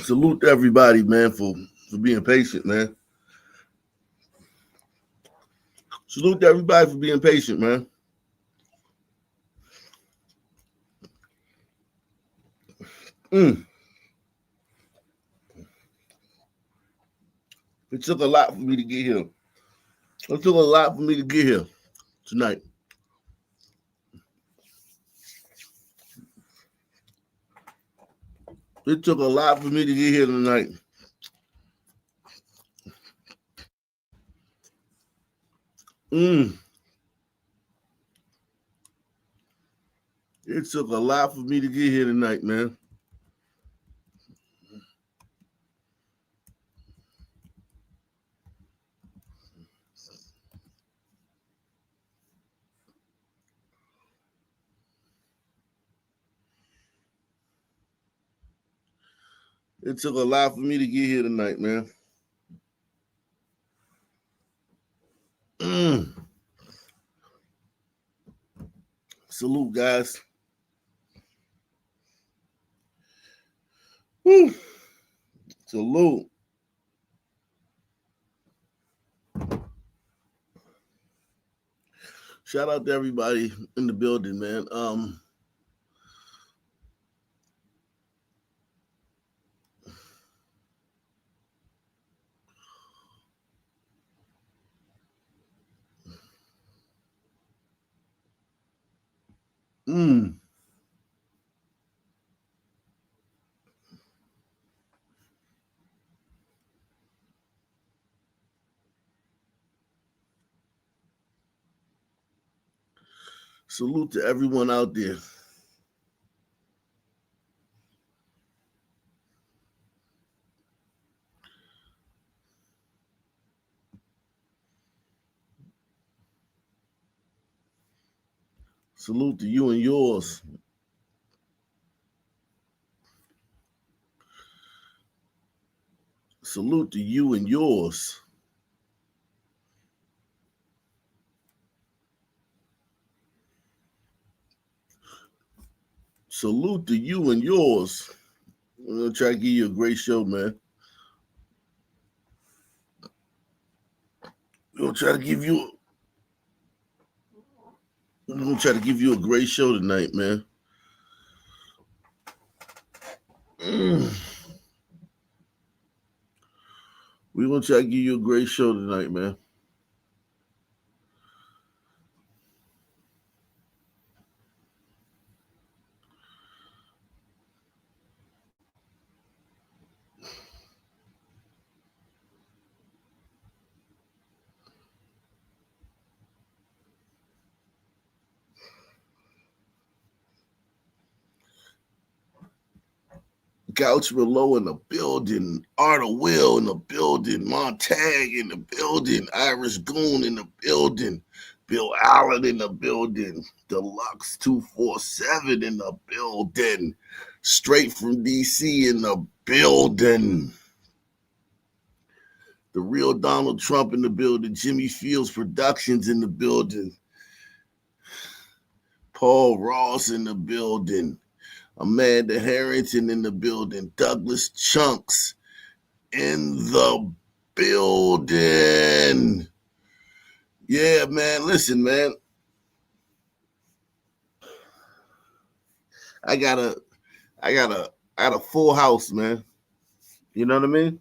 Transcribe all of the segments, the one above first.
Salute to everybody, man, for being patient, man. Salute to everybody for being patient, man. Mm. It took a lot for me to get here. It took a lot for me to get here tonight. It took a lot for me to get here tonight. Mm. It took a lot for me to get here tonight, man. It took a lot for me to get here tonight, man. Mm. Salute, guys. Woo. Salute. Shout out to everybody in the building, man. Mm. Salute to everyone out there. Salute to you and yours. Salute to you and yours. Salute to you and yours. I'm gonna try to give you a great show, man. We're gonna try to give you. We're gonna try to give you a great show tonight, man. Mm. We're gonna try to give you a great show tonight, man. Couch Below in the building, Art of Will in the building, Montag in the building, Irish Goon in the building, Bill Allen in the building, Deluxe 247 in the building, straight from DC in the building. The real Donald Trump in the building, Jimmy Fields Productions in the building, Paul Ross in the building, Amanda Harrington in the building, Douglas Chunks in the building. Yeah, man. Listen, man. I got a full house, man. You know what I mean?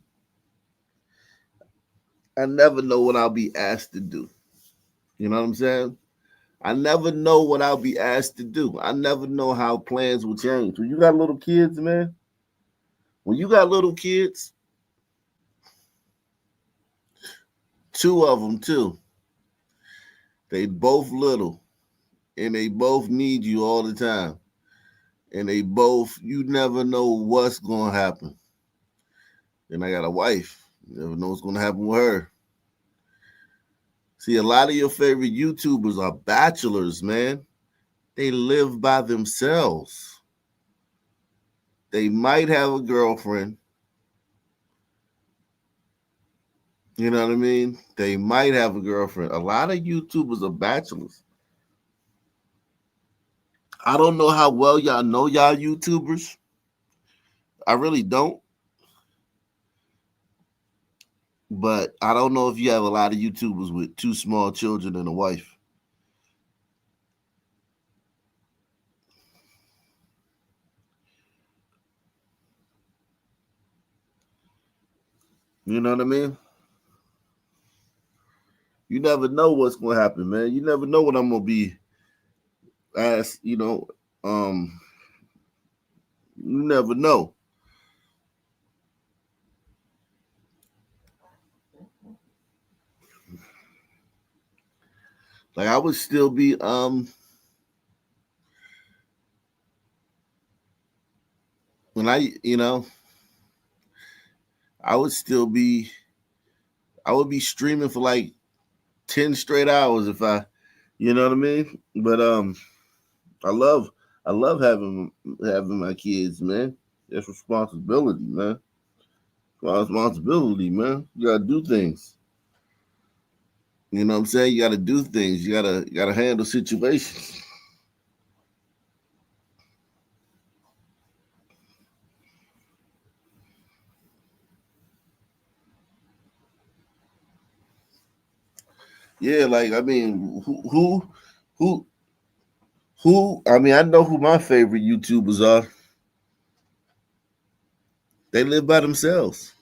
I never know what I'll be asked to do. You know what I'm saying? I never know what I'll be asked to do. I never know how plans will change. When you got little kids, man, when you got little kids, two of them too, they both little and they both need you all the time. And they both, you never know what's going to happen. And I got a wife. You never know what's going to happen with her. See, a lot of your favorite YouTubers are bachelors, man. They live by themselves. They might have a girlfriend. You know what I mean? They might have a girlfriend. A lot of YouTubers are bachelors. I don't know how well y'all know y'all YouTubers. I really don't. But I don't know if you have a lot of YouTubers with 2 small children and a wife. You know what I mean? You never know what's gonna happen, man. You never know what I'm gonna be asked. You never know. Like I would still be when I would still be I would be streaming for like 10 straight hours if I, you know what I mean? But I love I love having my kids, man. It's responsibility, man. Responsibility, man. You gotta do things. You know what I'm saying? You gotta do things. You gotta handle situations. Yeah, like I mean, who I mean, I know who my favorite YouTubers are. They live by themselves.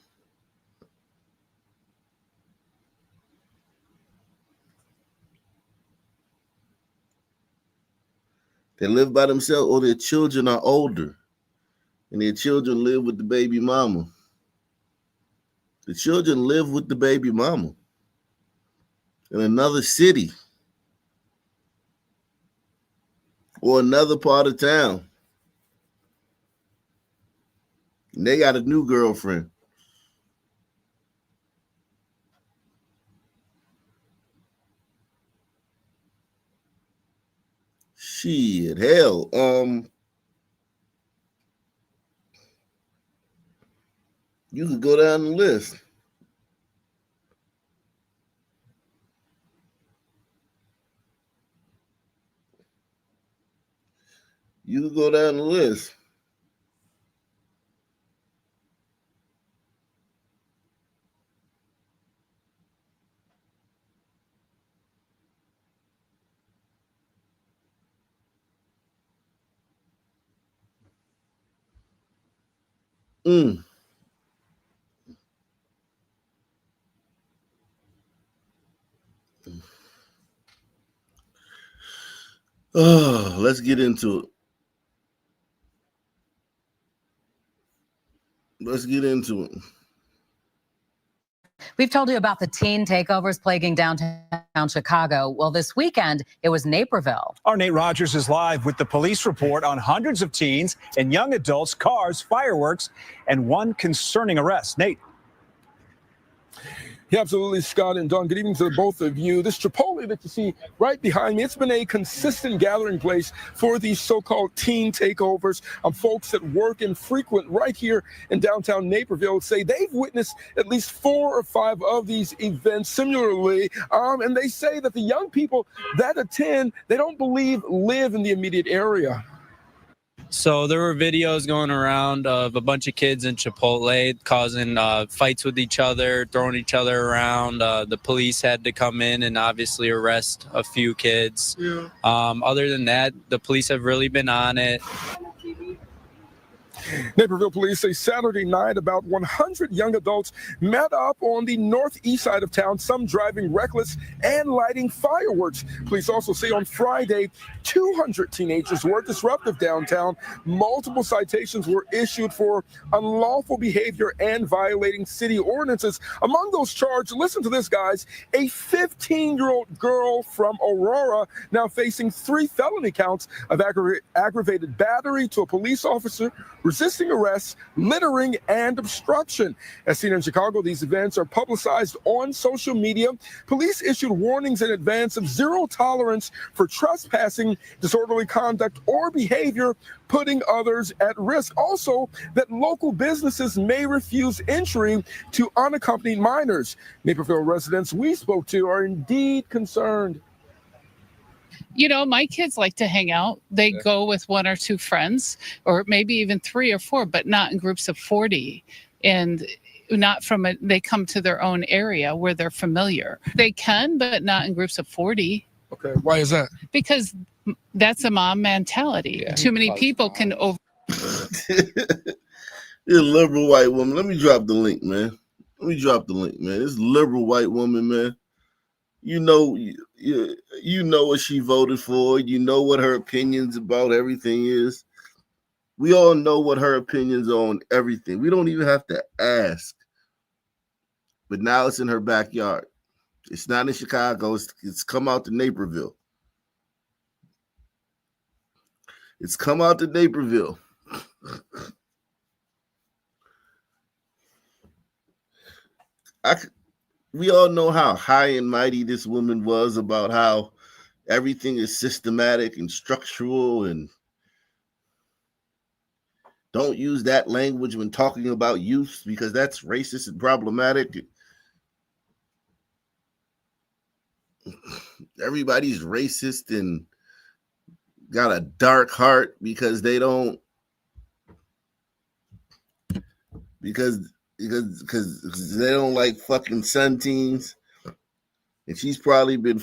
They live by themselves, or their children are older, and their children live with the baby mama. The children live with the baby mama in another city or another part of town. And they got a new girlfriend. Shit, hell. You could go down the list. You could go down the list. Mm. Oh, let's get into it. Let's get into it. We've told you about the teen takeovers plaguing downtown Chicago. Well, this weekend, it was Naperville. Our Nate Rogers is live with the police report on hundreds of teens and young adults, cars, fireworks, and one concerning arrest. Nate. Yeah, absolutely, Scott and Dawn. Good evening to both of you. This Chipotle that you see right behind me, it's been a consistent gathering place for these so-called teen takeovers. Folks that work and frequent right here in downtown Naperville say they've witnessed at least 4 or 5 of these events similarly. And they say that the young people that attend, they don't believe live in the immediate area. So there were videos going around of a bunch of kids in Chipotle causing fights with each other, throwing each other around. The police had to come in and obviously arrest a few kids. Yeah. Other than that, the police have really been on it. Naperville police say Saturday night about 100 young adults met up on the northeast side of town, some driving reckless and lighting fireworks. Police also say on Friday, 200 teenagers were disruptive downtown. Multiple citations were issued for unlawful behavior and violating city ordinances. Among those charged, listen to this, guys, a 15-year-old girl from Aurora now facing 3 felony counts of aggravated battery to a police officer, resisting arrest, littering, and obstruction. As seen in Chicago, these events are publicized on social media. Police issued warnings in advance of zero tolerance for trespassing, disorderly conduct, or behavior putting others at risk. Also, that local businesses may refuse entry to unaccompanied minors. Naperville residents we spoke to are indeed concerned. You know, my kids like to hang out. They go with 1 or 2 friends, or maybe even 3 or 4, but not in groups of 40. And not from a, they come to their own area where they're familiar. They can, but not in groups of 40. Okay, why is that? Because that's a mom mentality. Yeah. Too many people can over. This liberal white woman. Let me drop the link, man. This liberal white woman, man. You know what she voted for. You know what her opinions about everything is. We all know what her opinions are on everything. We don't even have to ask. But now it's in her backyard. It's not in Chicago. It's come out to Naperville. It's come out to Naperville. We all know how high and mighty this woman was about how everything is systematic and structural, and don't use that language when talking about youth because that's racist and problematic. Everybody's racist and got a dark heart because they don't because they don't like fucking sun teens. And she's probably been a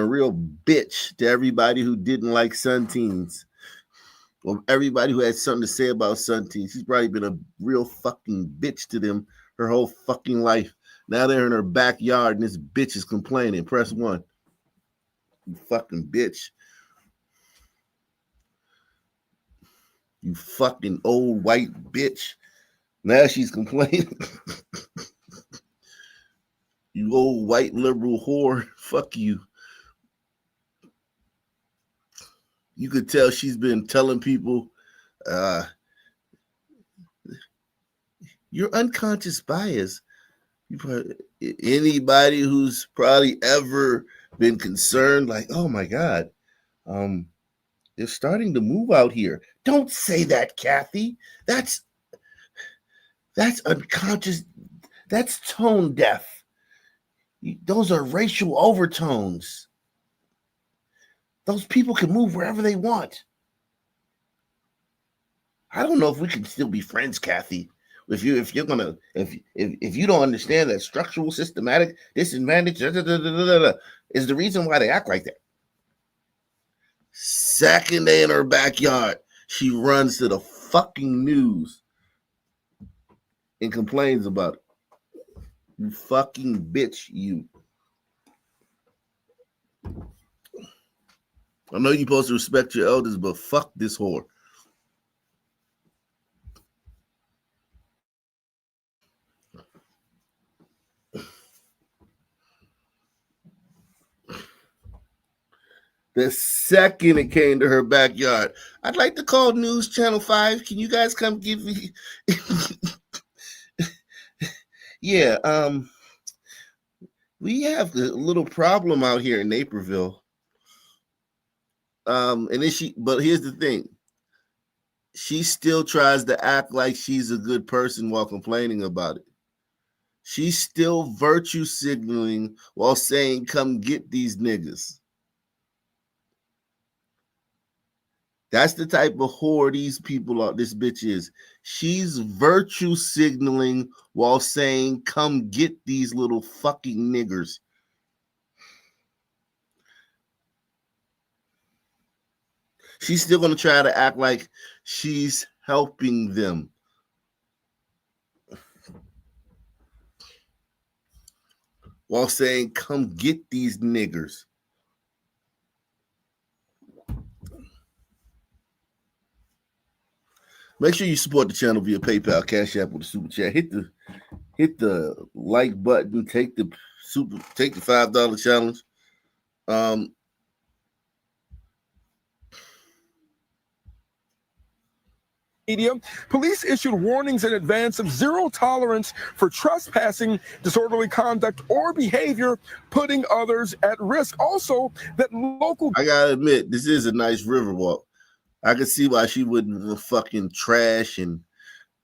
real bitch to everybody who didn't like sun teens. Or everybody who had something to say about sun teens. She's probably been a real fucking bitch to them her whole fucking life. Now they're in her backyard and this bitch is complaining. Press 1. You fucking bitch. You fucking old white bitch. Now she's complaining. You old white liberal whore. Fuck you. You could tell she's been telling people, your unconscious bias. Anybody who's probably ever been concerned, like, oh my God, they're starting to move out here. Don't say that, Kathy. That's unconscious. That's tone deaf. Those are racial overtones. Those people can move wherever they want. I don't know if we can still be friends, Kathy. If you don't understand that structural, systematic disadvantage is the reason why they act like that. Second day in her backyard, she runs to the fucking news and complains about it. You fucking bitch, you. I know you're supposed to respect your elders, but fuck this whore. The second it came to her backyard, I'd like to call News Channel 5. Can you guys come give me? Yeah, we have a little problem out here in Naperville. And then but here's the thing. She still tries to act like she's a good person while complaining about it. She's still virtue signaling while saying, come get these niggas. That's the type of whore these people are. This bitch is. She's virtue signaling while saying, come get these little fucking niggers. She's still going to try to act like she's helping them. While saying, come get these niggers. Make sure you support the channel via PayPal, Cash App, with a super chat. Hit the like button. Take the $5 challenge. Media, police issued warnings in advance of zero tolerance for trespassing, disorderly conduct, or behavior putting others at risk. Also, that local. I gotta admit, this is a nice river walk. I could see why she wouldn't fucking trash in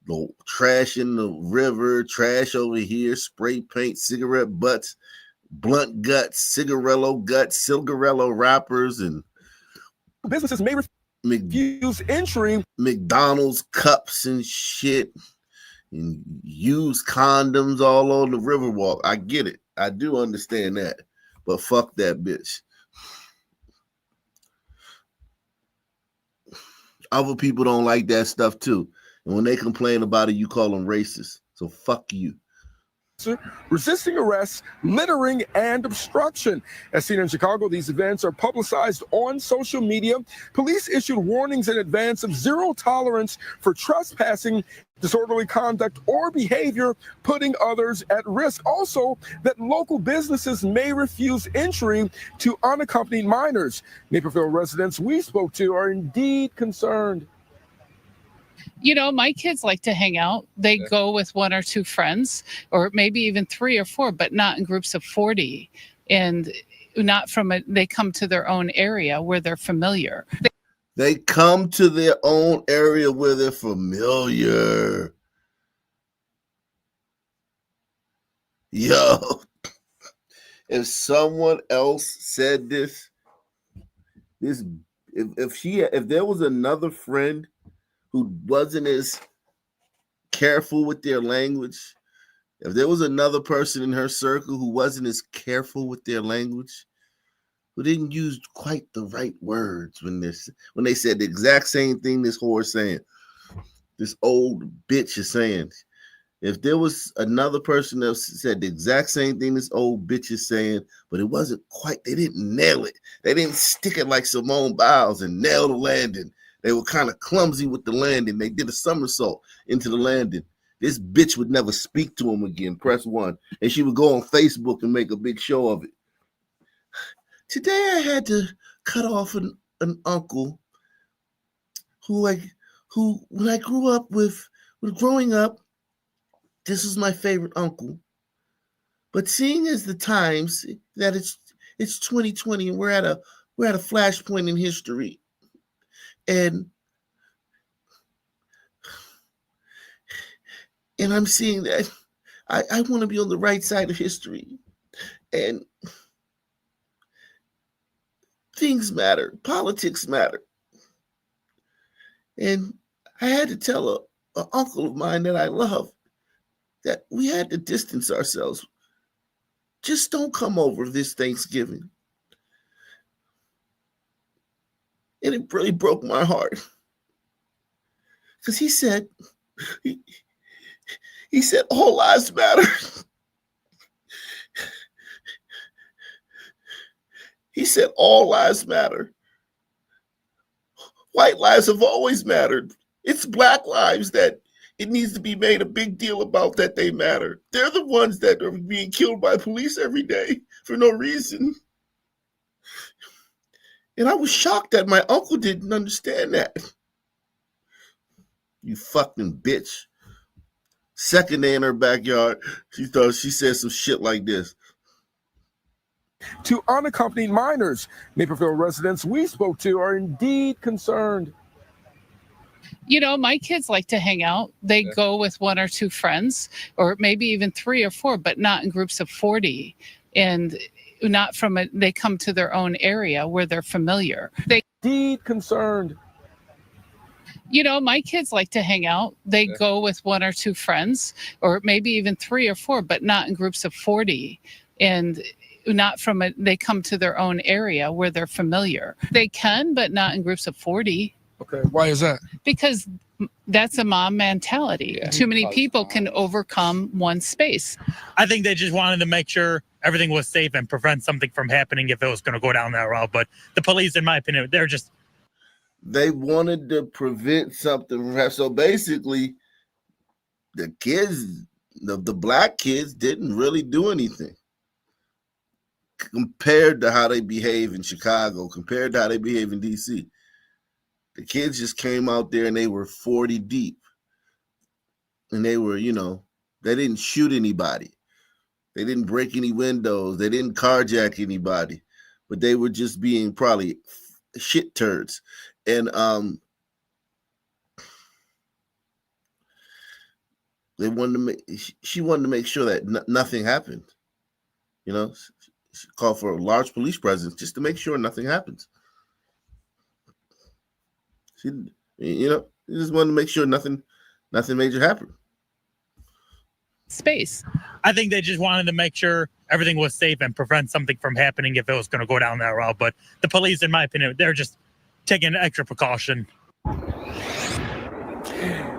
the river, trash over here, spray paint, cigarette butts, blunt guts, cigarello wrappers, and businesses may refuse entry. McDonald's cups and shit. and use condoms all on the Riverwalk. I get it. I do understand that. But fuck that bitch. Other people don't like that stuff too. And when they complain about it, you call them racist. So fuck you. Resisting arrest, littering, and obstruction. As seen in Chicago, these events are publicized on social media. Police issued warnings in advance of zero tolerance for trespassing, disorderly conduct, or behavior putting others at risk. Also, that local businesses may refuse entry to unaccompanied minors. Naperville residents we spoke to are indeed concerned. You know, my kids like to hang out. They go with one or two friends, or maybe even 3 or 4, but not in groups of 40. And they come to their own area where they're familiar. They come to their own area where they're familiar. Yo, if someone else said this, if there was another friend who wasn't as careful with their language, if there was another person in her circle who wasn't as careful with their language, who didn't use quite the right words when they said the exact same thing this whore is saying, this old bitch is saying. If there was another person that said the exact same thing this old bitch is saying, but it wasn't quite, they didn't nail it. They didn't stick it like Simone Biles and nail the landing. They were kind of clumsy with the landing. They did a somersault into the landing. This bitch would never speak to him again. Press 1. And she would go on Facebook and make a big show of it. Today I had to cut off an uncle who when I grew up growing up, this was my favorite uncle. But seeing as the times that it's 2020 and we're at a flashpoint in history, and I'm seeing that I want to be on the right side of history, and things matter, politics matter, and I had to tell an uncle of mine that I love that we had to distance ourselves. Just don't come over this Thanksgiving. And it really broke my heart. Because he said all lives matter. He said all lives matter. White lives have always mattered. It's black lives that it needs to be made a big deal about, that they matter. They're the ones that are being killed by police every day for no reason. And I was shocked that my uncle didn't understand that. You fucking bitch. Second day in her backyard, she said some shit like this. To unaccompanied minors, Naperville residents we spoke to are indeed concerned. You know, my kids like to hang out. They go with one or two friends, or maybe even 3 or 4, but not in groups of 40. And they come to their own area where they're familiar. Indeed concerned. You know, my kids like to hang out. They go with one or two friends, or maybe even 3 or 4, but not in groups of 40. And they come to their own area where they're familiar. They can, but not in groups of 40. Okay, why is that? Because that's a mom mentality. Yeah. Too many people can overcome one space. I think they just wanted to make sure everything was safe and prevent something from happening if it was going to go down that route. But the police, in my opinion, they wanted to prevent something from happening. So basically, the kids, the black kids, didn't really do anything compared to how they behave in Chicago, compared to how they behave in DC. The kids just came out there and they were 40 deep. And they were, they didn't shoot anybody. They didn't break any windows. They didn't carjack anybody. But they were just being probably shit turds. And she wanted to make sure that nothing happened. She called for a large police presence just to make sure nothing happens. She just wanted to make sure nothing major happened. space. I think they just wanted to make sure everything was safe and prevent something from happening if it was going to go down that route. But the police, in my opinion, they're just taking extra precaution.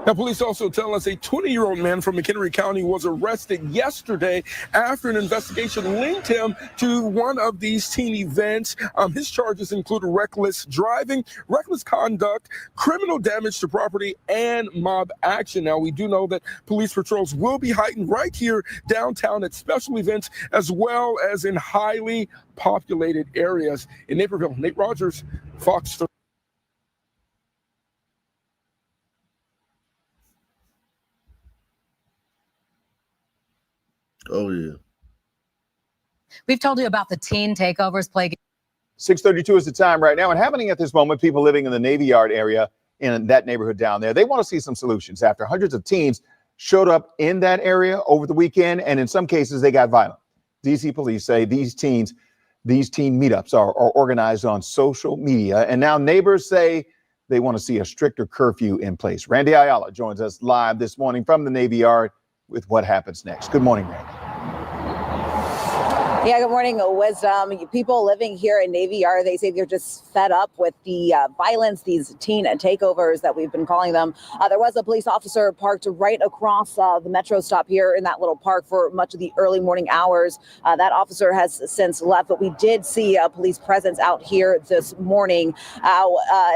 Now, police also tell us a 20-year-old man from McHenry County was arrested yesterday after an investigation linked him to one of these teen events. His charges include reckless driving, reckless conduct, criminal damage to property, and mob action. Now, we do know that police patrols will be heightened right here downtown at special events as well as in highly populated areas. In Naperville, Nate Rogers, Fox 30. Oh, yeah. We've told you about the teen takeovers plaguing. 6:32 is the time right now, and happening at this moment, people living in the Navy Yard area in that neighborhood down there, they want to see some solutions after hundreds of teens showed up in that area over the weekend, and in some cases, they got violent. DC police say these teen meetups are organized on social media, and now neighbors say they want to see a stricter curfew in place. Randy Ayala joins us live this morning from the Navy Yard with what happens next. Good morning, Randy. Yeah, good morning, Wisdom. People living here in Navy Yard, they say they're just fed up with the violence, these teen takeovers that we've been calling them. There was a police officer parked right across the metro stop here in that little park for much of the early morning hours. That officer has since left, but we did see a police presence out here this morning.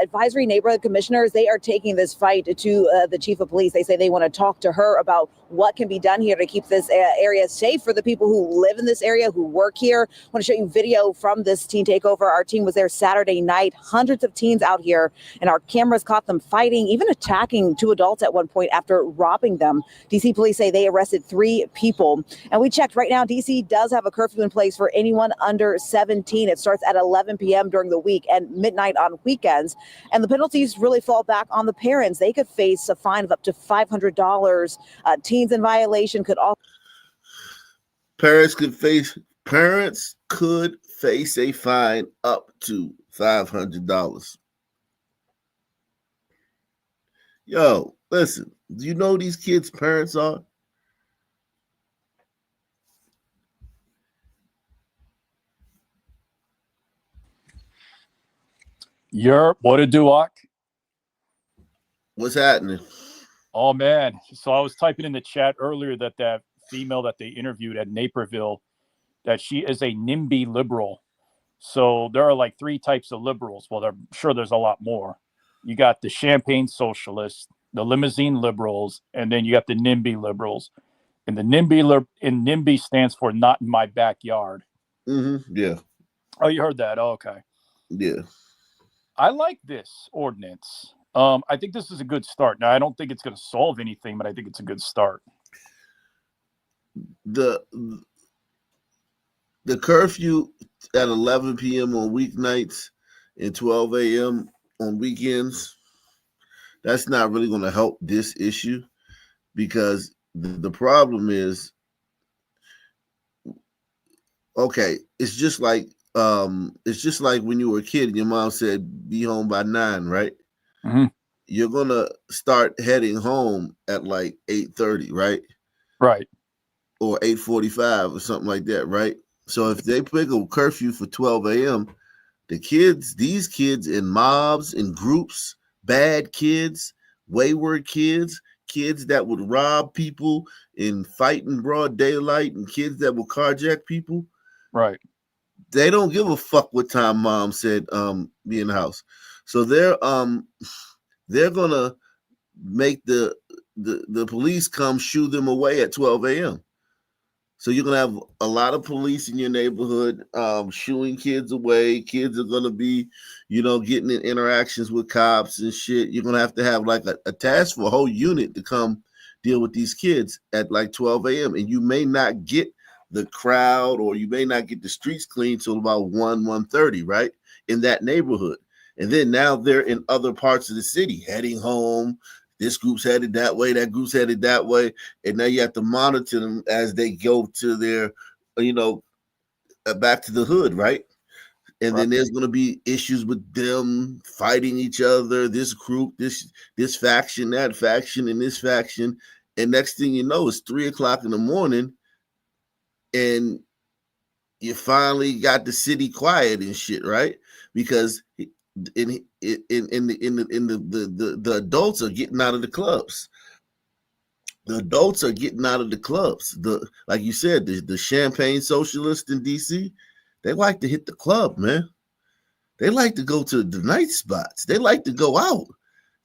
Advisory neighborhood commissioners, they are taking this fight to the chief of police. They say they want to talk to her about what can be done here to keep this area safe for the people who live in this area, who work here. I want to show you video from this teen takeover. Our team was there Saturday night. Hundreds of teens out here, and our cameras caught them fighting, even attacking two adults at one point after robbing them. DC police say they arrested 3 people. And we checked right now, DC does have a curfew in place for anyone under 17. It starts at 11 p.m. during the week and midnight on weekends. And the penalties really fall back on the parents. They could face a fine of up to $500. Teens in violation could also Parents could face a fine up to $500. Yo, listen, do you know who these kids' parents are? What a do-ock. What's happening? Oh, man. So I was typing in the chat earlier that female that they interviewed at Naperville, that she is a NIMBY liberal. So there are like 3 types of liberals. Well, I'm sure there's a lot more. You got the champagne socialists, the limousine liberals, and then you got the NIMBY liberals. And the NIMBY stands for not in my backyard. Mm-hmm. Yeah. Oh, you heard that? Oh, okay. Yeah. I like this ordinance. I think this is a good start. Now, I don't think it's going to solve anything, but I think it's a good start. The curfew at 11 p.m. on weeknights and 12 a.m. on weekends, that's not really going to help this issue, because the problem is, okay, it's just like when you were a kid and your mom said be home by 9, right? Mm-hmm. You're gonna start heading home at like 8:30, right? Right. Or 8:45 or something like that, right? So if they pick a curfew for 12 a.m., these kids in mobs, in groups, bad kids, wayward kids, kids that would rob people and fight in broad daylight, and kids that will carjack people. Right. They don't give a fuck what time mom said be in the house. So they're gonna make the police come shoo them away at 12 a.m. So you're gonna have a lot of police in your neighborhood shooing kids away. Kids are gonna be, getting in interactions with cops and shit. You're gonna have to have like a task force, a whole unit to come deal with these kids at like 12 a.m. And you may not get the crowd, or you may not get the streets clean till about 1:30, right? In that neighborhood. And then now they're in other parts of the city heading home. This group's headed that way, that group's headed that way. And now you have to monitor them as they go to their, back to the hood, right? And then there's going to be issues with them fighting each other, this group, this faction, that faction, and this faction. And next thing you know, it's 3:00 in the morning, and you finally got the city quiet and shit, right? Because the adults are getting out of the clubs. The adults are getting out of the clubs. Like you said, the champagne socialists in DC, they like to hit the club, man. They like to go to the night spots. They like to go out.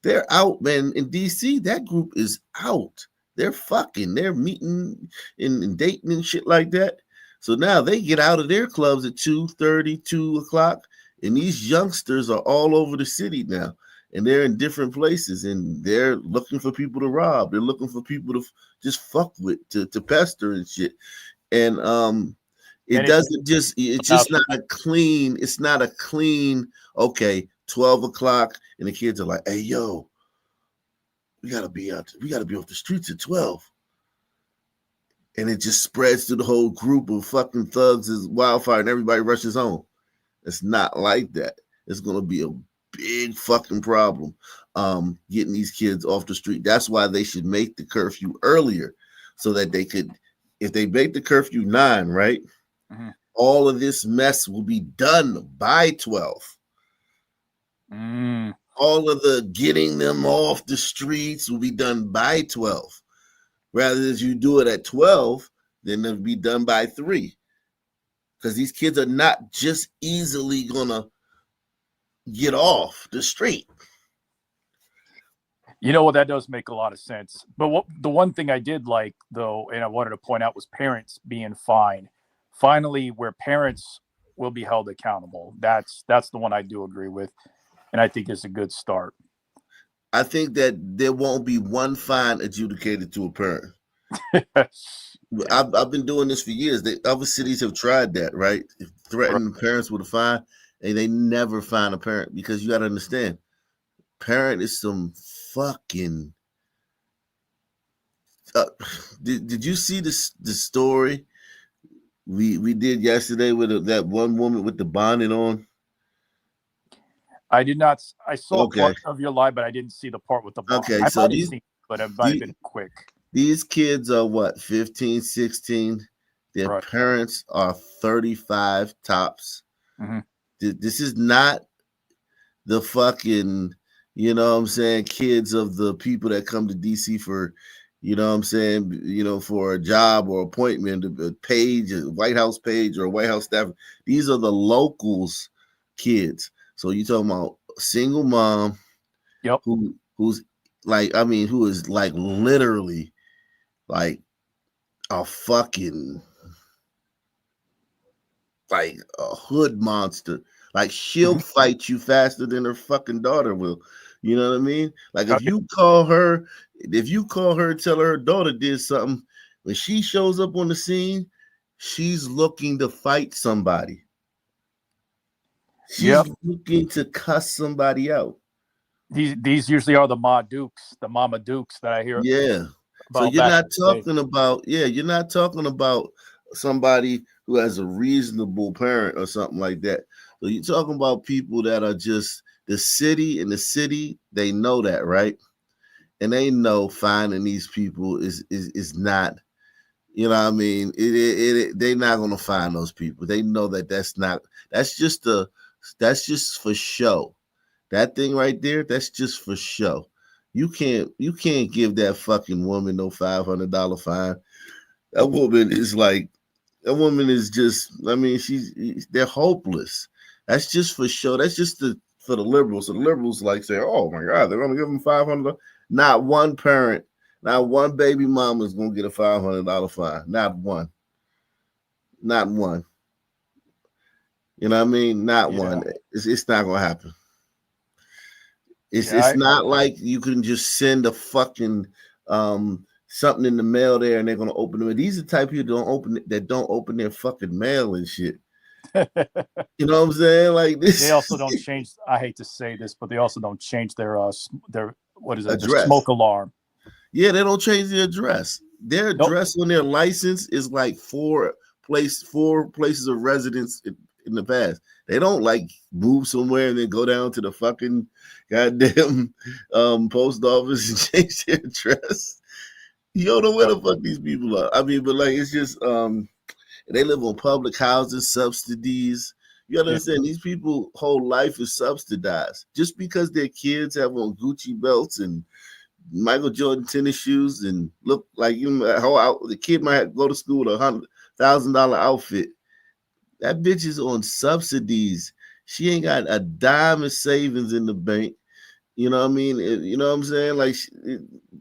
They're out, man. In DC, that group is out. They're fucking. They're meeting and dating and shit like that. So now they get out of their clubs at 2:30, 2:00, and these youngsters are all over the city now. And they're in different places, and they're looking for people to rob. They're looking for people to just fuck with, to pester and shit. And it's just not a clean, it's not a clean, okay, 12:00, and the kids are like, hey, yo, we gotta be off the streets at 12. And it just spreads through the whole group of fucking thugs as wildfire, and everybody rushes home. It's not like that. It's gonna be a big fucking problem getting these kids off the street. That's why they should make the curfew earlier, so that they could, if they make the curfew 9, right? Mm-hmm. All of this mess will be done by 12. All of the getting them off the streets will be done by 12. Rather than you do it at 12, then it'll be done by 3. Because these kids are not just easily gonna get off the street. You know what? That does make a lot of sense. But the one thing I did like, though, and I wanted to point out, was parents being fined. Finally, where parents will be held accountable. That's the one I do agree with, and I think it's a good start. I think that there won't be one fine adjudicated to a parent. I've been doing this for years. Other cities have tried that, right? Threatening parents with a fine, and they never fine a parent, because you got to understand, parent is some fucking. Did you see the story we did yesterday with that one woman with the bonnet on? I did not. I saw part of your live, but I didn't see the part with the bonnet. Okay, I so might have seen it, but it might have been quick. These kids are what, 15, 16? Their parents are 35 tops. Mm-hmm. This is not the fucking, you know what I'm saying, kids of the people that come to DC for, you know what I'm saying, you know, for a job or appointment, a page, a White House page or a White House staff. These are the locals kids. So you talking about a single mom, who's like, I mean, who is like literally like a fucking, like a hood monster. Like, she'll fight you faster than her fucking daughter will. You know what I mean? Like, if you call her, tell her daughter did something, when she shows up on the scene, she's looking to fight somebody. She's looking to cuss somebody out. These usually are the Mama Dukes that I hear. Yeah. So you're not talking about, you're not talking about somebody who has a reasonable parent or something like that. So you're talking about people that are just the city, they know that, right? And they know finding these people is not, you know what I mean? They're not going to find those people. They know that that's just for show. That thing right there, that's just for show. You can't give that fucking woman no $500 fine. That woman is just, I mean, they're hopeless. That's just for show. That's just for the liberals. So the liberals like say, oh my God, they're gonna give them $500. Not one parent, not one baby mama is gonna get a $500 fine. Not one. Not one. You know what I mean? Not one. It's not gonna happen. It's not like you can just send a fucking something in the mail there and they're gonna open it. These are the type of people that don't open their fucking mail and shit. You know what I'm saying? Like this. They also don't change. I hate to say this, but they also don't change their what is it? Address. Their smoke alarm. Yeah, they don't change the address. Their address on their license is like four places of residence in the past. They don't like move somewhere and then go down to the fucking goddamn post office and change their address. You don't know where the fuck these people are. I mean, but like it's just they live on public housing subsidies. You gotta Yeah. understand these people whole life is subsidized. Just because their kids have on Gucci belts and Michael Jordan tennis shoes and look like the kid might go to school with $100,000 outfit. That bitch is on subsidies. She ain't got a dime of savings in the bank. You know what I mean? You know what I'm saying? Like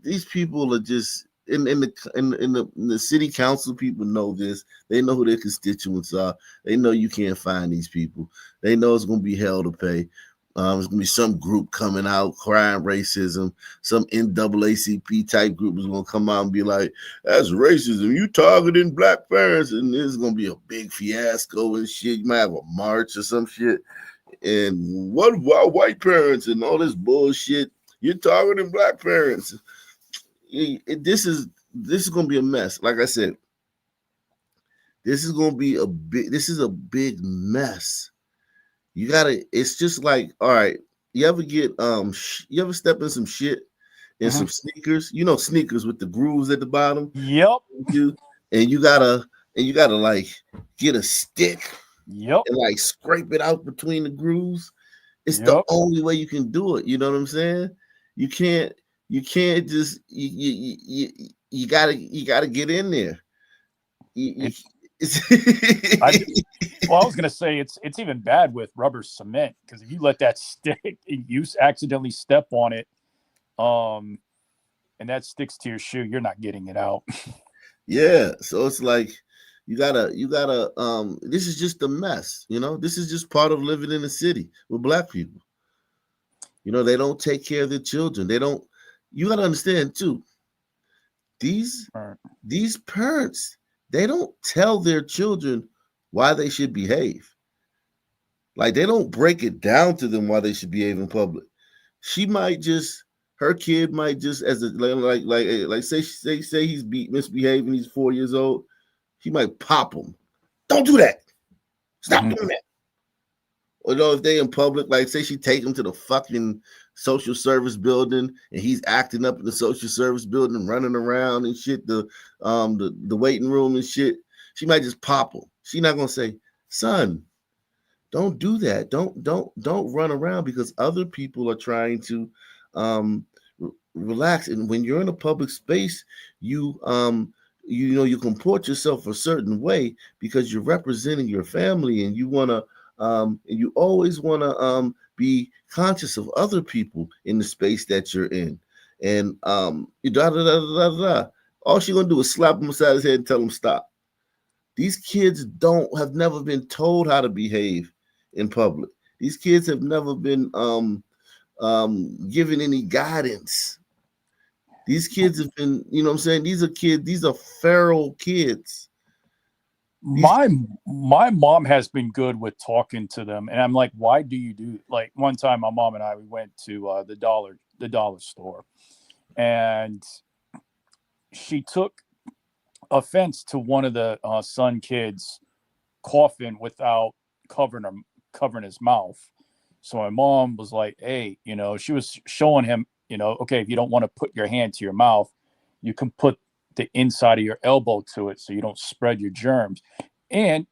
these people are just in the city council. People know this. They know who their constituents are. They know you can't find these people. They know it's gonna be hell to pay. There's gonna be some group coming out crying racism. Some NAACP type group is gonna come out and be like, "That's racism. You targeting black parents," and this is gonna be a big fiasco and shit. You might have a march or some shit. And what about white parents and all this bullshit? You're targeting black parents. This is gonna be a mess. Like I said, this is gonna be a big mess. You gotta. It's just like, all right. You ever you ever step in some shit in some sneakers? You know, sneakers with the grooves at the bottom. Yep. And you gotta like get a stick. Yep. And like scrape it out between the grooves. It's the only way you can do it. You know what I'm saying? You can't just you gotta get in there. Well, I was gonna say it's even bad with rubber cement because if you let that stick and you accidentally step on it, and that sticks to your shoe, you're not getting it out. Yeah, so it's like you gotta this is just a mess, you know. This is just part of living in the city with black people. You know, they don't take care of their children. You gotta understand too, these parents, they don't tell their children why they should behave. Like they don't break it down to them why they should behave in public. Her kid might just say he's misbehaving, he's 4 years old. He might pop him. Don't do that. Stop doing that. Or if they in public, like say she take him to the fucking social service building and he's acting up in the social service building, running around and shit, the waiting room and shit, she might just pop him. She's not gonna say, son, don't do that. Don't run around because other people are trying to relax. And when you're in a public space, you comport yourself a certain way because you're representing your family and you always want to be conscious of other people in the space that you're in. And all she's gonna do is slap him upside his head and tell him stop. These kids have never been told how to behave in public. These kids have never been given any guidance. These kids have been, you know what I'm saying? These are feral kids. My mom has been good with talking to them, and I'm like, why do you do? Like one time, my mom and I we went to the dollar store, and she took offense to one of the son kids coughing without covering his mouth. So my mom was like, hey, she was showing him, okay, if you don't want to put your hand to your mouth, you can put the inside of your elbow to it so you don't spread your germs. And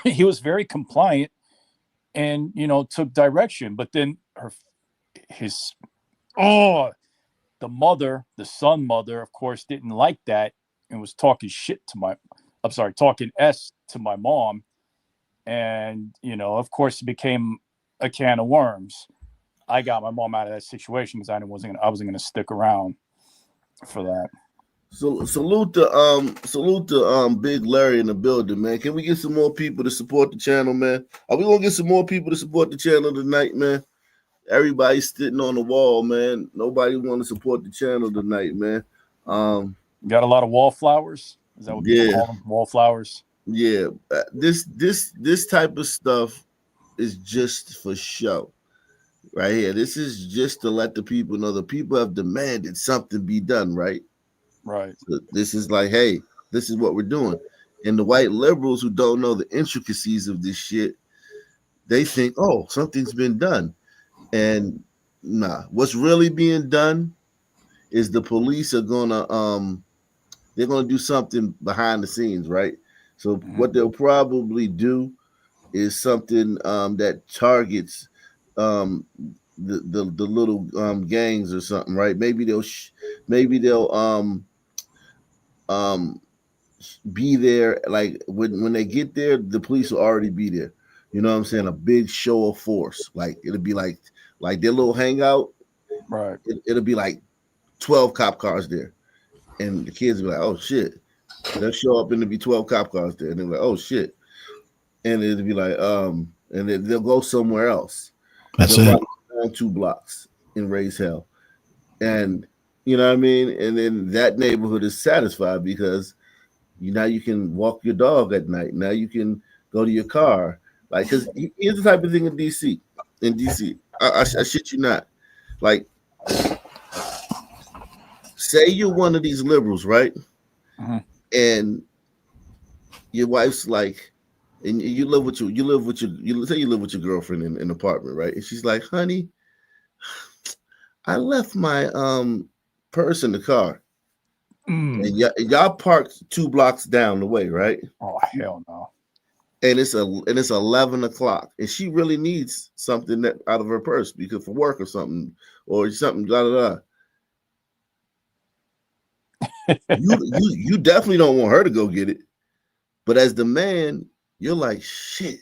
he was very compliant and, took direction. But then the son mother, of course, didn't like that and was talking talking S to my mom. And, of course, it became a can of worms. I got my mom out of that situation because I wasn't going to stick around for that. So salute to Big Larry in the building, man. Can we get some more people to support the channel, man? Are we gonna get some more people to support the channel tonight, man? Everybody's sitting on the wall, man. Nobody want to support the channel tonight, man. Got a lot of wallflowers. Is that what people call them? Wallflowers. Yeah, this type of stuff is just for show, right here. This is just to let the people know the people have demanded something be done, right? Right. So this is like, hey, this is what we're doing. And the white liberals who don't know the intricacies of this shit, they think, oh, something's been done. And nah, what's really being done is the police are gonna they're going to do something behind the scenes, right? So what they'll probably do is something that targets um, the little gangs or something, right? Maybe they'll um, be there like when they get there, the police will already be there. You know what I'm saying? A big show of force, like it'll be like their little hangout. Right. It'll be like 12 cop cars there, and the kids will be like, "Oh shit!" They'll show up and there'll be 12 cop cars there, and they're like, "Oh shit!" And it'll be like, and then they'll go somewhere else. That's They'll it. probably go on 2 blocks and raise hell, and you know what I mean. And then that neighborhood is satisfied because now you can walk your dog at night. Now you can go to your car. Like, because here's the type of thing in DC. In DC, I shit you not. Like, say you're one of these liberals, right? And your wife's like, and you live with you say you live with your girlfriend in an apartment, right? And she's like, honey, I left my purse in the car. And y'all parked 2 blocks down the way, right? Oh hell no! And it's 11 o'clock, and she really needs something that out of her purse because for work or something, blah blah blah. You definitely don't want her to go get it, but as the man, you're like shit.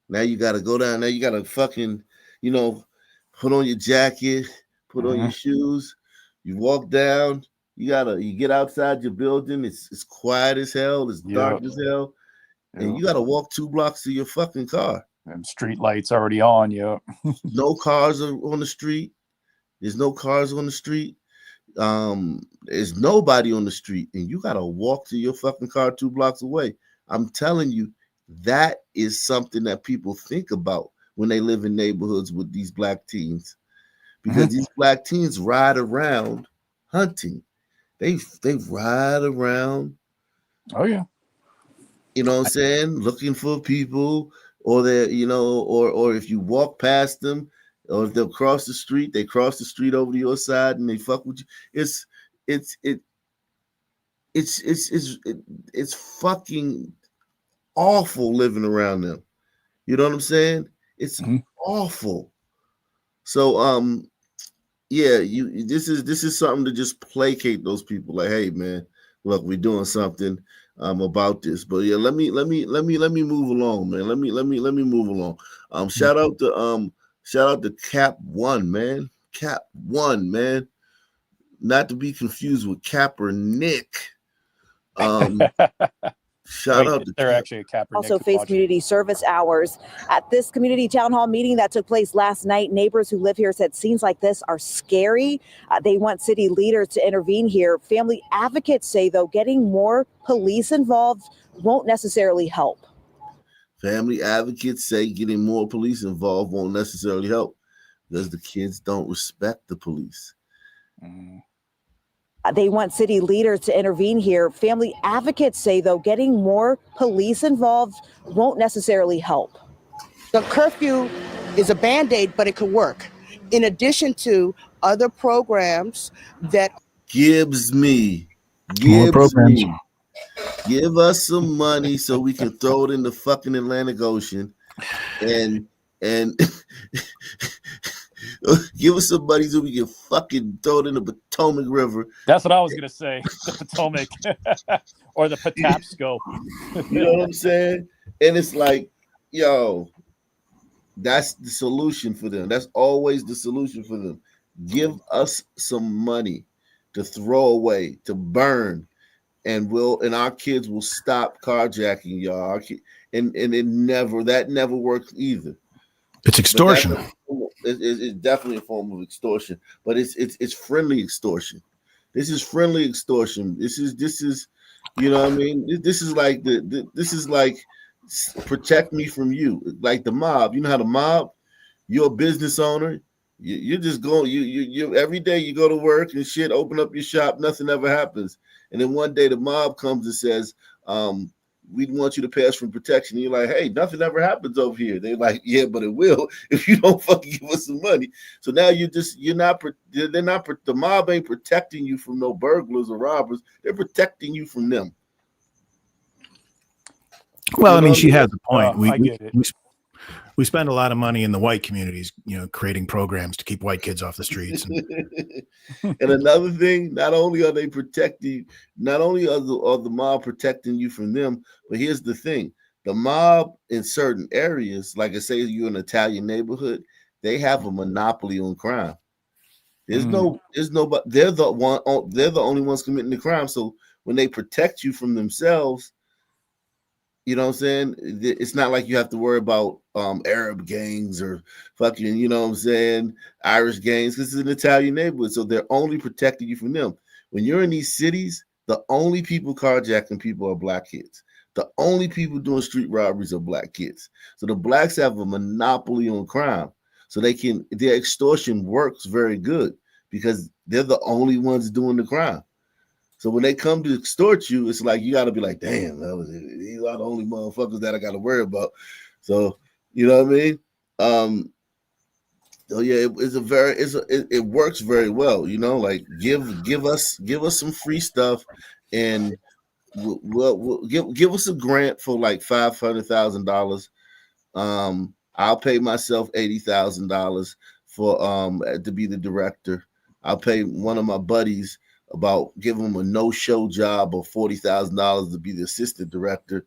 Now you got to go down. Now you got to fucking, put on your jacket, put on your shoes. You walk down. You get outside your building. It's quiet as hell. It's dark as hell. And you got to walk 2 blocks to your fucking car. And street lights already on. Yeah. No cars are on the street. There's no cars on the street. There's nobody on the street. And you got to walk to your fucking car 2 blocks away. I'm telling you, that is something that people think about when they live in neighborhoods with these black teens. Because these black teens ride around hunting. They ride around. Oh yeah. You know what I'm saying? Looking for people, or they're, or if you walk past them, or if they'll cross the street, they cross the street over to your side and they fuck with you. It's fucking awful living around them. You know what I'm saying? It's awful. So yeah, this is something to just placate those people. Like, hey man, look, we're doing something about this. But yeah, let me move along, man. Let me move along. Shout out to Cap One, man. Cap One, man. Not to be confused with Kaepernick. Shout out to they're actually a Kaepernick. Also face community service hours. At this community town hall meeting that took place last night, neighbors who live here said scenes like this are scary. They want city leaders to intervene here. Family advocates say, though, getting more police involved won't necessarily help. Family advocates say getting more police involved won't necessarily help because the kids don't respect the police. They want city leaders to intervene here. Family advocates say, though, getting more police involved won't necessarily help. The curfew is a Band-Aid, but it could work. In addition to other programs that Gibbs me. Give us some money so we can throw it in the fucking Atlantic Ocean and give us some money so we can fucking throw it in the Potomac River. That's what I was gonna say. The Potomac or the Patapsco. You know what I'm saying? And it's like, yo, that's the solution for them. That's always the solution for them. Give us some money to throw away, to burn, and our kids will stop carjacking y'all. And it never works either. It's extortion. It's definitely a form of extortion, but it's friendly extortion. This is friendly extortion. This is, you know what I mean? This is like this is like protect me from you. Like the mob. You know how the mob? You're a business owner. You're just going. You every day you go to work and shit. Open up your shop. Nothing ever happens. And then one day the mob comes and says, we want you to pay us for protection. And you're like, hey, nothing ever happens over here. They're like, yeah, but it will if you don't fucking give us some money. So now the mob ain't protecting you from no burglars or robbers. They're protecting you from them. Well, I mean, she has a point. I get it. We spend a lot of money in the white communities, creating programs to keep white kids off the streets. And another thing, not only are they protecting, not only are the mob protecting you from them, but here's the thing: the mob in certain areas, like I say, you're in an Italian neighborhood, they have a monopoly on crime. There's nobody. They're the only ones committing the crime. So when they protect you from themselves, you know what I'm saying? It's not like you have to worry about Arab gangs or fucking, you know what I'm saying, Irish gangs, because it's an Italian neighborhood. So they're only protecting you from them. When you're in these cities, the only people carjacking people are black kids. The only people doing street robberies are black kids. So the blacks have a monopoly on crime. So their extortion works very good because they're the only ones doing the crime. So when they come to extort you, it's like you got to be like, damn, these are the only motherfuckers that I got to worry about. So you know what I mean? So yeah, it works very well. Like give us some free stuff, and we'll give us a grant for like $500,000. I'll pay myself $80,000 for to be the director. I'll pay one of my buddies give him a no-show job of $40,000 to be the assistant director.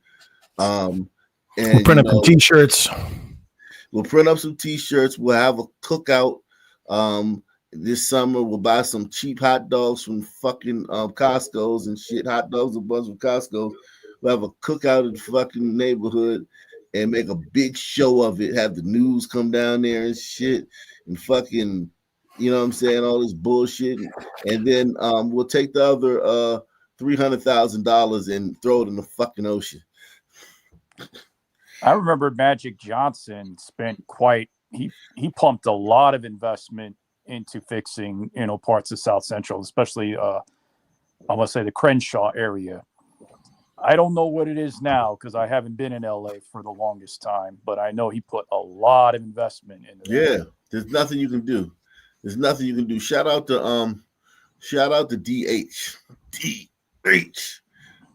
And we'll print up some T-shirts. We'll print up some T-shirts. We'll have a cookout this summer. We'll buy some cheap hot dogs from fucking Costco's and shit. Hot dogs, a bunch of Costco's. We'll have a cookout in the fucking neighborhood and make a big show of it. Have the news come down there and shit and fucking, you know what I'm saying, all this bullshit. And then we'll take the other $300,000 and throw it in the fucking ocean. I remember Magic Johnson he pumped a lot of investment into fixing, parts of South Central, especially I must say the Crenshaw area. I don't know what it is now because I haven't been in LA for the longest time, but I know he put a lot of investment into that. Yeah, there's nothing you can do. There's nothing you can do. Shout out to DH. DH.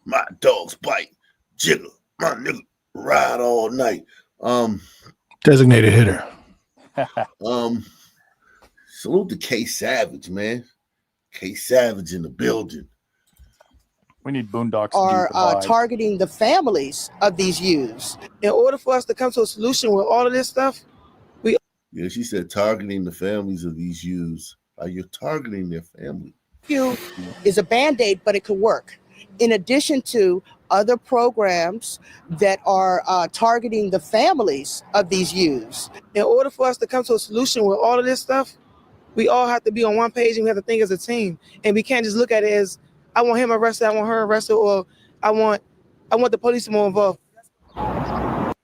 My dogs bite. Jiggle. My nigga ride all night. Designated hitter. Salute to K Savage, man. K Savage in the building. We need Boondocks are targeting the families of these youths. In order for us to come to a solution with all of this stuff, yeah, she said targeting the families of these youths. You're targeting their family. Is a Band-Aid, but it could work. In addition to other programs that are targeting the families of these youths. In order for us to come to a solution with all of this stuff, we all have to be on one page and we have to think as a team. And we can't just look at it as, I want him arrested, I want her arrested, or I want the police more involved.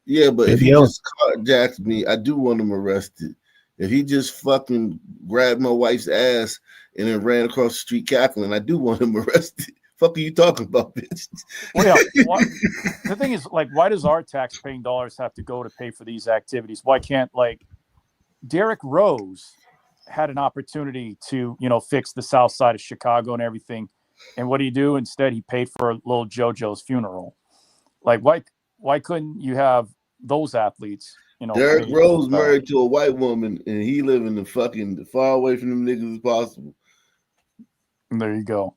Yeah, but if he just carjacked me, I do want him arrested. If he just fucking grabbed my wife's ass and then ran across the street cackling, I do want him arrested. Fuck are you talking about, bitch? Well, yeah, the thing is, like, why does our tax-paying dollars have to go to pay for these activities? Why can't, Derrick Rose had an opportunity to, fix the south side of Chicago and everything. And what do you do? Instead, he paid for little JoJo's funeral. Like, why couldn't you have those athletes? Derrick Rose married to a white woman, and he living the fucking far away from them niggas as possible. And there you go.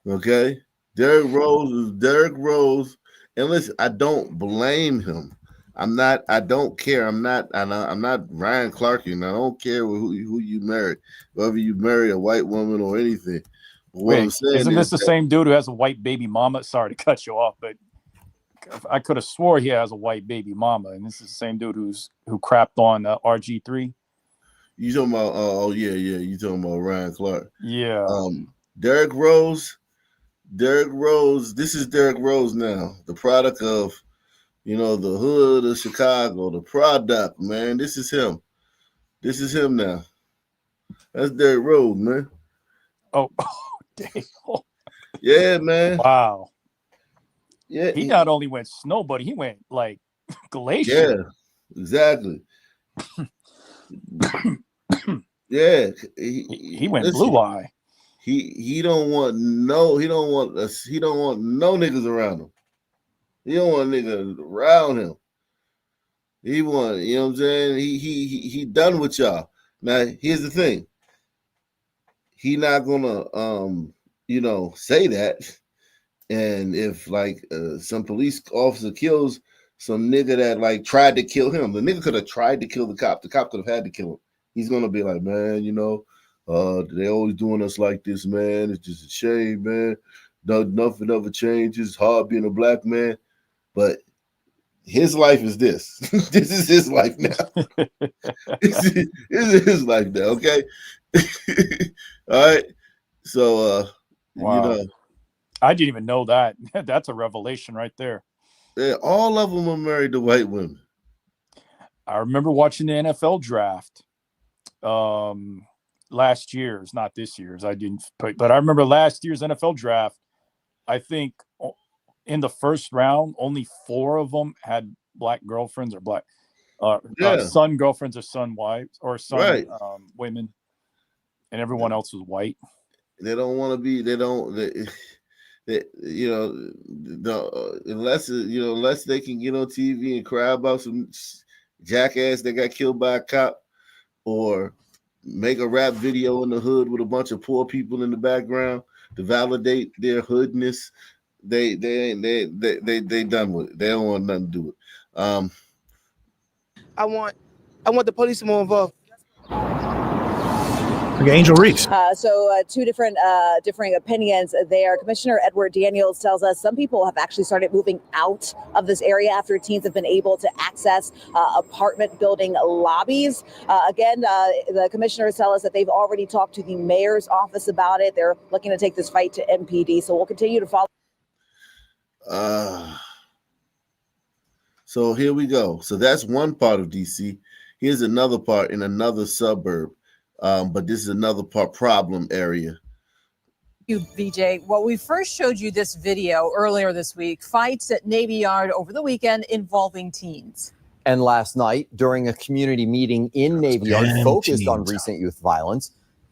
Okay, Derrick Rose is Derrick Rose, and listen, I don't blame him. I don't care. I'm not Ryan Clarkian. I don't care who you marry, whether you marry a white woman or anything. But what I'm saying isn't this the same dude who has a white baby mama? Sorry to cut you off, but I could have swore he has a white baby mama, and this is the same dude who crapped on RG3. You talking about? You talking about Ryan Clark? Yeah. Derrick Rose. This is Derrick Rose now, the product of, the hood of Chicago, the product, man. This is him. This is him now. That's Derrick Rose, man. Oh, damn. Yeah, man. Wow. Yeah, He not only went snow, but he went like glacier. Yeah, exactly. Yeah, He went listen, blue eye. he don't want no niggas around him. He don't want niggas around him. He want, you know what I'm saying? He done with y'all. Now here's the thing. He not gonna say that. And if like some police officer kills some nigga that like tried to kill him, the nigga could have tried to kill the cop. The cop could have had to kill him. He's gonna be like, man, they always doing us like this, man. It's just a shame, man. Nothing ever changes. It's hard being a black man, but his life is this. This is his life now. This is his life now. Okay. All right. So, Wow. I didn't even know that. That's a revelation right there. Yeah, all of them are married to white women. I remember watching the NFL draft last year's, not this year's. I didn't put, but I remember last year's NFL draft. I think in the first round, only 4 of them had black girlfriends or son girlfriends or son wives or son women, and everyone else was white. They don't want to be. Unless they can get on TV and cry about some jackass that got killed by a cop, or make a rap video in the hood with a bunch of poor people in the background to validate their hoodness, they done with it. They don't want nothing to do with it. I want the police to more involved. Okay, Angel Reese. Two differing opinions there. Commissioner Edward Daniels tells us some people have actually started moving out of this area after teens have been able to access apartment building lobbies. The commissioners tell us that they've already talked to the mayor's office about it. They're looking to take this fight to MPD. So we'll continue to follow. So here we go. So that's one part of DC. Here's another part in another suburb. But this is another problem area. You, VJ. Well, we first showed you this video earlier this week, fights at Navy Yard over the weekend involving teens. And last night, during a community meeting in Navy Yard focused on recent youth violence,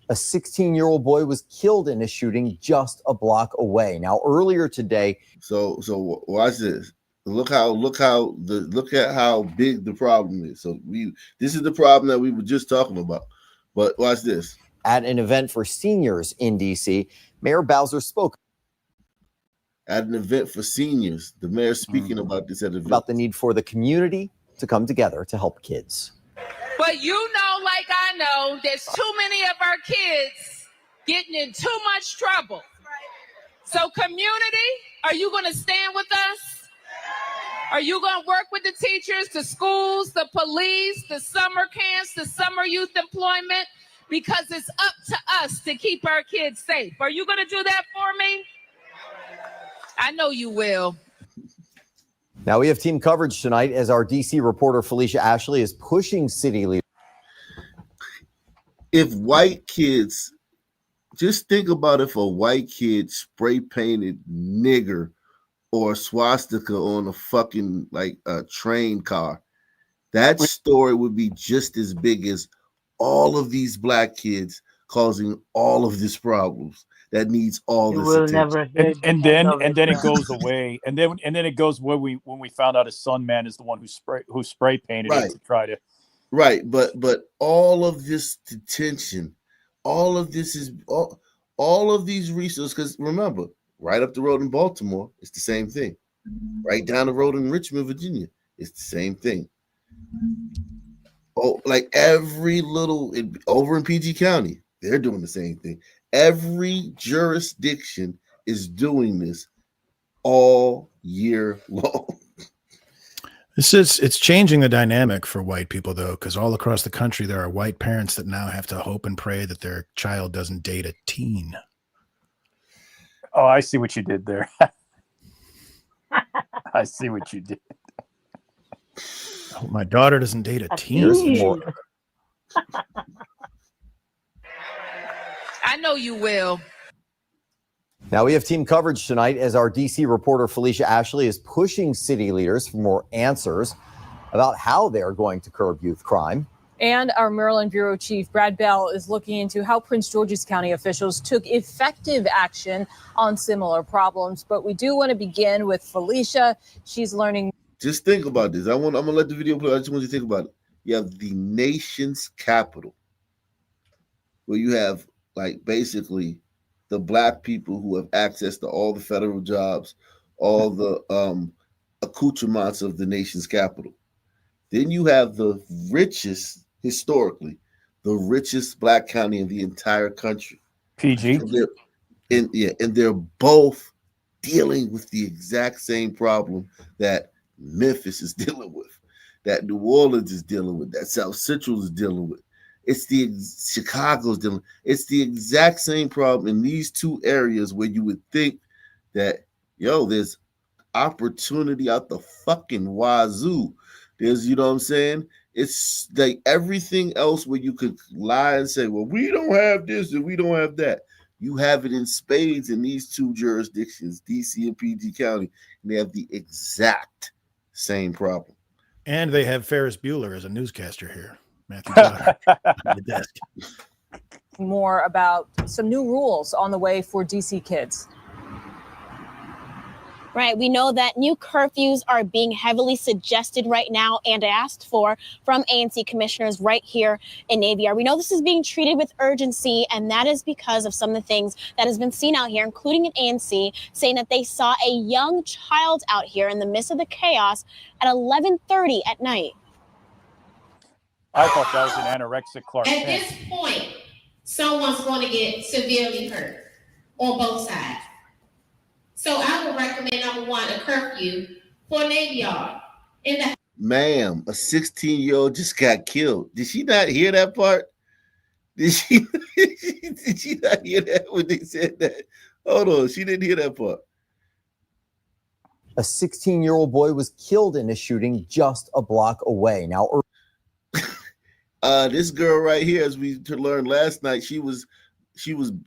a 16-year-old boy was killed in a shooting just a block away. Now, earlier today. So watch this. Look at how big the problem is. So this is the problem that we were just talking about. But watch this. At an event for seniors in D.C., Mayor Bowser spoke. At an event for seniors, the mayor speaking about this at an event. About the need for the community to come together to help kids. But like I know, there's too many of our kids getting in too much trouble. So community, are you going to stand with us? Are you going to work with the teachers, the schools, the police, the summer camps, the summer youth employment? Because it's up to us to keep our kids safe. Are you going to do that for me? I know you will. Now we have team coverage tonight as our DC reporter Felicia Ashley is pushing city leaders. If white kids, just think about if a white kid spray painted nigger or swastika on a fucking a train car, that story would be just as big as all of these black kids causing all of these problems that needs all this attention. And then it goes away, and then it goes when we found out his son man is the one who spray painted it to try to. Right, but all of this detention, all of this is all of these resources. Because remember, right up the road in Baltimore, it's the same thing. Right down the road in Richmond, Virginia, it's the same thing. Oh, like every little over in PG County, they're doing the same thing. Every jurisdiction is doing this all year long. It's changing the dynamic for white people, though, because all across the country, there are white parents that now have to hope and pray that their child doesn't date a teen. Oh, I see what you did there. I see what you did. Oh, my daughter doesn't date a teen. I know you will. Now we have team coverage tonight as our DC reporter Felicia Ashley is pushing city leaders for more answers about how they're going to curb youth crime. And our Maryland Bureau Chief Brad Bell is looking into how Prince George's County officials took effective action on similar problems. But we do want to begin with Felicia. She's learning. Just think about this. I'm gonna let the video play. I just want you to think about it. You have the nation's capital, where you have like basically the black people who have access to all the federal jobs, all the accoutrements of the nation's capital. Then you have the richest, historically, the richest black county in the entire country. PG. And they're both dealing with the exact same problem that Memphis is dealing with, that New Orleans is dealing with, that South Central is dealing with. It's the Chicago's dealing. It's the exact same problem in these two areas where you would think that, there's opportunity out the fucking wazoo. There's, you know what I'm saying? It's like everything else where you could lie and say, well, we don't have this and we don't have that. You have it in spades in these two jurisdictions, DC and PG County, and they have the exact same problem. And they have Ferris Bueller as a newscaster here. Matthew Potter on the desk. More about some new rules on the way for DC kids. Right. We know that new curfews are being heavily suggested right now and asked for from ANC commissioners right here in Navy Yard. We know this is being treated with urgency, and that is because of some of the things that has been seen out here, including an ANC saying that they saw a young child out here in the midst of the chaos at 11:30 at night. I thought that was an anorexic Clark At Kent. this point, someone's going to get severely hurt on both sides. So I would recommend, number one, a curfew for Navy Yard. Ma'am, a 16-year-old just got killed. Did she not hear that part? Did she not hear that when they said that? Hold on, she didn't hear that part. A 16-year-old boy was killed in a shooting just a block away. Now, this girl right here, as we learned last night, she was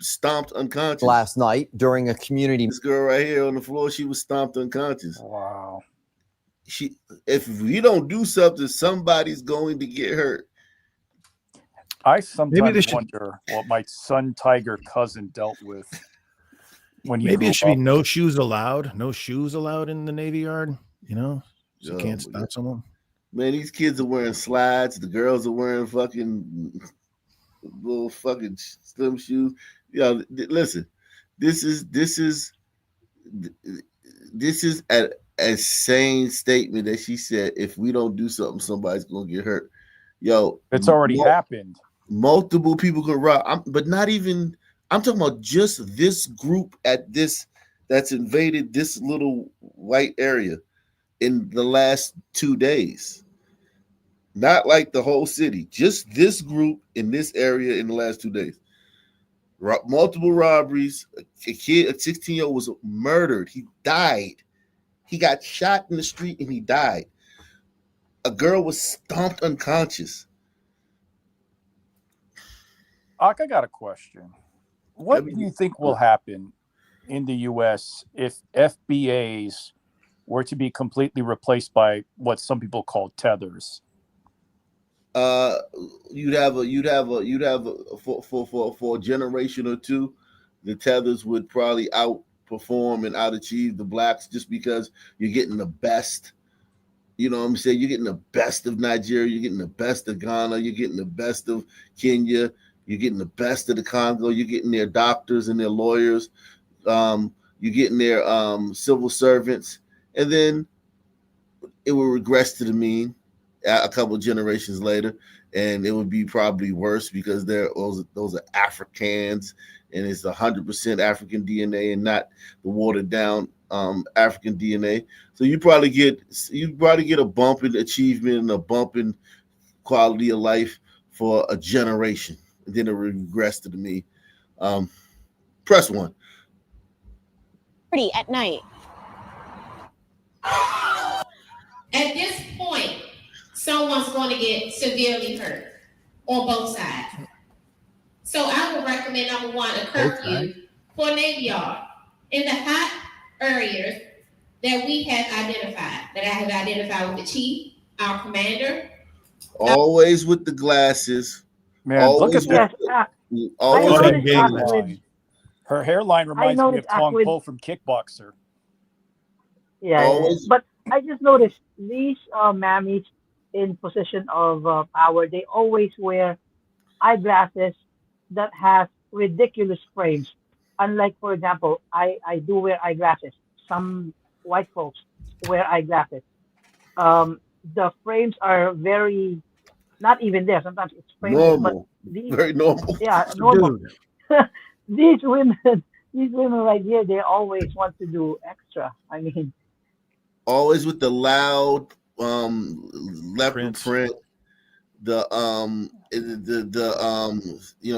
stomped unconscious. Last night during a community. This girl right here on the floor, she was stomped unconscious. Wow. If we don't do something, somebody's going to get hurt. I sometimes wonder what my son Tiger cousin dealt with when he Maybe grew it should be up. no shoes allowed. No shoes allowed in the Navy Yard. So you can't stop someone. Man, these kids are wearing slides. The girls are wearing fucking little fucking slim shoes. Listen, this is a sane statement that she said. If we don't do something, somebody's gonna get hurt. It's already happened. Multiple people can rob, but not even. I'm talking about just this group that's invaded this little white area in the last 2 days. Not like the whole city, just this group in this area in the last 2 days. Multiple robberies. A 16-year-old was murdered. He died. He got shot in the street and he died. A girl was stomped unconscious. I got a question. What do you think will happen in the U.S. if FBAs were to be completely replaced by what some people call tethers? You'd have for a generation or two, the tethers would probably outperform and outachieve the blacks just because you're getting the best. You know what I'm saying? You're getting the best of Nigeria, you're getting the best of Ghana, you're getting the best of Kenya, you're getting the best of the Congo, you're getting their doctors and their lawyers, you're getting their civil servants, and then it will regress to the mean a couple of generations later, and it would be probably worse because those are Africans, and it's 100% African DNA and not the watered down African DNA. So you probably get a bump in achievement and a bump in quality of life for a generation, and then it will regress to the mean. Press one. At night. At this point, someone's going to get severely hurt on both sides. So I would recommend, number one, a curfew for Navy Yard. in the hot areas that we have identified, that I have identified with the chief, our commander. Always with the glasses. Man, look at Always with that. always Look with at the her glasses. hairline. Her hairline reminds me of Tong Po from Kickboxer. Yeah, Always. but I just noticed these mammies in position of power, they always wear eyeglasses that have ridiculous frames. Unlike, for example, I do wear eyeglasses. Some white folks wear eyeglasses. The frames are very not even there. Sometimes it's frameless, but Normal. these, Very normal. yeah, normal. Dude, these women, these women right here, they always want to do extra. I mean, Always with the loud leopard Prince. print. The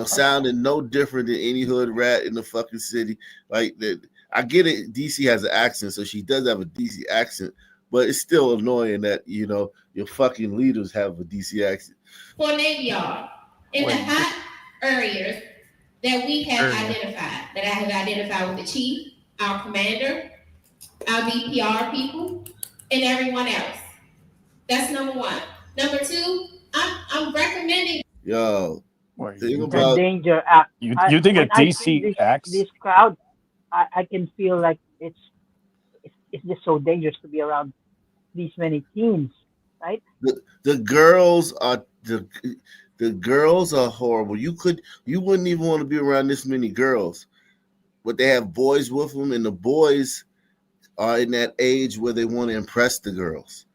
sounding no different than any hood rat in the fucking city. Like that, I get it. DC has an accent, so she does have a DC accent, but it's still annoying that your fucking leaders have a DC accent. For Navy Yard, in the hot areas that we have identified, that I have identified with the chief, our commander, our DPR people, and everyone else. That's number one. Number two, I'm recommending. Yo, think the about danger act. You think a When I see DC acts? this crowd, I can feel like it's just so dangerous to be around these many teens, right? the girls are the girls are horrible. You wouldn't even want to be around this many girls, but they have boys with them, and the boys are in that age where they want to impress the girls.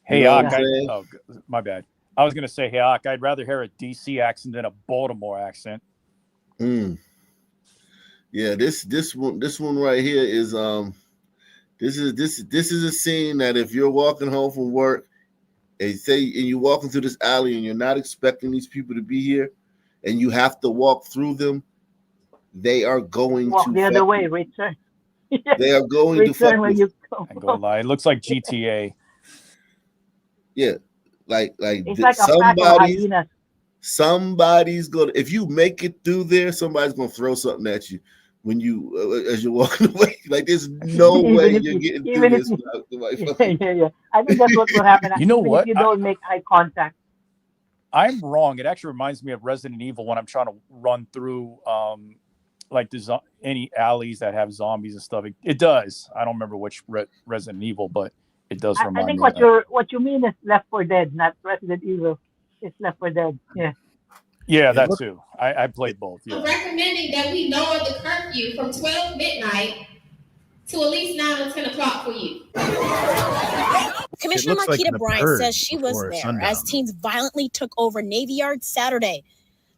Hey, know what Ak, I'm saying? my bad. I was going to say, hey, Ak, I'd rather hear a DC accent than a Baltimore accent. Yeah, this one right here is this is a scene that if you're walking home from work and you're walking through this alley and you're not expecting these people to be here and you have to walk through them, they are going Walk to the other fuck way, you. return. They are going to fuck Return when you. you come. I'm going to lie. It looks like GTA. Yeah, like It's like a pack of hyenas. somebody's gonna, if you make it through there, somebody's gonna throw something at you when you as you're walking away. Like there's no way you're getting through this without somebody fucking. Yeah. I think that's what will happen. You know even what? if you don't make eye contact. I'm wrong. It actually reminds me of Resident Evil when I'm trying to run through like any alleys that have zombies and stuff. It does. I don't remember which Resident Evil, but it does remind I think me of that. what you mean is Left 4 Dead, not Resident Evil. It's Left 4 Dead. Yeah. Yeah, that too. I played both. I'm Yeah. recommending that we lower the curfew from 12 midnight to at least 9 or 10 o'clock for you. Commissioner looks like Marquita The Bryant Purge says she was before there sundown. as teens violently took over Navy Yard Saturday.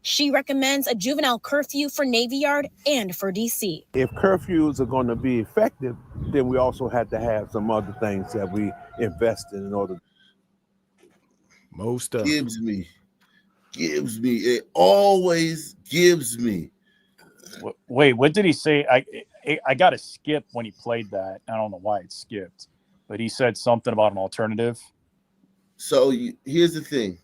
She recommends a juvenile curfew for Navy Yard and for DC. If curfews are going to be effective, then we also have to have some other things that we invest in order. Most gives me. It always gives me. Wait, what did he say? I got to skip when he played that. I don't know why it skipped, but he said something about an alternative. So here's the thing: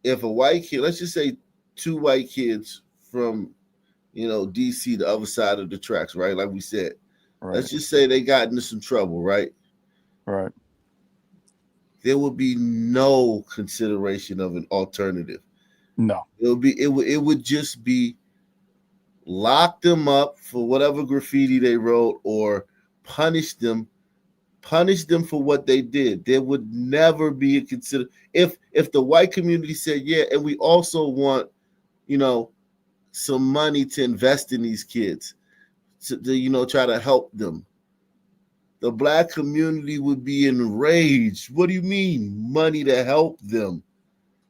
if a white kid, let's just say 2 white kids from DC, the other side of the tracks, right? Like we said, let's just say they got into some trouble, right? Right. There would be no consideration of an alternative. No. It would just be lock them up for whatever graffiti they wrote or punish them for what they did. There would never be a consider if the white community said, yeah, and we also want, some money to invest in these kids to try to help them. The black community would be enraged. What do you mean money to help them?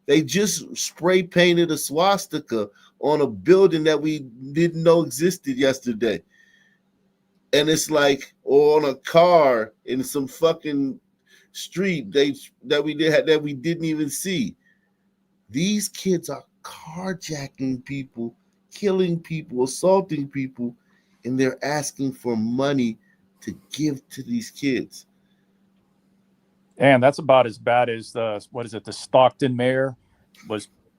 They just spray painted a swastika on a building that we didn't know existed yesterday. And it's like, or on a car in some fucking street that we didn't even see. These kids are carjacking people, killing people, assaulting people, and they're asking for money to give to these kids. And that's about as bad as the Stockton mayor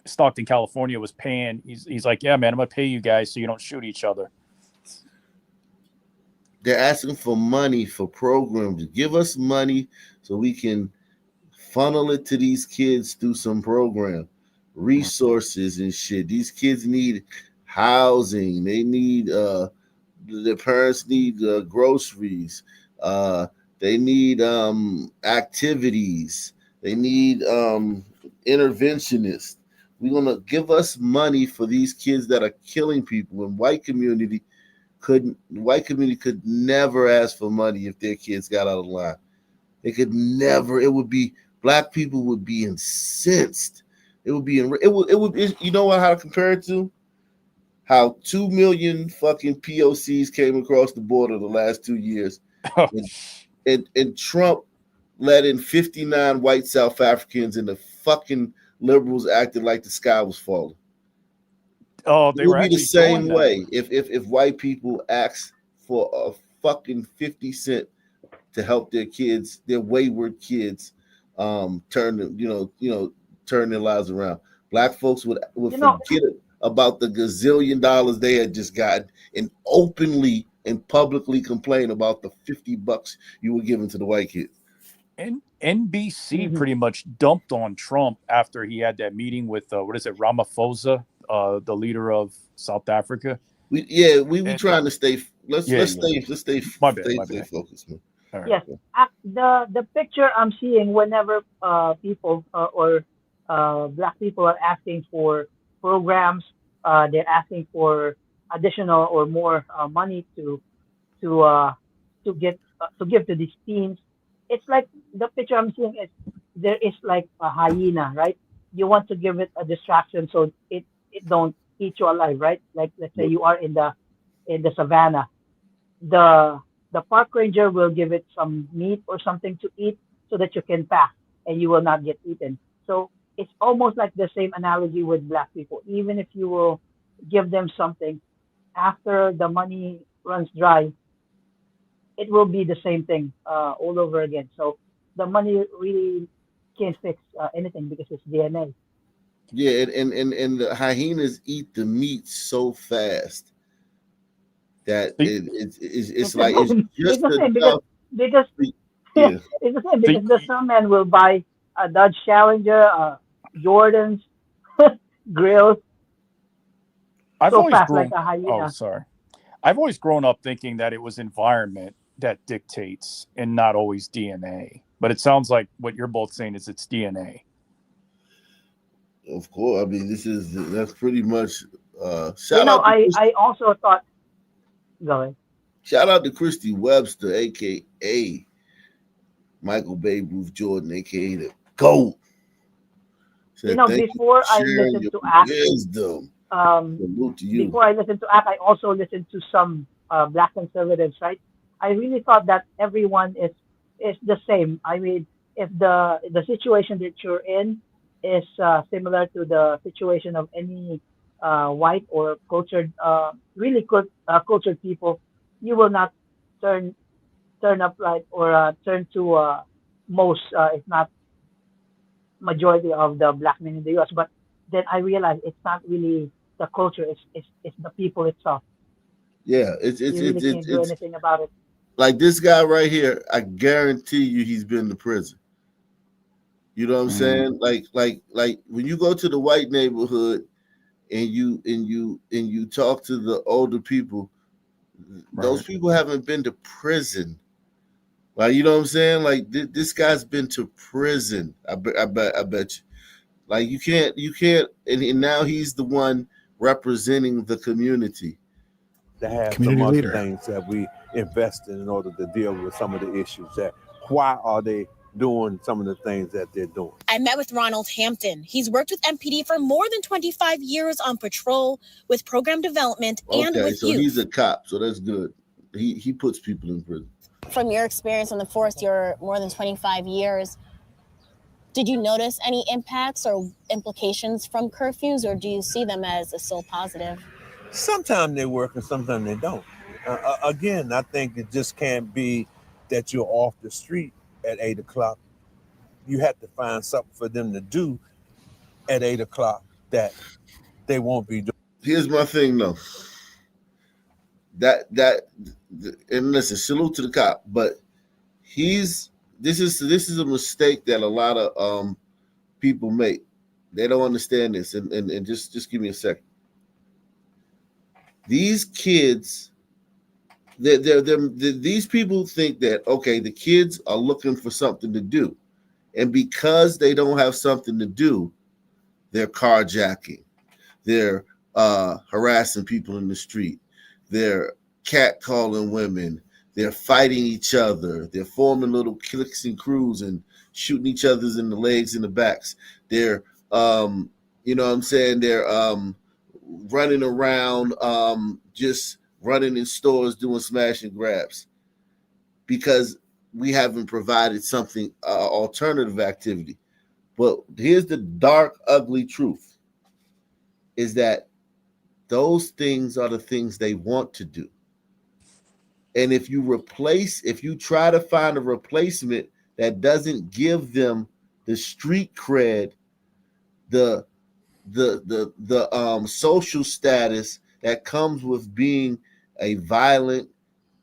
Stockton, California was paying. He's like, yeah, man, I'm gonna pay you guys so you don't shoot each other. They're asking for money for programs. Give us money so we can funnel it to these kids through some program, resources and shit. These kids need housing. They need their parents need groceries. They need activities. They need interventionists. We're gonna give us money for these kids that are killing people. And white community could never ask for money if their kids got out of line. They could never. It would be black people would be incensed. It would be you know what, how to compare it to? How 2 million fucking POCs came across the border the last 2 years, and Trump let in 59 white South Africans, and the fucking liberals acted like the sky was falling. Oh, It they would were be the actually same doing that. way if white people asked for a fucking 50 cent to help their kids, their wayward kids, turn their lives around. Black folks would forget about the gazillion dollars they had just gotten and openly and publicly complain about the $50 you were giving to the white kids. And NBC pretty much dumped on Trump after he had that meeting with Ramaphosa, the leader of South Africa. We trying to stay. Let's stay focused, man. All right. Yes, the picture I'm seeing whenever people or black people are asking for programs, they're asking for additional or more money to uh, to give to these teams. It's like the picture I'm seeing is there is like a hyena, right? You want to give it a distraction so it don't eat you alive, right? Like let's say you are in the savannah, the park ranger will give it some meat or something to eat so that you can pass and you will not get eaten. So it's almost like the same analogy with black people. Even if you will give them something, after the money runs dry, it will be the same thing all over again. So the money really can't fix anything because it's DNA. Yeah, and the hyenas eat the meat so fast that it's like it's It's just the same enough. because Yeah, it's the same because the some man will buy a Dodge Challenger, Jordans, grills I've so always fast like grown. a Oh, hyena. sorry. I've always grown up thinking that it was environment that dictates and not always DNA. But it sounds like what you're both saying is it's DNA. of course. I mean, that's pretty much. Shout out to I also thought. Go ahead. shout out to Christy Webster, aka Michael Babe Ruth Jordan, aka the GOAT. Said thank you for Before I sharing listened your to act, wisdom. Salute to you. before I listened to act, I also listened to some black conservatives, right? I really thought that everyone is the same. I mean, if the situation that you're in is similar to the situation of any white or cultured, really good cultured people, you will not turn turn up like or turn to most, if not majority of the black men in the U.S. But then I realized it's not really the culture; it's the people itself. Yeah, it's it's You it's really it's, can't do it's anything about it. like this guy right here. I guarantee you, he's been to prison. You know what I'm saying? Like when you go to the white neighborhood and you talk to the older people, those people haven't been to prison. Like, you know what I'm saying? Like this guy's been to prison. I bet you. Like you can't, and now he's the one representing the community. To have Community some other leader. things that we invest in order to deal with some of the issues. That why are they doing some of the things that they're doing? I met with Ronald Hampton. He's worked with MPD for more than 25 years on patrol, with program development, and Okay, with so youth. he's a cop, so that's good. He puts people in prison. From your experience on the force, your more than 25 years, did you notice any impacts or implications from curfews, or do you see them as still positive? Sometimes they work and sometimes they don't. Again, I think it just can't be that you're off the street at 8 o'clock. You have to find something for them to do at 8 o'clock that they won't be doing. Here's my thing though. and listen, salute to the cop, but this is a mistake that a lot of people make. They don't understand this, and just give me a second. These kids, these people think that, okay, the kids are looking for something to do, and because they don't have something to do, they're carjacking, they're harassing people in the street, they're catcalling women, they're fighting each other, they're forming little cliques and crews and shooting each other's in the legs and the backs. They're you know what I'm saying, they're running around, just running in stores doing smash and grabs because we haven't provided something alternative activity. But here's the dark, ugly truth: is that those things are the things they want to do. And if you try to find a replacement that doesn't give them the street cred, the social status that comes with being a violent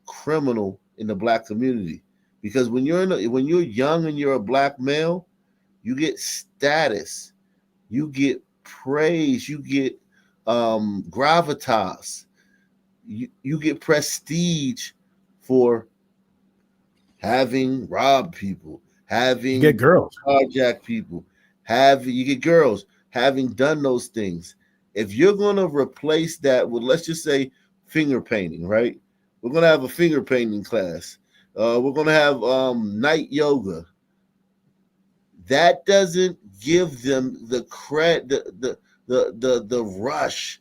criminal in the black community, because when you're young and you're a black male, you get status, you get praise, you get gravitas, you get prestige for having robbed people, having get girls, carjacked people, you get girls, having done those things. If you're going to replace that with, let's just say, finger painting, right? We're going to have a finger painting class. We're going to have night yoga. That doesn't give them the the rush,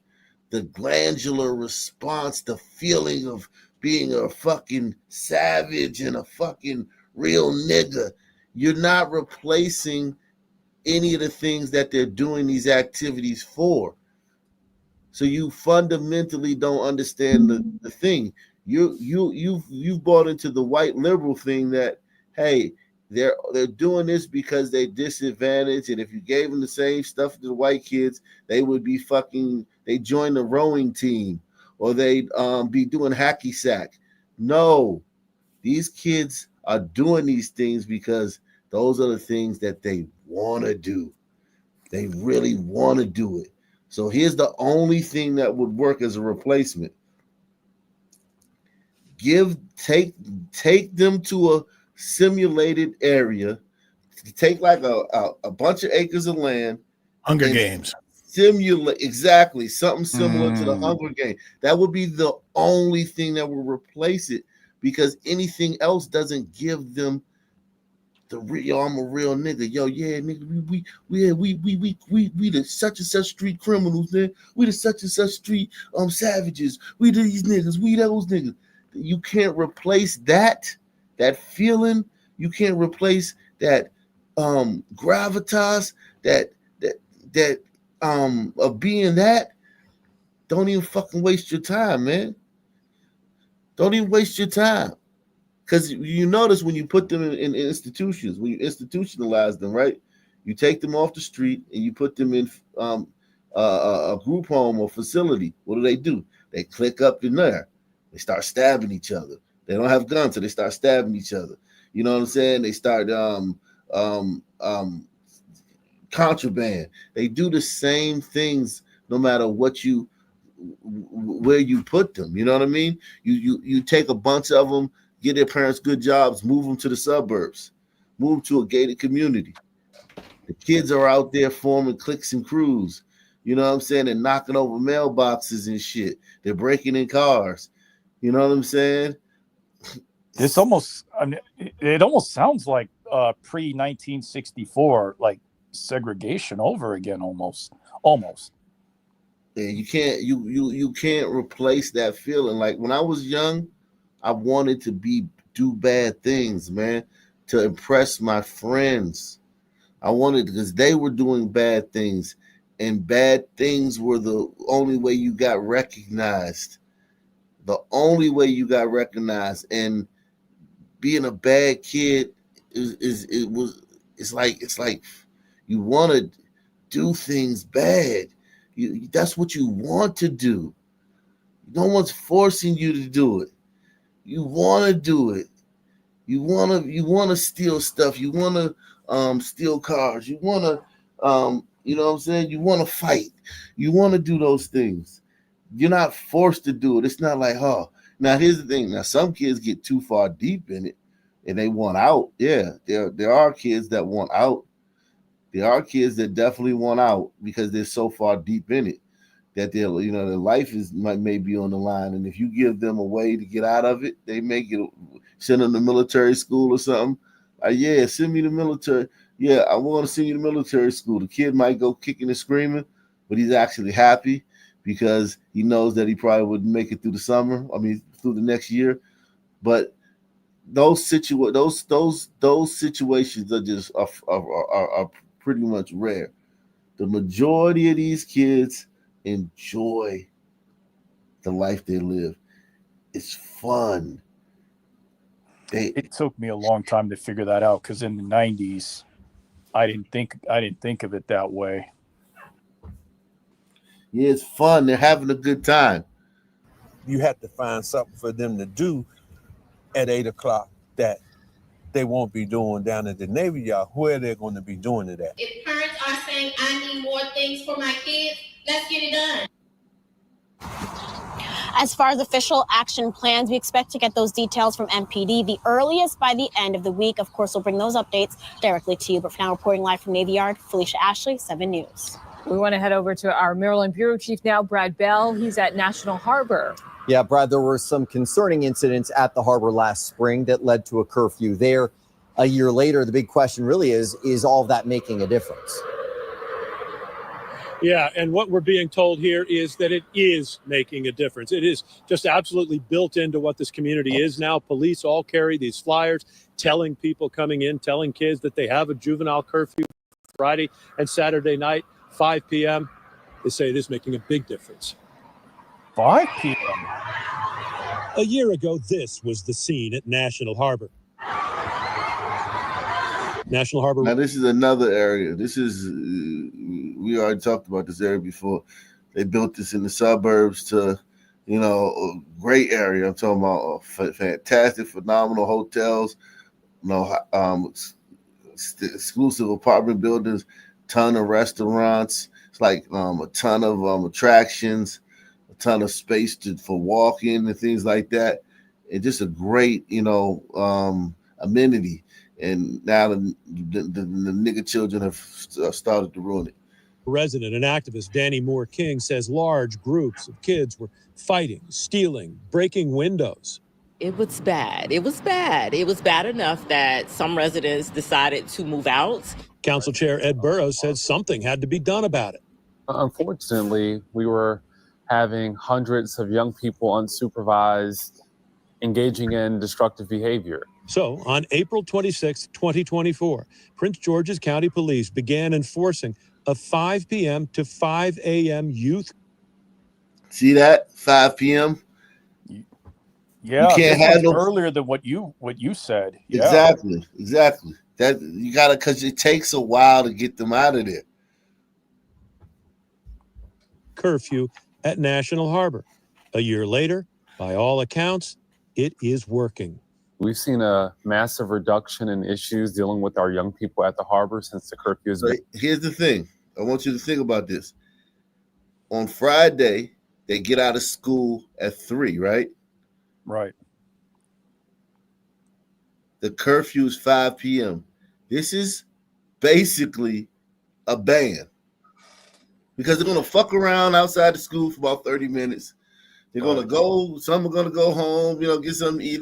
the glandular response, the feeling of being a fucking savage and a fucking real nigga. You're not replacing any of the things that they're doing these activities for. So you fundamentally don't understand the thing. You've bought into the white liberal thing that, hey, they're doing this because they disadvantaged, and if you gave them the same stuff to the white kids, they would be they join the rowing team, or they'd be doing hacky sack. No, these kids are doing these things because those are the things that they want to do. They really want to do it. So here's the only thing that would work as a replacement. Take them to a simulated area. Take like a bunch of acres of land. Hunger Games. Simulate exactly something similar to the Hunger Game. That would be the only thing that will replace it, because anything else doesn't give them the real. I'm a real nigga. Yo, yeah, nigga. We the such and such street criminals, man. We the such and such street savages. We these niggas. We those niggas. You can't replace that feeling. You can't replace that gravitas, that of being that. Don't even fucking waste your time, man. Don't even waste your time. Because you notice when you put them in institutions, when you institutionalize them, right? You take them off the street and you put them in a group home or facility. What do? They click up in there. They start stabbing each other. They don't have guns, so they start stabbing each other. You know what I'm saying? They start contraband. They do the same things no matter where you put them. You know what I mean? You take a bunch of them, get their parents good jobs, move them to the suburbs, move to a gated community. The kids are out there forming cliques and crews. You know what I'm saying? They're knocking over mailboxes and shit. They're breaking in cars. You know what I'm saying? This almost, I mean, it almost sounds like pre-1964, like segregation over again, almost. Yeah, you can't replace that feeling. Like when I was young, I wanted to do bad things, man, to impress my friends. I wanted, because they were doing bad things, and bad things were the only way you got recognized. The only way you got recognized. And being a bad kid it's like you want to do things bad. That's what you want to do. No one's forcing you to do it. You want to do it. You want to steal stuff. You want to steal cars. You want to you know what I'm saying? You want to fight. You want to do those things. You're not forced to do it. It's not like, oh, now here's the thing. Now some kids get too far deep in it and they want out. Yeah, there are kids that want out. There are kids that definitely want out because they're so far deep in it that their their life may be on the line. And if you give them a way to get out of it, they may send them to military school or something. Yeah, send me to military. Yeah, I want to send you to military school. The kid might go kicking and screaming, but he's actually happy because he knows that he probably wouldn't make it through the summer. I mean, through the next year. But those situations are just are pretty much rare. The majority of these kids enjoy the life they live. It's fun. It took me a long time to figure that out because in the 90s, I didn't think of it that way. Yeah, it's fun. They're having a good time. You have to find something for them to do at 8 o'clock that they won't be doing down at the Navy Yard. Where they're going to be doing it at? If parents are saying, I need more things for my kids, let's get it done. As far as official action plans, we expect to get those details from MPD the earliest by the end of the week. Of course, we'll bring those updates directly to you. But for now, reporting live from Navy Yard, Felicia Ashley, 7 News. We want to head over to our Maryland Bureau Chief now, Brad Bell. He's at National Harbor. Yeah, Brad, there were some concerning incidents at the harbor last spring that led to a curfew there. A year later, the big question really is all of that making a difference? Yeah, and what we're being told here is that it is making a difference. It is just absolutely built into what this community is now. Police all carry these flyers telling people coming in, telling kids that they have a juvenile curfew Friday and Saturday night, 5 p.m. They say it is making a big difference. 5 p.m. A year ago, this was the scene at National Harbor. National Harbor. Now, this is another area. This is, we already talked about this area before. They built this in the suburbs to, a great area. I'm talking about fantastic, phenomenal hotels, exclusive apartment buildings, ton of restaurants. It's like a ton of attractions, a ton of space for walking and things like that. And just a great, amenity. And now the nigger children have started to ruin it. Resident and activist Danny Moore King says large groups of kids were fighting, stealing, breaking windows. It was bad. It was bad. It was bad enough that some residents decided to move out. Council Chair Ed Burrows said something had to be done about it. Unfortunately, we were having hundreds of young people unsupervised, engaging in destructive behavior. So on April 26, 2024, Prince George's County Police began enforcing a 5 p.m. to 5 a.m. youth. See that? 5 p.m. Yeah, you can't have earlier than what you said. Yeah. Exactly. That you gotta, because it takes a while to get them out of there. Curfew at National Harbor. A year later, by all accounts, it is working. We've seen a massive reduction in issues dealing with our young people at the harbor since the curfew has been. Here's the thing. I want you to think about this. On Friday, they get out of school at 3, right? Right. The curfew is 5 p.m. This is basically a ban because they're going to fuck around outside the school for about 30 minutes. They're going to go, some are going to go home, get something to eat,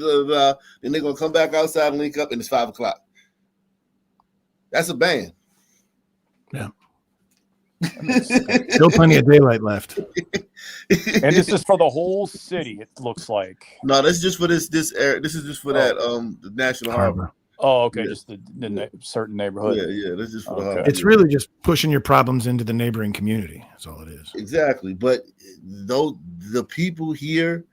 then they're going to come back outside and link up, and it's 5 o'clock. That's a ban. Yeah. Still plenty of daylight left. And this is for the whole city, it looks like. No, that's just for this area. This is just for that the National Harbor. Oh, okay, Yeah. just the certain neighborhood. Yeah, that's just for the harbor. It's really just pushing your problems into the neighboring community. That's all it is. Exactly. But those the people here,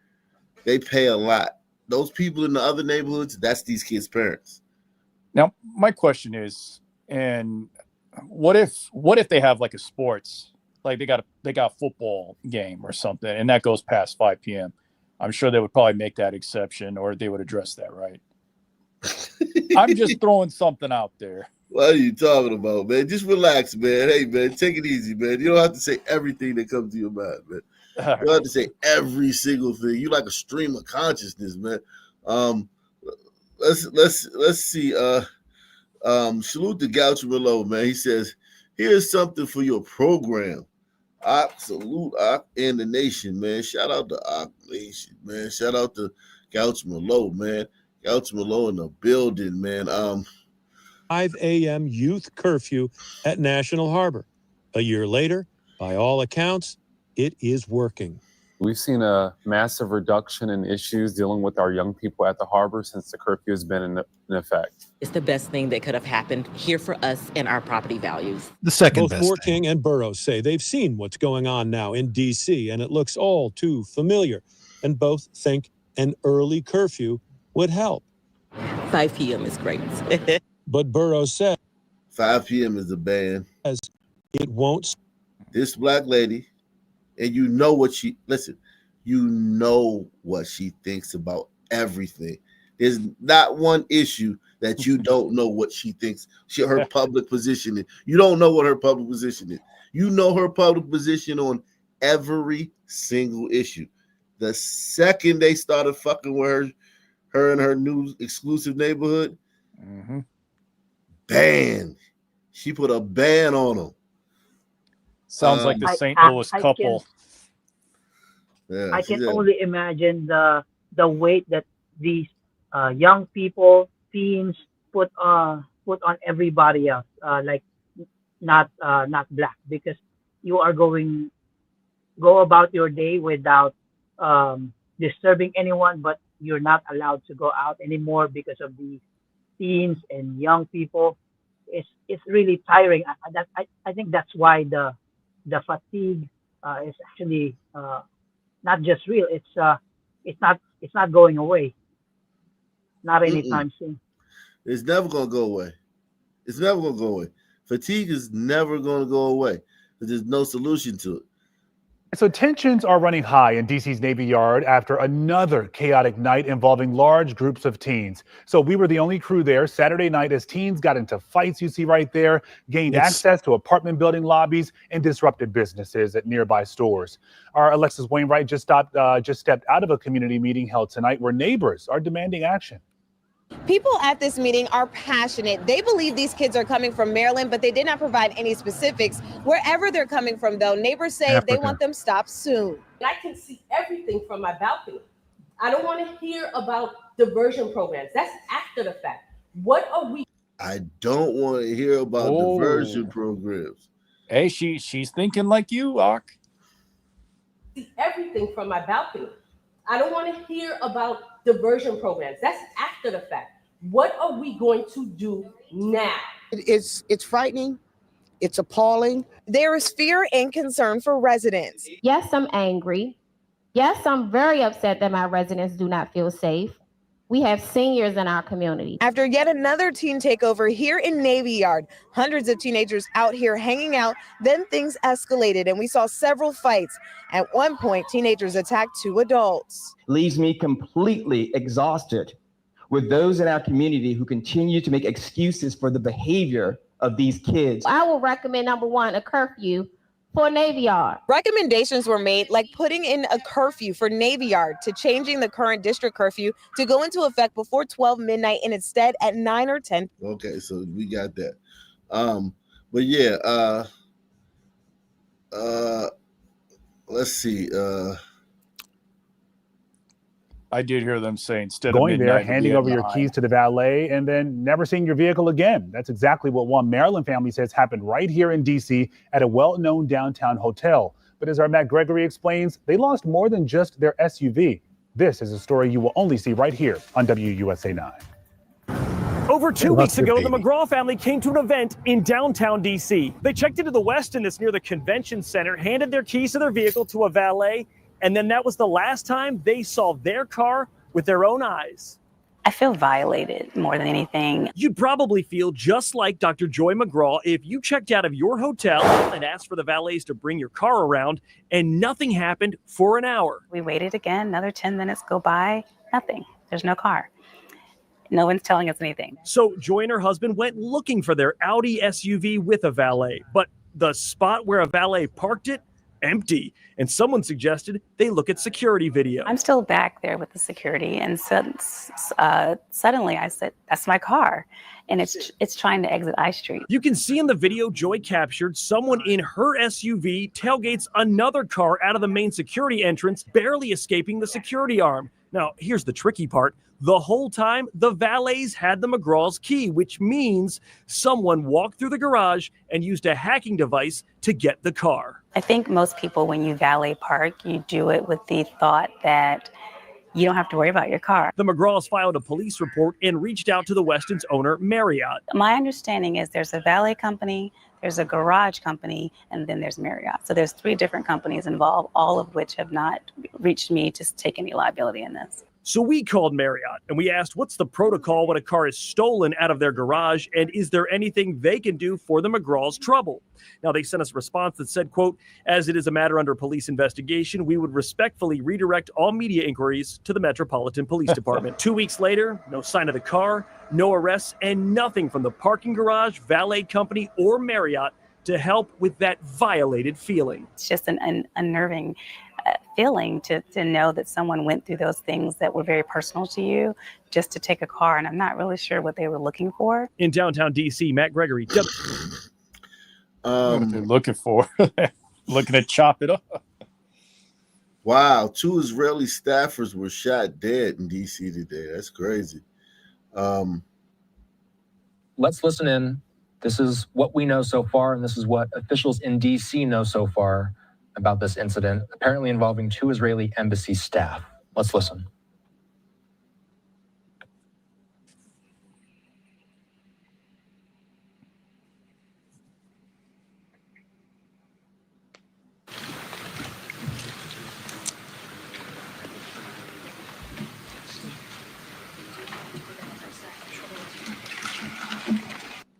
they pay a lot. Those people in the other neighborhoods, that's these kids' parents. Now, my question is, and what if they have like a sports like they got a football game or something, and that goes past 5 p.m. I'm sure they would probably make that exception, or they would address that, right? I'm just throwing something out there. What are you talking about, man? Just relax, man. Hey, man, take it easy, man. You don't have to say everything that comes to your mind, man. You don't have to say every single thing. You like a stream of consciousness, man. Let's see. Salute to Goucho Below, man. He says, "Here's something for your program." Salute and the nation, man. Shout out to Nation, man. Shout out to Goucho Below, man. Goucho Below in the building, man. 5 a.m. youth curfew at National Harbor. A year later, by all accounts, it is working. We've seen a massive reduction in issues dealing with our young people at the harbor since the curfew has been in effect. It's the best thing that could have happened here for us and our property values. The second Both best Moore thing. King and Burroughs say they've seen what's going on now in D.C., and it looks all too familiar. And both think an early curfew would help. 5 p.m. is great. But Burroughs says 5 p.m. is the ban. It won't. This black lady, and you know what she thinks about everything. There's not one issue that you don't know what she thinks. Her public position is. You don't know what her public position is. You know her public position on every single issue. The second they started fucking with her in her new exclusive neighborhood, ban. She put a ban on them. Sounds like the St. Louis couple. I can only imagine the weight that these young people, teens, put on everybody else. Like not black, because you are go about your day without disturbing anyone, but you're not allowed to go out anymore because of the teens and young people. It's really tiring. I think that's why the fatigue is actually not just real. It's not going away. Not anytime soon. It's never gonna go away. It's never gonna go away. Fatigue is never gonna go away. There's no solution to it. So tensions are running high in DC's Navy Yard after another chaotic night involving large groups of teens. So we were the only crew there Saturday night as teens got into fights, you see right there, gained access to apartment building lobbies, and disrupted businesses at nearby stores. Our Alexis Wainwright just stepped out of a community meeting held tonight where neighbors are demanding action. People at this meeting are passionate. They believe these kids are coming from Maryland, but they did not provide any specifics. Wherever they're coming from, though, neighbors say they want them stopped soon. I can see everything from my balcony. I don't want to hear about diversion programs. That's after the fact. What are we? I don't want to hear about diversion programs. Hey, she's thinking like you, Ak. See everything from my balcony. I don't want to hear about diversion programs. That's after the fact. What are we going to do now? It's frightening. It's appalling. There is fear and concern for residents. Yes, I'm angry. Yes, I'm very upset that my residents do not feel safe. We have seniors in our community. After yet another teen takeover here in Navy Yard, hundreds of teenagers out here hanging out, then things escalated and we saw several fights. At one point, teenagers attacked two adults. Leaves me completely exhausted with those in our community who continue to make excuses for the behavior of these kids. I will recommend, number one, a curfew for Navy Yard. Recommendations were made, like putting in a curfew for Navy Yard, to changing the current district curfew to go into effect before 12 midnight and instead at 9 or 10. Okay, so we got that. But yeah, let's see. I did hear them say instead Going of there, midnight, handing over your keys to the valet, and then never seeing your vehicle again. That's exactly what one Maryland family says happened right here in D.C. at a well-known downtown hotel. But as our Matt Gregory explains, they lost more than just their SUV. This is a story you will only see right here on WUSA 9. Over 2 weeks ago, the McGraw family came to an event in downtown D.C. They checked into the Westin that's near the convention center, handed their keys to their vehicle to a valet, and then that was the last time they saw their car with their own eyes. I feel violated more than anything. You'd probably feel just like Dr. Joy McGraw if you checked out of your hotel and asked for the valets to bring your car around and nothing happened for an hour. We waited again, another 10 minutes go by, nothing. There's no car. No one's telling us anything. So Joy and her husband went looking for their Audi SUV with a valet, but the spot where a valet parked it, empty. And someone suggested they look at security video. I'm still back there with the security, and suddenly I said, "That's my car," and it's trying to exit I Street. You can see in the video Joy captured someone in her SUV tailgates another car out of the main security entrance, barely escaping the security arm. Now, here's the tricky part. The whole time, the valets had the McGraw's key, which means someone walked through the garage and used a hacking device to get the car. I think most people, when you valet park, you do it with the thought that you don't have to worry about your car. The McGraws filed a police report and reached out to the Westin's owner, Marriott. My understanding is there's a valet company, there's a garage company, and then there's Marriott. So there's 3 different companies involved, all of which have not reached me to take any liability in this. So we called Marriott and we asked what's the protocol when a car is stolen out of their garage, and is there anything they can do for the McGraw's trouble? Now, they sent us a response that said, quote, "As it is a matter under police investigation, we would respectfully redirect all media inquiries to the Metropolitan Police Department." 2 weeks later, no sign of the car, no arrests, and nothing from the parking garage, valet company, or Marriott to help with that violated feeling. It's just an unnerving feeling to know that someone went through those things that were very personal to you just to take a car, and I'm not really sure what they were looking for. In downtown D.C., Matt Gregory. What they're looking for. Looking to chop it up. Wow, 2 Israeli staffers were shot dead in D.C. today. That's crazy. Let's listen in. This is what we know so far, and this is what officials in D.C. know so far about this incident, apparently involving 2 Israeli embassy staff. Let's listen.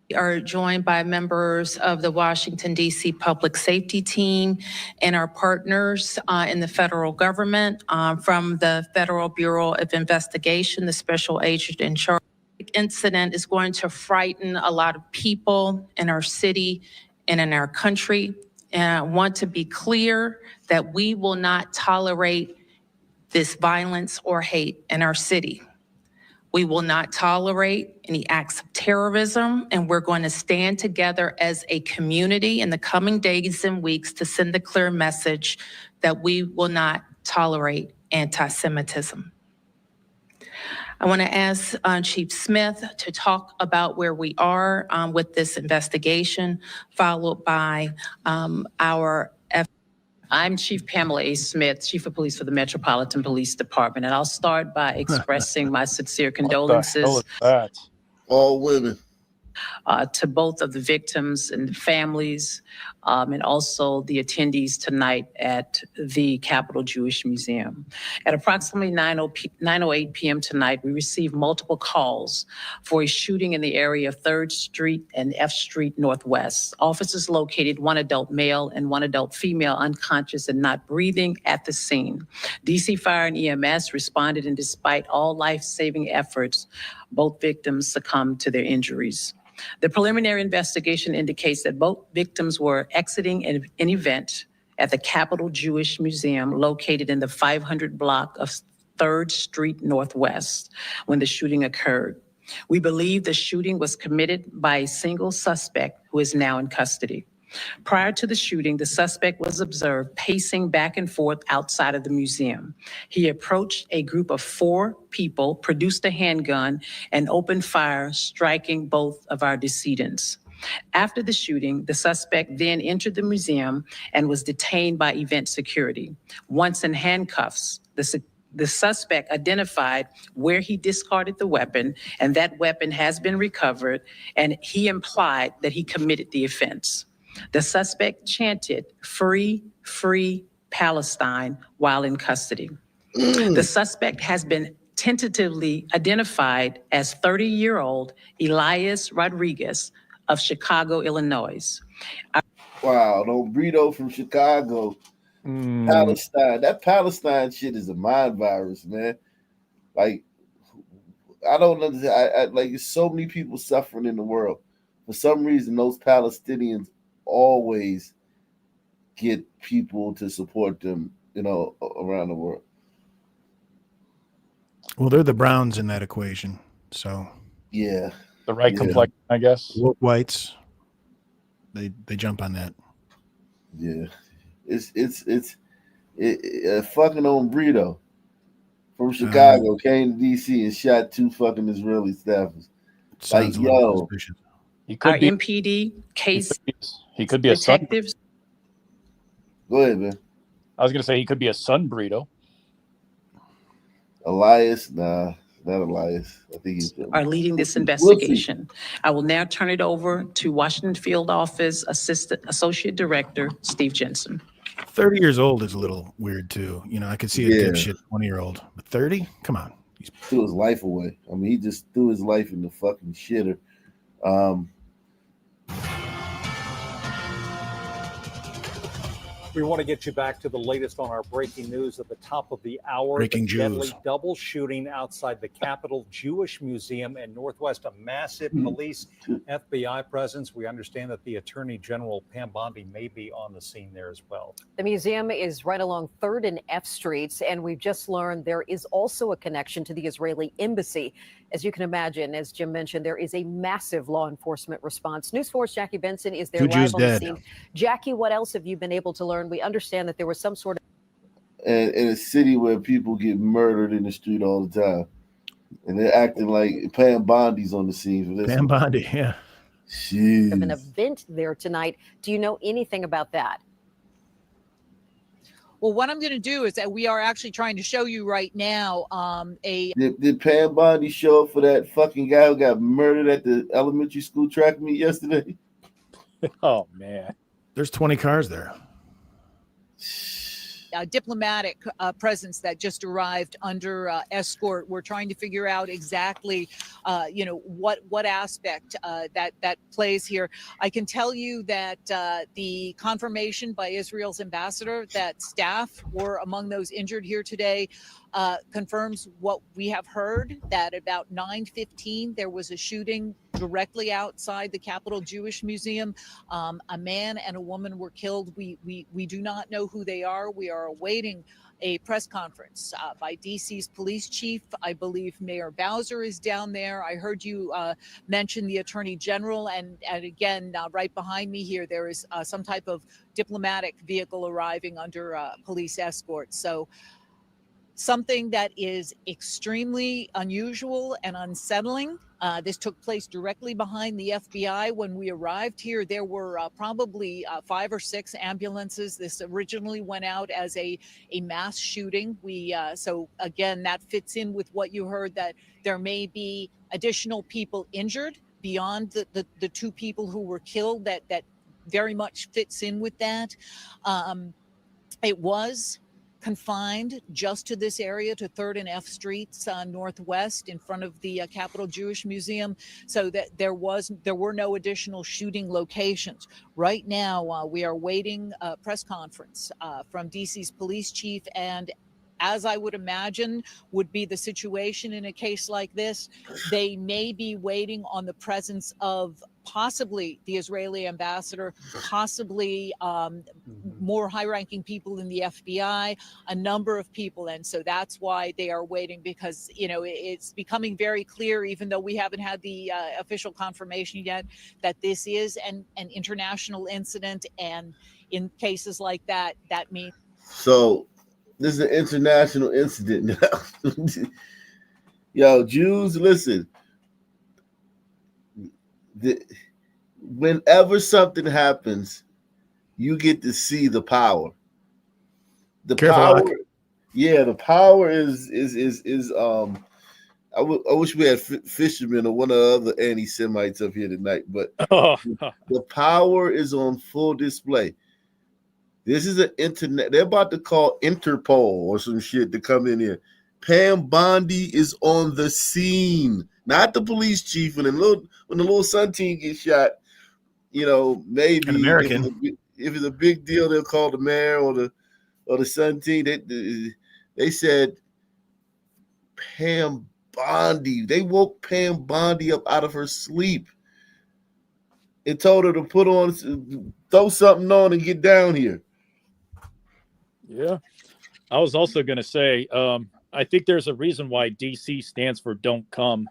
We are joined by members of the Washington, D.C. Public Safety Team and our partners in the federal government from the Federal Bureau of Investigation, the special agent in charge. The incident is going to frighten a lot of people in our city and in our country. And I want to be clear that we will not tolerate this violence or hate in our city. We will not tolerate any acts of terrorism, and we're going to stand together as a community in the coming days and weeks to send the clear message that we will not tolerate anti-Semitism. I want to ask Chief Smith to talk about where we are with this investigation, followed by our I'm Chief Pamela A. Smith, Chief of Police for the Metropolitan Police Department, and I'll start by expressing my sincere condolences. All women. To both of the victims and the families, and also the attendees tonight at the Capitol Jewish Museum. At approximately 9:08 p.m. tonight, we received multiple calls for a shooting in the area of 3rd Street and F Street Northwest. Officers located 1 adult male and 1 adult female unconscious and not breathing at the scene. DC Fire and EMS responded, and despite all life-saving efforts, both victims succumbed to their injuries. The preliminary investigation indicates that both victims were exiting an event at the Capitol Jewish Museum located in the 500 block of 3rd Street Northwest when the shooting occurred. We believe the shooting was committed by a single suspect who is now in custody. Prior to the shooting, the suspect was observed pacing back and forth outside of the museum. He approached a group of 4 people, produced a handgun, and opened fire, striking both of our decedents. After the shooting, the suspect then entered the museum and was detained by event security. Once in handcuffs, the suspect identified where he discarded the weapon, and that weapon has been recovered, and he implied that he committed the offense. The suspect chanted, "Free, free Palestine," while in custody. The suspect has been tentatively identified as 30-year-old Elias Rodriguez of Chicago, Illinois. Wow, no Brito from Chicago, Palestine. That Palestine shit is a mind virus, man. Like, I don't understand. Like, there's so many people suffering in the world. For some reason, those Palestinians always get people to support them, around the world. Well, they're the Browns in that equation. So yeah, the right complexion, I guess. Woke whites, they jump on that. Yeah, it's fucking on Brito from Chicago came to DC and shot 2 fucking Israeli staffers. Sounds like, yo, he Our could be. MPD case He could be a son. detectives. Go ahead, man. I was gonna say he could be a son burrito. Elias, nah, not Elias. I think he's are leading this investigation. I will now turn it over to Washington Field Office Associate Director Steve Jensen. 30 years old is a little weird too. I could see a dipshit 20-year-old, but 30? Come on. He threw his life away. I mean, he just threw his life in the fucking shitter. We want to get you back to the latest on our breaking news at the top of the hour. Breaking the deadly Jews. double shooting outside the Capitol Jewish Museum in Northwest. A massive police FBI presence. We understand that the Attorney General Pam Bondi may be on the scene there as well. The museum is right along 3rd and F Streets, and we've just learned there is also a connection to the Israeli embassy. As you can imagine, as Jim mentioned, there is a massive law enforcement response. News 4's Jackie Benson is there 2 live Jews on the dead. scene. Jackie, what else have you been able to learn? We understand that there was some sort of in a city where people get murdered in the street all the time, and they're acting like Pam Bondi's on the scene for this. Pam Bondi, yeah. Jeez. an event there tonight. Do you know anything about that? Well, what I'm going to do is that we are actually trying to show you right now Did Pam Bondi show up for that fucking guy who got murdered at the elementary school track meet yesterday? Oh, man. There's 20 cars there. diplomatic presence that just arrived under escort. We're trying to figure out exactly, what aspect that plays here. I can tell you that the confirmation by Israel's ambassador that staff were among those injured here today confirms what we have heard, that about 9:15 there was a shooting directly outside the Capitol Jewish Museum. A man and a woman were killed. We do not know who they are. We are awaiting a press conference by DC's police chief. I believe Mayor Bowser is down there. I heard you mention the Attorney General, and again, right behind me here, there is some type of diplomatic vehicle arriving under police escort. So something that is extremely unusual and unsettling. This took place directly behind the FBI. When we arrived here, there were probably 5 or 6 ambulances. This originally went out as a mass shooting. So again, that fits in with what you heard, that there may be additional people injured beyond the 2 people who were killed. That very much fits in with that. It was confined just to this area, to 3rd and F Streets Northwest in front of the Capitol Jewish Museum, so that there were no additional shooting locations. Right now, we are waiting a press conference from DC's police chief, and as I would imagine would be the situation in a case like this, they may be waiting on the presence of possibly the Israeli ambassador, possibly more high-ranking people in the FBI, a number of people. And so that's why they are waiting, because, it's becoming very clear, even though we haven't had the official confirmation yet, that this is an international incident. And in cases like that, that means... So this is an international incident now. Yo, Jews, listen. Whenever something happens, you get to see the power. The Careful, power, Rock. yeah, the power is. I wish we had Fisherman or one of the other anti-Semites up here tonight, but the power is on full display. This is an internet. They're about to call Interpol or some shit to come in here Pam Bondi is on the scene, not the police chief. When the little Sun team gets shot, maybe An American. if it's a big deal, they'll call the mayor or the Sun team. They said Pam Bondi. They woke Pam Bondi up out of her sleep and told her to throw something on and get down here. Yeah. I was also going to say, I think there's a reason why DC stands for Don't Come.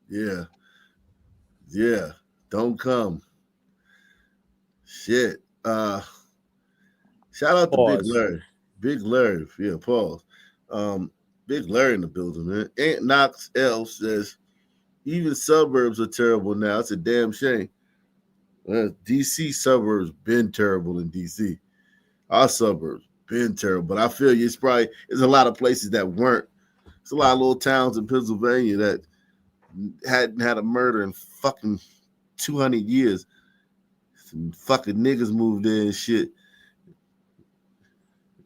Yeah. Don't come. Shit. Shout out to Big Larry. Big Larry. Yeah, pause. Big Larry in the building, man. Aunt Knox L says, even suburbs are terrible now. It's a damn shame. DC suburbs been terrible in DC. Our suburbs been terrible. But I feel you. There's a lot of places that weren't. There's a lot of little towns in Pennsylvania that hadn't had a murder in fucking 200 years. Some fucking niggas moved in and shit.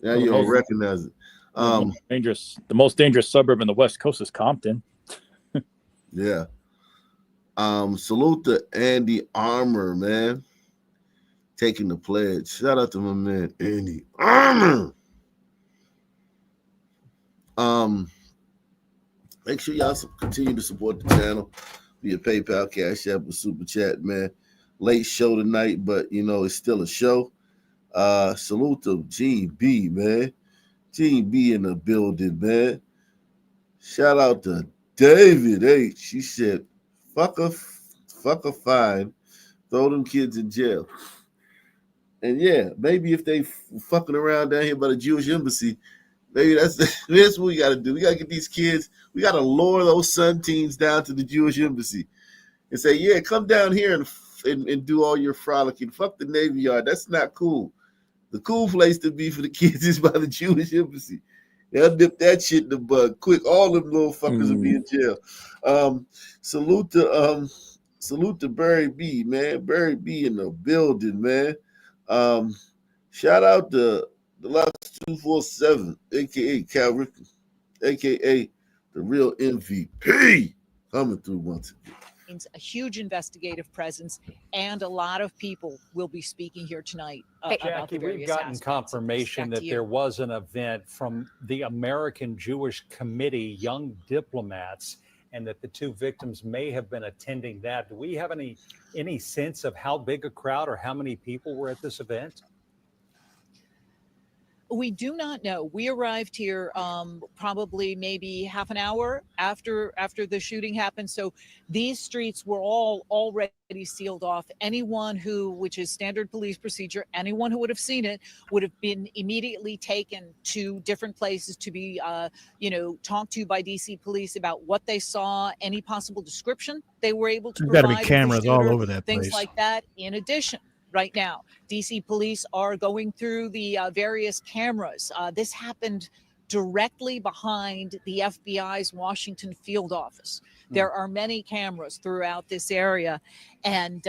Now you don't recognize it. The most dangerous suburb in the West Coast is Compton. Yeah. Salute to Andy Armour, man. Taking the pledge. Shout out to my man Andy Armour. Make sure y'all continue to support the channel via PayPal, Cash App, or Super Chat, man. Late show tonight, but it's still a show. Salute to GB, man. GB in the building, man. Shout out to David H. He said, fuck a fine. Throw them kids in jail. And yeah, maybe if they fucking around down here by the Jewish embassy, maybe that's what we got to do. We got to get these kids. We got to lure those Sun teams down to the Jewish embassy and say, yeah, come down here and do all your frolicking. Fuck the Navy Yard. That's not cool. The cool place to be for the kids is by the Jewish embassy. They'll dip that shit in the bud quick. All them little fuckers will be in jail. Salute to Barry B, man. Barry B in the building, man. Shout out to the Lux 247, aka Cal Ripken, aka the real MVP, coming through once again. A huge investigative presence, and a lot of people will be speaking here tonight. Jackie, we've gotten confirmation that there was an event from the American Jewish Committee, Young Diplomats, and that the two victims may have been attending that. Do we have any sense of how big a crowd or how many people were at this event? We do not know. We arrived here probably maybe half an hour after the shooting happened. So these streets were all already sealed off. Anyone which is standard police procedure, anyone who would have seen it would have been immediately taken to different places to be, talked to by DC police about what they saw, any possible description they were able to provide. Got to be cameras all over that place. Things like that. In addition, right now, DC police are going through the various cameras. This happened directly behind the FBI's Washington field office. There are many cameras throughout this area, and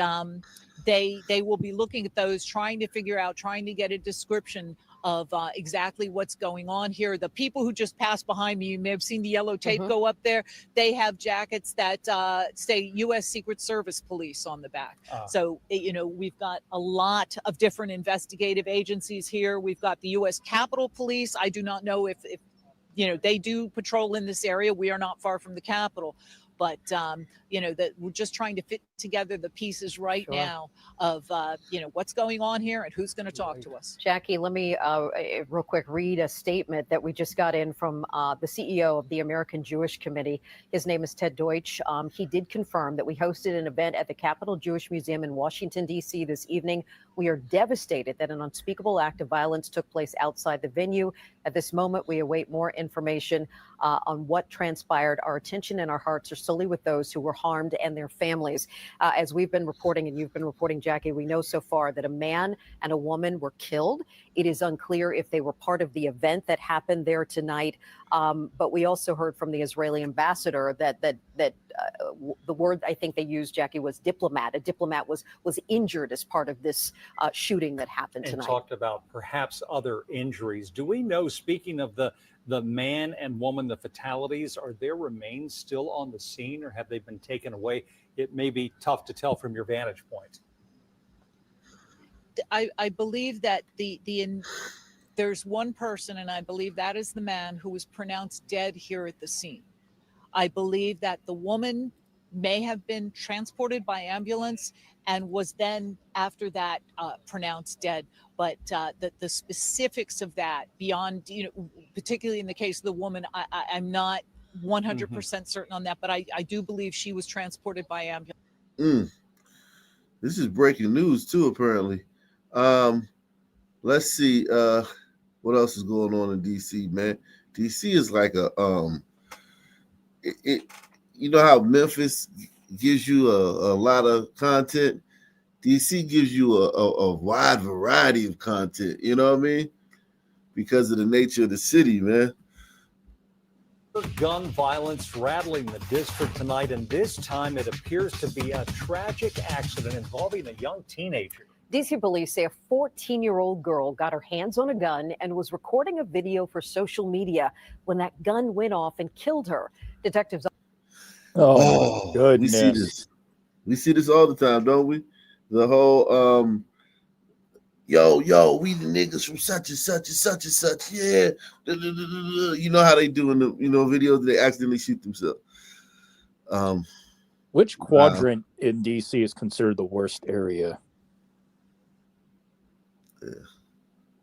they will be looking at those, trying to get a description of exactly what's going on here. The people who just passed behind me, you may have seen the yellow tape go up there. They have jackets that say U.S. Secret Service Police on the back. So, we've got a lot of different investigative agencies here. We've got the U.S. Capitol Police. I do not know if they do patrol in this area. We are not far from the Capitol. But, that we're just trying to fit together the pieces right now of, what's going on here and who's going to talk to us. Jackie, let me real quick read a statement that we just got in from the CEO of the American Jewish Committee. His name is Ted Deutsch. He did confirm that we hosted an event at the Capitol Jewish Museum in Washington, D.C. this evening. We are devastated that an unspeakable act of violence took place outside the venue. At this moment, we await more information on what transpired. Our attention and our hearts are solely with those who were harmed and their families. As we've been reporting, and you've been reporting, Jackie, we know so far that a man and a woman were killed. It is unclear if they were part of the event that happened there tonight. But we also heard from the Israeli ambassador that the word I think they used, Jackie, was diplomat. A diplomat was injured as part of this shooting that happened and tonight. talked about perhaps other injuries. Do we know, speaking of the man and woman, the fatalities, are their remains still on the scene or have they been taken away? It may be tough to tell from your vantage point. I believe that there's one person, and I believe that is the man who was pronounced dead here at the scene. I believe that the woman may have been transported by ambulance and was then after that pronounced dead. But the specifics of that beyond, particularly in the case of the woman, I'm not 100% certain on that, but I do believe she was transported by ambulance. This is breaking news too, apparently. Let's see what else is going on in DC, man. DC is like a you know how Memphis gives you a lot of content. DC gives you a wide variety of content, you know what I mean? Because of the nature of the city, man. Gun violence rattling the district tonight, and this time it appears to be a tragic accident involving a young teenager. DC police say a 14-year-old girl got her hands on a gun and was recording a video for social media when that gun went off and killed her. Detectives. Oh, goodness. We see this all the time, don't we? The whole yo, we the niggas from such and such and such and such. Yeah. You know how they do in the videos, they accidentally shoot themselves. Which quadrant in DC is considered the worst area?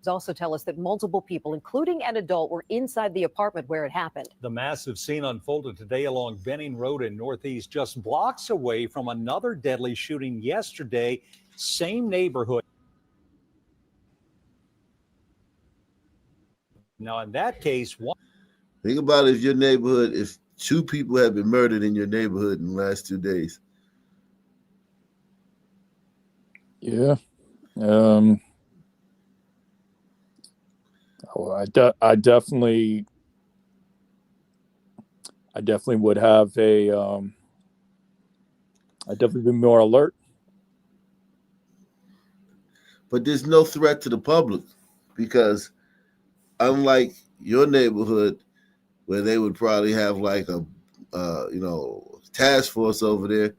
Also tell us that multiple people, including an adult, were inside the apartment where it happened. The massive scene unfolded today along Benning Road in Northeast, just blocks away from another deadly shooting yesterday, same neighborhood. Now, in that case, think about if your neighborhood, if 2 people have been murdered in your neighborhood in the last 2 days. Yeah. I definitely would have I'd definitely be more alert. But there's no threat to the public because unlike your neighborhood where they would probably have like a task force over there,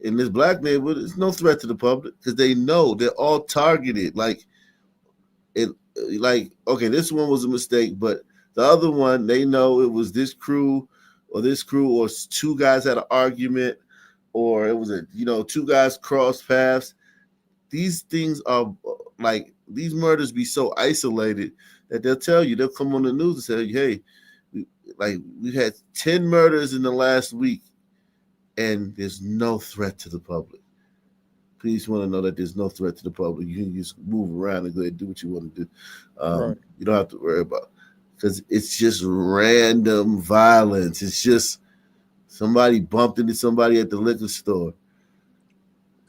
in this black neighborhood, there's no threat to the public because they know they're all targeted. Okay, this one was a mistake, but the other one, they know it was this crew, or 2 guys had an argument, or it was 2 guys crossed paths. These things are like, these murders be so isolated that they'll come on the news and say, hey, we had 10 murders in the last week and there's no threat to the public. Please want to know that there's no threat to the public. You can just move around and go ahead and do what you want to do. Right. You don't have to worry about, because it's just random violence. It's just somebody bumped into somebody at the liquor store.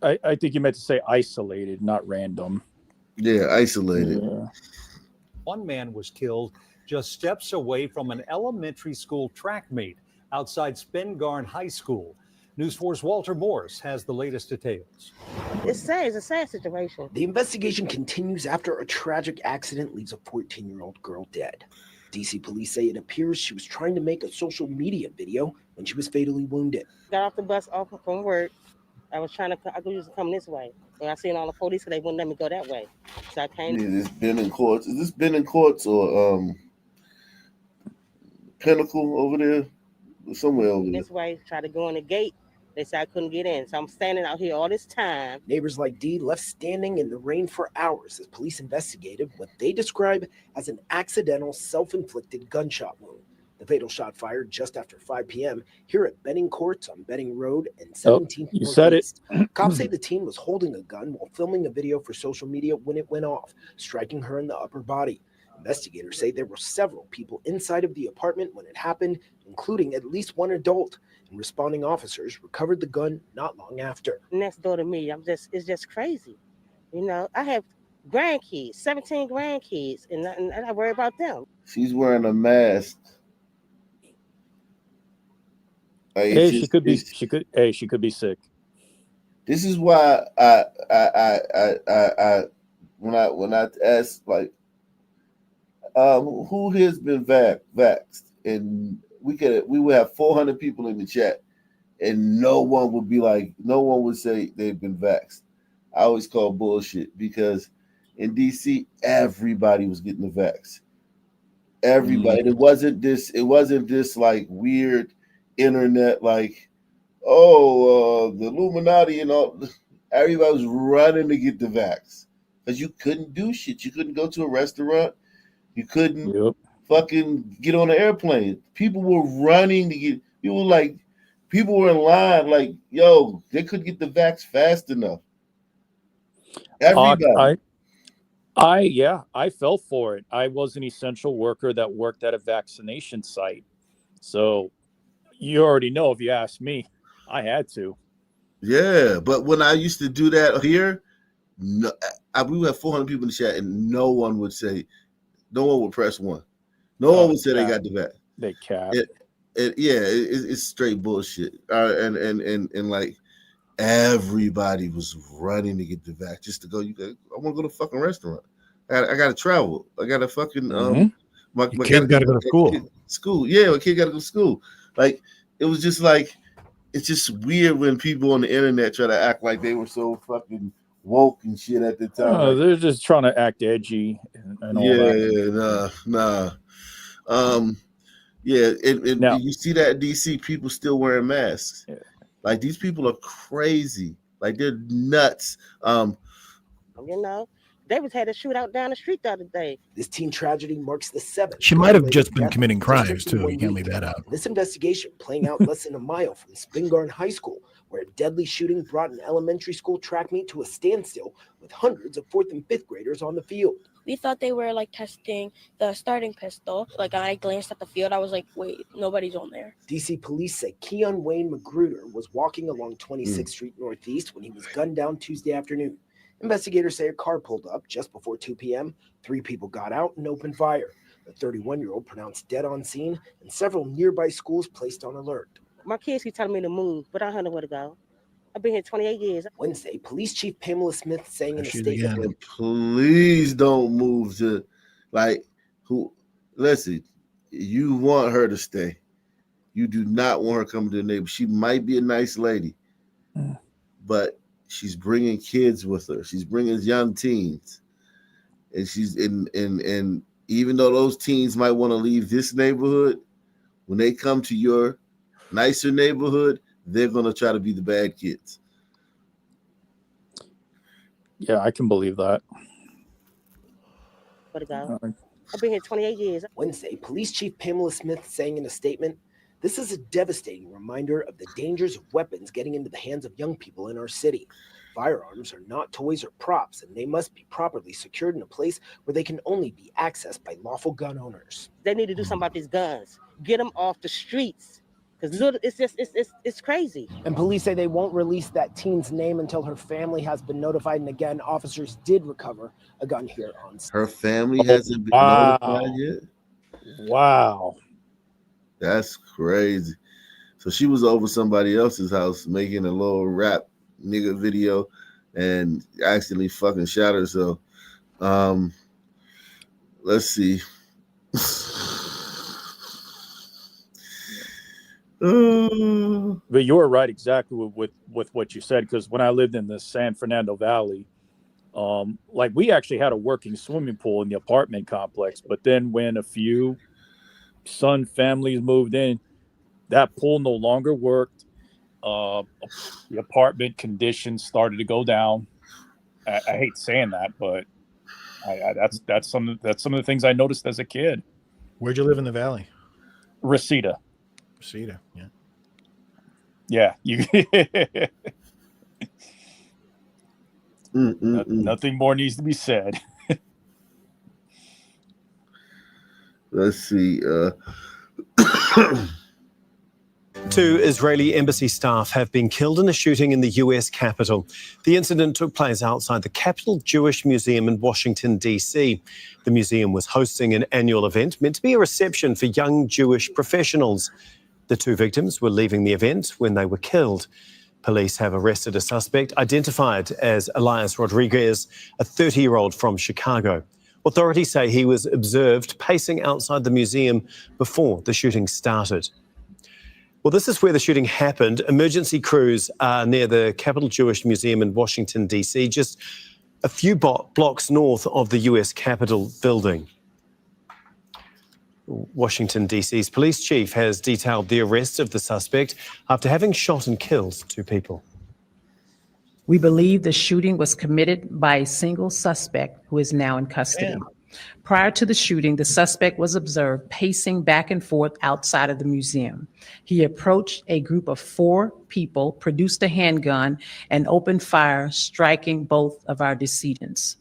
I think you meant to say isolated, not random. Yeah, isolated. Yeah. one man was killed just steps away from an elementary school track meet outside Spengarn High School. News 4's Walter Morris has the latest details. It's sad. It's a sad situation. The investigation continues after a tragic accident leaves a 14-year-old girl dead. DC police say it appears she was trying to make a social media video when she was fatally wounded. Got off the bus from work. I was used to come this way. And I seen all the police, so they wouldn't let me go that way. So I came. Is this Benning Courts? Is this Benning Courts or Pinnacle over there? Somewhere over there. This way, tried to go in the gate. They said I couldn't get in. So I'm standing out here all this time. Neighbors like Dee left standing in the rain for hours as police investigated what they describe as an accidental self-inflicted gunshot wound. The fatal shot fired just after 5 p.m. here at Benning Courts on Benning Road and 17th. You said it. Cops say the teen was holding a gun while filming a video for social media when it went off, striking her in the upper body. Investigators say there were several people inside of the apartment when it happened, including at least one adult. And responding officers recovered the gun not long after. Next door to me, it's just crazy. You know, I have grandkids, 17 grandkids, and I worry about them. She's wearing a mask. Hey, she could be sick. This is why when I ask like who has been vaxxed, and we would have 400 people in the chat, and no one would say they've been vaxxed. I always call bullshit because in DC everybody was getting the vax. Everybody. And it wasn't this like weird internet like, the Illuminati and all. Everybody was running to get the vax because you couldn't do shit. You couldn't go to a restaurant. You couldn't fucking get on an airplane. People were running to get. People were in line. Like, yo, they couldn't get the vax fast enough. Everybody. I fell for it. I was an essential worker that worked at a vaccination site. So you already know, if you ask me, I had to. Yeah, but when I used to do that here, we would have 400 people in the chat, and no one would press one. No one would say they got the vax. They cap. It's straight bullshit. And like everybody was running to get the vax just to go. I want to go to a fucking restaurant. I got to travel. I got to fucking my kid got to go to school. School, yeah, my kid got to go to school. Like it was just like. It's just weird when people on the internet try to act like they were so fucking woke and shit at the time. Oh, they're just trying to act edgy and all that. Nah. And you see that in DC, people still wearing masks. Yeah. Like these people are crazy. Like they're nuts. Davis had a shootout down the street the other day. This teen tragedy marks the 7th. She might have just been committing crimes too. You can't leave that out. This investigation playing out less than a mile from Spingarn High School, where a deadly shooting brought an elementary school track meet to a standstill with hundreds of 4th and 5th graders on the field. We thought they were like testing the starting pistol. Like I glanced at the field, I was like, wait, nobody's on there. DC police say Keon Wayne Magruder was walking along 26th Street Northeast when he was gunned down Tuesday afternoon. Investigators say a car pulled up just before 2 p.m. 3 people got out and opened fire. The 31-year-old pronounced dead on scene, and several nearby schools placed on alert. My kids keep telling me to move, but I don't know where to go. I've been here 28 years. Wednesday, Police Chief Pamela Smith saying in a statement, please don't move to, listen, you want her to stay. You do not want her coming to the neighborhood. She might be a nice lady, but she's bringing kids with her. She's bringing young teens. And she's and even though those teens might want to leave this neighborhood, when they come to your nicer neighborhood, they're going to try to be the bad kids. Yeah, I can believe that. Where to go? I've been here 28 years. Wednesday, Police Chief Pamela Smith saying in a statement, "This is a devastating reminder of the dangers of weapons getting into the hands of young people in our city. Firearms are not toys or props, and they must be properly secured in a place where they can only be accessed by lawful gun owners." They need to do something about these guns. Get them off the streets. Because it's crazy. And police say they won't release that teen's name until her family has been notified. And again, officers did recover a gun here on scene. Her family hasn't been notified yet? Wow. That's crazy. So she was over somebody else's house making a little rap nigga video and accidentally fucking shot herself. Let's see. But you were right exactly with what you said, because when I lived in the San Fernando Valley, we actually had a working swimming pool in the apartment complex. But then when a few Sun families moved in, that pool no longer worked. The apartment conditions started to go down. I hate saying that, but that's some of the things I noticed as a kid. Where'd you live in the valley? Reseda, yeah. Yeah, you. Nothing more needs to be said. Let's see. 2 Israeli embassy staff have been killed in a shooting in the U.S. Capitol. The incident took place outside the Capitol Jewish Museum in Washington, D.C. The museum was hosting an annual event meant to be a reception for young Jewish professionals. The 2 victims were leaving the event when they were killed. Police have arrested a suspect identified as Elias Rodriguez, a 30-year-old from Chicago. Authorities say he was observed pacing outside the museum before the shooting started. Well, this is where the shooting happened. Emergency crews are near the Capitol Jewish Museum in Washington, D.C., just a few blocks north of the U.S. Capitol building. Washington, D.C.'s police chief has detailed the arrest of the suspect after having shot and killed 2 people. We believe the shooting was committed by a single suspect who is now in custody. Prior to the shooting, the suspect was observed pacing back and forth outside of the museum. He approached a group of 4 people, produced a handgun, and opened fire, striking both of our decedents.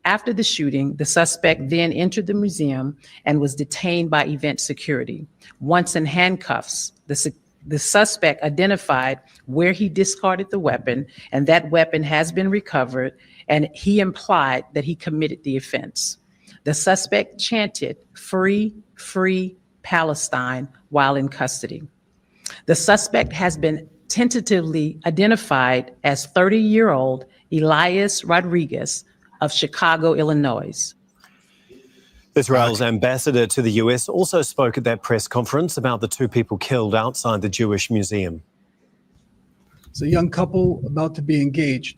After the shooting, the suspect then entered the museum and was detained by event security. Once in handcuffs, the suspect identified where he discarded the weapon, and that weapon has been recovered, and he implied that he committed the offense. The suspect chanted, "Free, free Palestine," while in custody. The suspect has been tentatively identified as 30-year-old Elias Rodriguez of Chicago, Illinois. Israel's ambassador to the US also spoke at that press conference about the 2 people killed outside the Jewish Museum. It's a young couple about to be engaged.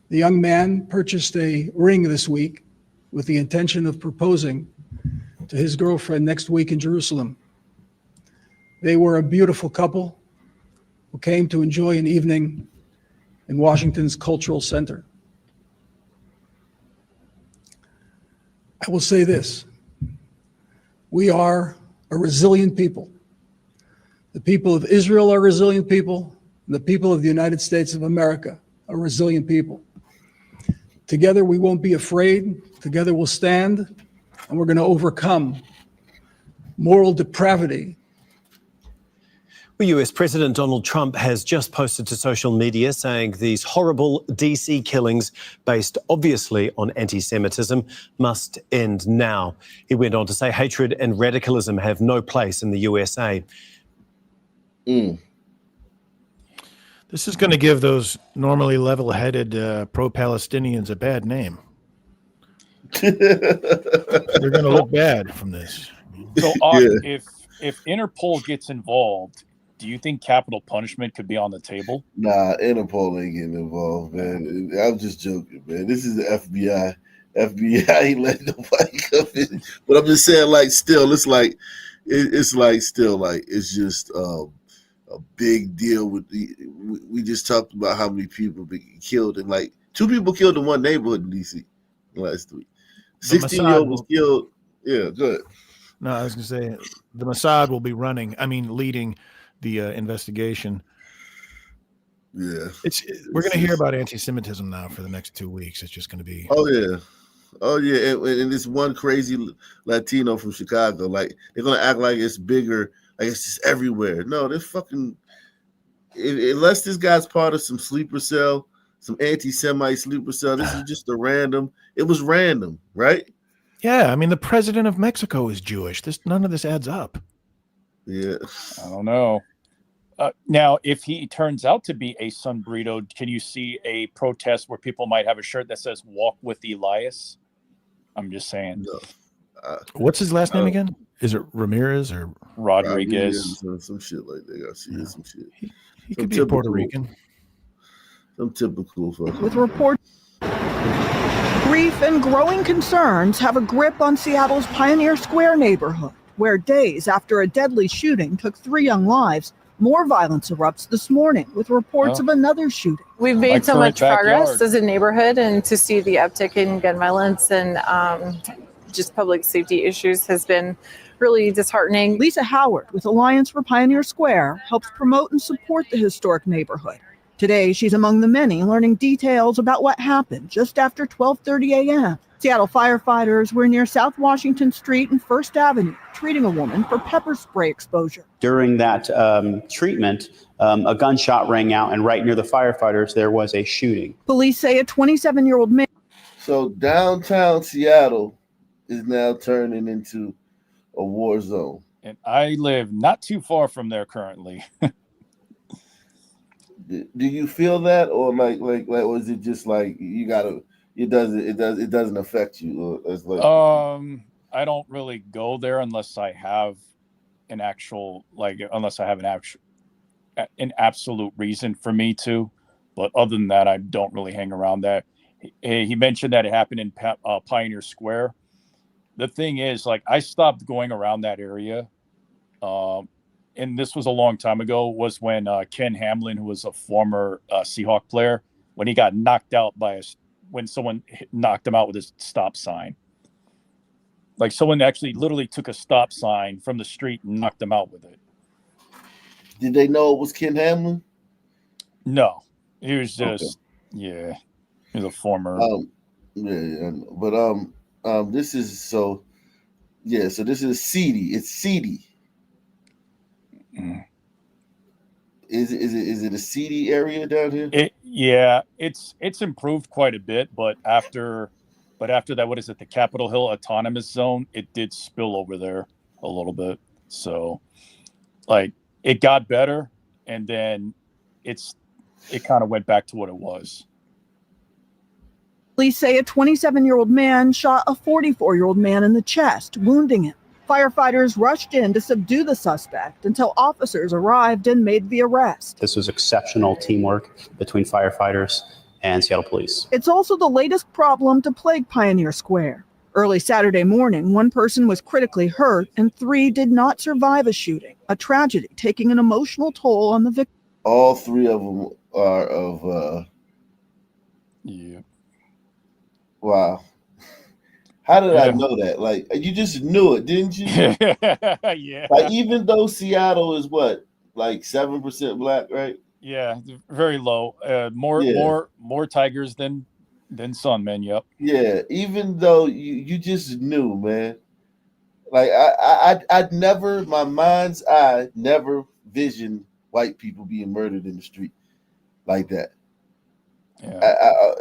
The young man purchased a ring this week with the intention of proposing to his girlfriend next week in Jerusalem. They were a beautiful couple who came to enjoy an evening in Washington's Cultural Center. I will say this: we are a resilient people. The people of Israel are resilient people, and the people of the United States of America are resilient people. Together we won't be afraid, together we'll stand, and we're going to overcome moral depravity. Well, US President Donald Trump has just posted to social media saying these horrible DC killings, based obviously on anti-Semitism, must end now. He went on to say hatred and radicalism have no place in the USA. This is going to give those normally level-headed pro-Palestinians a bad name. They're going to look bad from this. So, if Interpol gets involved, do you think capital punishment could be on the table? Nah, Interpol ain't getting involved, man. I'm just joking, man. This is the FBI. FBI ain't letting nobody come in. But I'm just saying, like, still, it's like, it's just a big deal with we just talked about how many people been killed, and like 2 people killed in one neighborhood in DC last week. 16-year-old was killed. Yeah, good. No, I was going to say the Mossad will be leading the investigation. Yeah, we're going to hear about anti-Semitism now for the next 2 weeks. It's just going to be. Oh yeah, and this one crazy Latino from Chicago, like they're going to act like it's bigger, like it's just everywhere. No, they're fucking. Unless this guy's part of some sleeper cell, some anti-Semite sleeper cell, this is just a random. It was random, right? Yeah, the president of Mexico is Jewish. None of this adds up. Yeah, I don't know. Now, if he turns out to be a Sun Burrito, can you see a protest where people might have a shirt that says "Walk with Elias"? I'm just saying. No. What's his last name again? Is it Ramirez or Rodriguez? Some shit like that. I see some shit. He could be a Puerto Rican. Some typical fucking. With reports, grief and growing concerns have a grip on Seattle's Pioneer Square neighborhood, where days after a deadly shooting took 3 young lives, more violence erupts this morning with reports of another shooting. We've made so much progress as a neighborhood, and to see the uptick in gun violence and just public safety issues has been really disheartening. Lisa Howard with Alliance for Pioneer Square helps promote and support the historic neighborhood. Today, she's among the many learning details about what happened just after 12:30 a.m. Seattle firefighters were near South Washington Street and First Avenue, treating a woman for pepper spray exposure. During that treatment, a gunshot rang out, and right near the firefighters, there was a shooting. Police say a 27-year-old man. So downtown Seattle is now turning into a war zone. And I live not too far from there currently. Do you feel that, or like, or is it just like you gotta? It doesn't affect you, or it's like. I don't really go there unless I have an actual an absolute reason for me to. But other than that, I don't really hang around that. He mentioned that it happened in Pioneer Square. The thing is, like, I stopped going around that area, and this was a long time ago. Was when Ken Hamlin, who was a former Seahawk player, when he got knocked out when someone knocked him out with his stop sign. Like, someone actually literally took a stop sign from the street and knocked him out with it. Did they know it was Ken Hamlin? No, he was just he was a former. But this is so. Yeah, so this is seedy. It's seedy. Mm. Is it a seedy area down here? It's improved quite a bit, but after that, what is it? The Capitol Hill Autonomous Zone, it did spill over there a little bit. So, like, it got better, and then it kind of went back to what it was. Police say a 27-year-old man shot a 44-year-old man in the chest, wounding him. Firefighters rushed in to subdue the suspect until officers arrived and made the arrest. This was exceptional teamwork between firefighters and Seattle police. It's also the latest problem to plague Pioneer Square. Early Saturday morning, one person was critically hurt and 3 did not survive a shooting, a tragedy taking an emotional toll on the victim. All 3 of them are of. Yeah. Wow. How did I know that? Like, you just knew it, didn't you? Yeah. Like, even though Seattle is what, like 7% black, right? Yeah, very low. More Tigers than Sunmen. Yep. Yeah, even though you just knew, man. Like, I'd never, my mind's eye never visioned white people being murdered in the street like that. Yeah.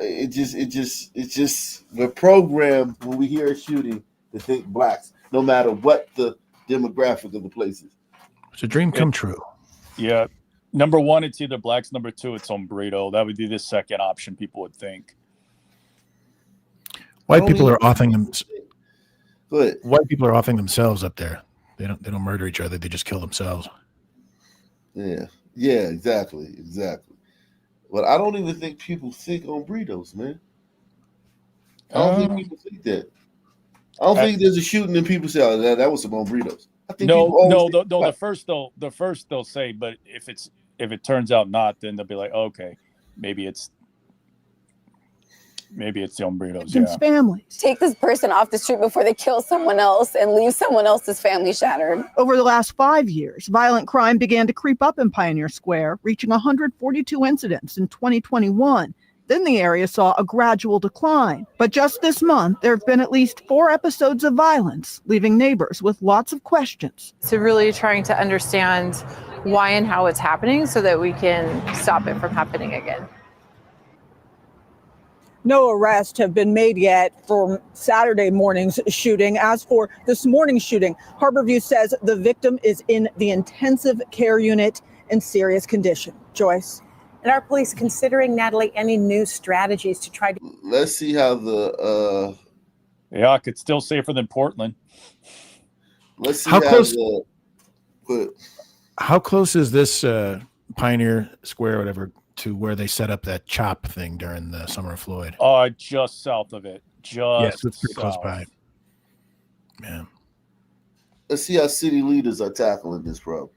It's just we're programmed when we hear a shooting to think blacks, no matter what the demographic of the place is. It's a dream come true. Yeah. Number 1, it's either blacks. Number 2, it's hombrito. That would be the second option people would think. White people are offing them. White people are offing themselves up there. They don't murder each other. They just kill themselves. Yeah, exactly. But I don't even think people think hombreros, man. I don't think people think that. I don't think there's a shooting and people say, "Oh, that was some hombreros." I think The first they'll say, but if it turns out not, then they'll be like, okay, maybe it's the hombreros. Yeah. Families. Take this person off the street before they kill someone else and leave someone else's family shattered. Over the last 5 years, violent crime began to creep up in Pioneer Square, reaching 142 incidents in 2021. Then the area saw a gradual decline. But just this month, there have been at least 4 episodes of violence, leaving neighbors with lots of questions. So really trying to understand why and how it's happening so that we can stop it from happening again. No arrests have been made yet for Saturday morning's shooting. As for this morning's shooting, Harborview says the victim is in the intensive care unit in serious condition. Joyce. And are police considering, Natalie, any new strategies to try to... Let's see how the... it's still safer than Portland. Let's see how close is this Pioneer Square, whatever, to where they set up that chop thing during the Summer of Floyd? Just south of it. Yes, it's pretty close by. Man. Let's see how city leaders are tackling this problem.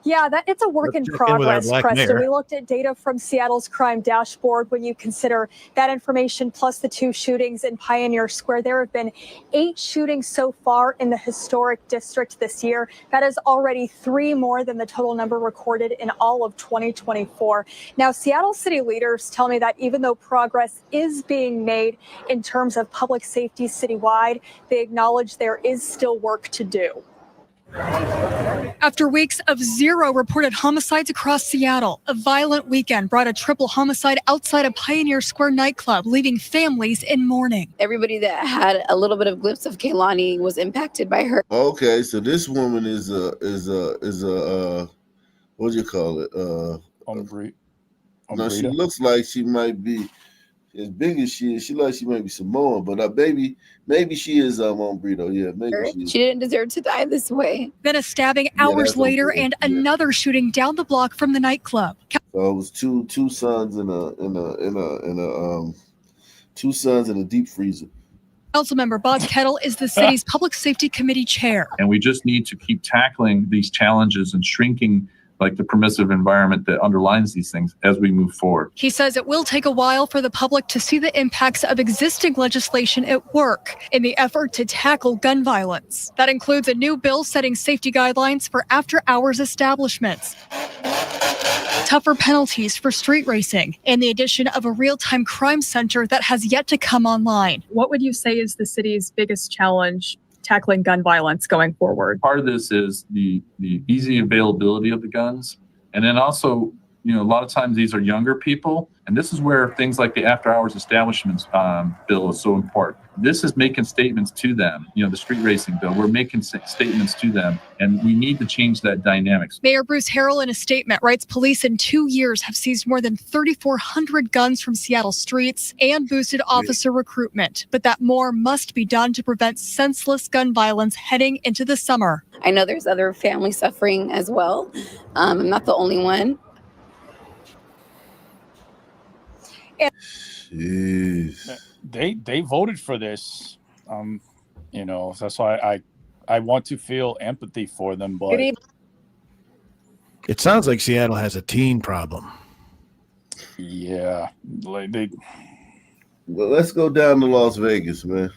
Yeah, it's a work in progress, Preston. We looked at data from Seattle's crime dashboard. When you consider that information plus the 2 shootings in Pioneer Square, there have been 8 shootings so far in the historic district this year. That is already 3 more than the total number recorded in all of 2024. Now, Seattle city leaders tell me that even though progress is being made in terms of public safety citywide, they acknowledge there is still work to do. After weeks of 0 reported homicides across Seattle, a violent weekend brought a triple homicide outside a Pioneer Square nightclub, leaving families in mourning. Everybody that had a little bit of glimpse of Kehlani was impacted by her. Okay, so this woman is what do you call it? No, she looks like she might be as big as she is. She looks like she might be Samoan, but maybe she is Umbrito. Yeah, maybe she is. She didn't deserve to die this way. Then a stabbing hours that's later okay. and another shooting down the block from the nightclub. So it was two sons in a two sons in a deep freezer. Councilmember Bob Kettle is the city's Public Safety Committee chair. And we just need to keep tackling these challenges and shrinking like the permissive environment that underlines these things as we move forward. He says it will take a while for the public to see the impacts of existing legislation at work in the effort to tackle gun violence. That includes a new bill setting safety guidelines for after-hours establishments, tougher penalties for street racing, and the addition of a real-time crime center that has yet to come online. What would you say is the city's biggest challenge tackling gun violence going forward? Part of this is the easy availability of the guns. And then also, a lot of times these are younger people. And this is where things like the after hours establishments bill is so important. This is making statements to them. The street racing bill, we're making statements to them, and we need to change that dynamics. Mayor Bruce Harrell in a statement writes police in 2 years have seized more than 3,400 guns from Seattle streets and boosted officer recruitment, but that more must be done to prevent senseless gun violence heading into the summer. I know there's other families suffering as well. I'm not the only one. Jeez. They voted for this. That's why I want to feel empathy for them. But it sounds like Seattle has a teen problem. Yeah, well, let's go down to Las Vegas, man.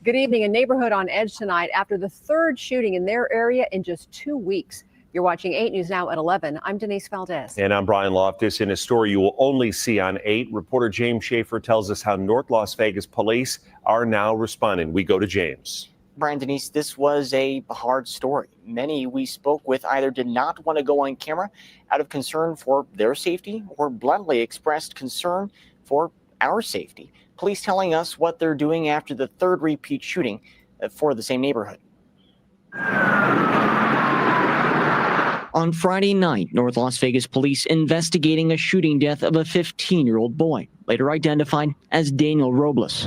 Good evening. A neighborhood on edge tonight after the third shooting in their area in just 2 weeks. You're watching 8 News Now at 11. I'm Denise Valdez. And I'm Brian Loftus. In a story you will only see on 8, reporter James Schaefer tells us how North Las Vegas police are now responding. We go to James. Brian, Denise, this was a hard story. Many we spoke with either did not want to go on camera out of concern for their safety or bluntly expressed concern for our safety. Police telling us what they're doing after the third repeat shooting for the same neighborhood. On Friday night, North Las Vegas police investigating a shooting death of a 15-year-old boy, later identified as Daniel Robles.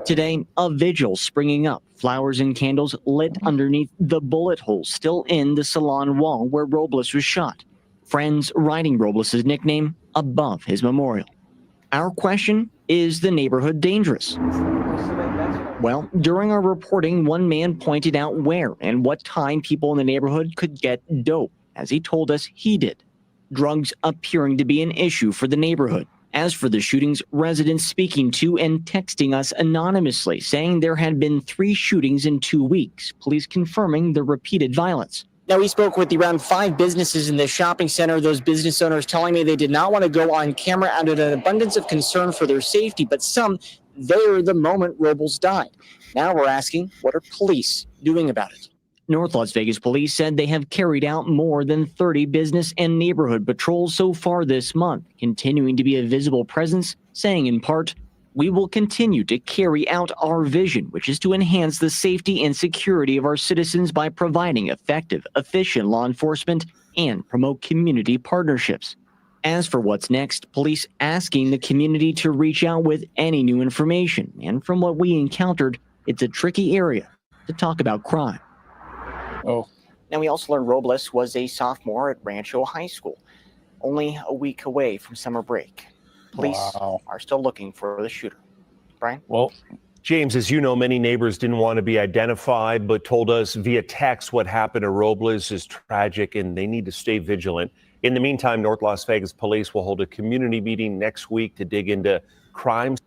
Today, a vigil springing up, flowers and candles lit underneath the bullet holes still in the salon wall where Robles was shot. Friends writing Robles' nickname above his memorial. Our question, is the neighborhood dangerous? Well, during our reporting, one man pointed out where and what time people in the neighborhood could get dope, as he told us he did. Drugs appearing to be an issue for the neighborhood. As for the shootings, residents speaking to and texting us anonymously, saying there had been 3 shootings in 2 weeks, police confirming the repeated violence. Now, we spoke with around 5 businesses in the shopping center. Those business owners telling me they did not want to go on camera out of an abundance of concern for their safety, but some there the moment Robles died. Now we're asking, what are police doing about it? North Las Vegas police said they have carried out more than 30 business and neighborhood patrols so far this month, continuing to be a visible presence, saying in part, we will continue to carry out our vision, which is to enhance the safety and security of our citizens by providing effective, efficient law enforcement and promote community partnerships. As for what's next, police asking the community to reach out with any new information. And from what we encountered, it's a tricky area to talk about crime. Oh. Now, we also learned Robles was a sophomore at Rancho High School, only a week away from summer break. Police are still looking for the shooter. Brian? Well, James, as you know, many neighbors didn't want to be identified, but told us via text what happened to Robles is tragic and they need to stay vigilant. In the meantime, North Las Vegas police will hold a community meeting next week to dig into crimes.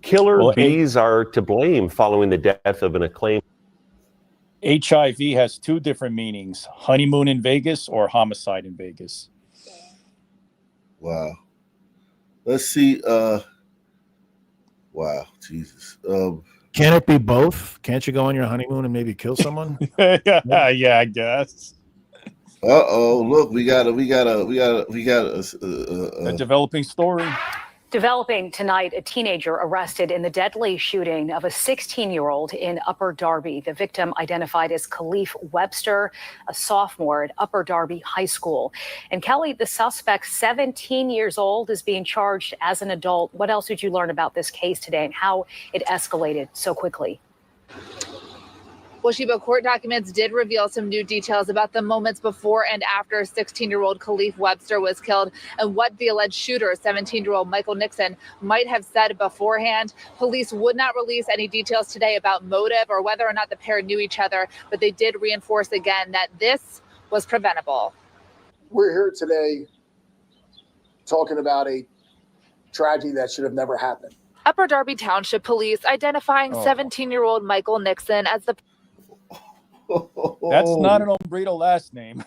Killer bees are to blame following the death of an acclaimed. HIV has 2 different meanings: honeymoon in Vegas or homicide in Vegas. Wow. Let's see. Wow, Jesus. Can it be both? Can't you go on your honeymoon and maybe kill someone? Yeah, I guess. Look, we got a developing story. Developing tonight, a teenager arrested in the deadly shooting of a 16-year-old in Upper Darby. The victim identified as Khalif Webster, a sophomore at Upper Darby High School. And Kelly, the suspect, 17 years old, is being charged as an adult. What else did you learn about this case today and how it escalated so quickly? Well, Sheba, court documents did reveal some new details about the moments before and after 16-year-old Khalif Webster was killed and what the alleged shooter, 17-year-old Michael Nixon, might have said beforehand. Police would not release any details today about motive or whether or not the pair knew each other, but they did reinforce again that this was preventable. We're here today talking about a tragedy that should have never happened. Upper Darby Township Police identifying 17-year-old Michael Nixon as the... That's not an Ombrito last name.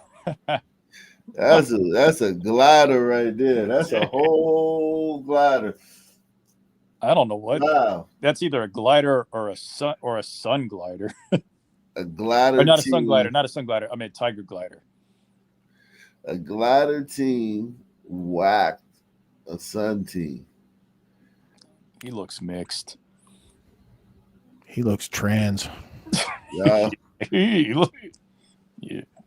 That's a glider right there. That's a whole glider. I don't know what. Wow. That's either a glider or a sun glider. A glider. Or not team. A sun glider. Not a sun glider. I mean a tiger glider. A glider team whacked a sun team. He looks mixed. He looks trans. Yeah. Yeah.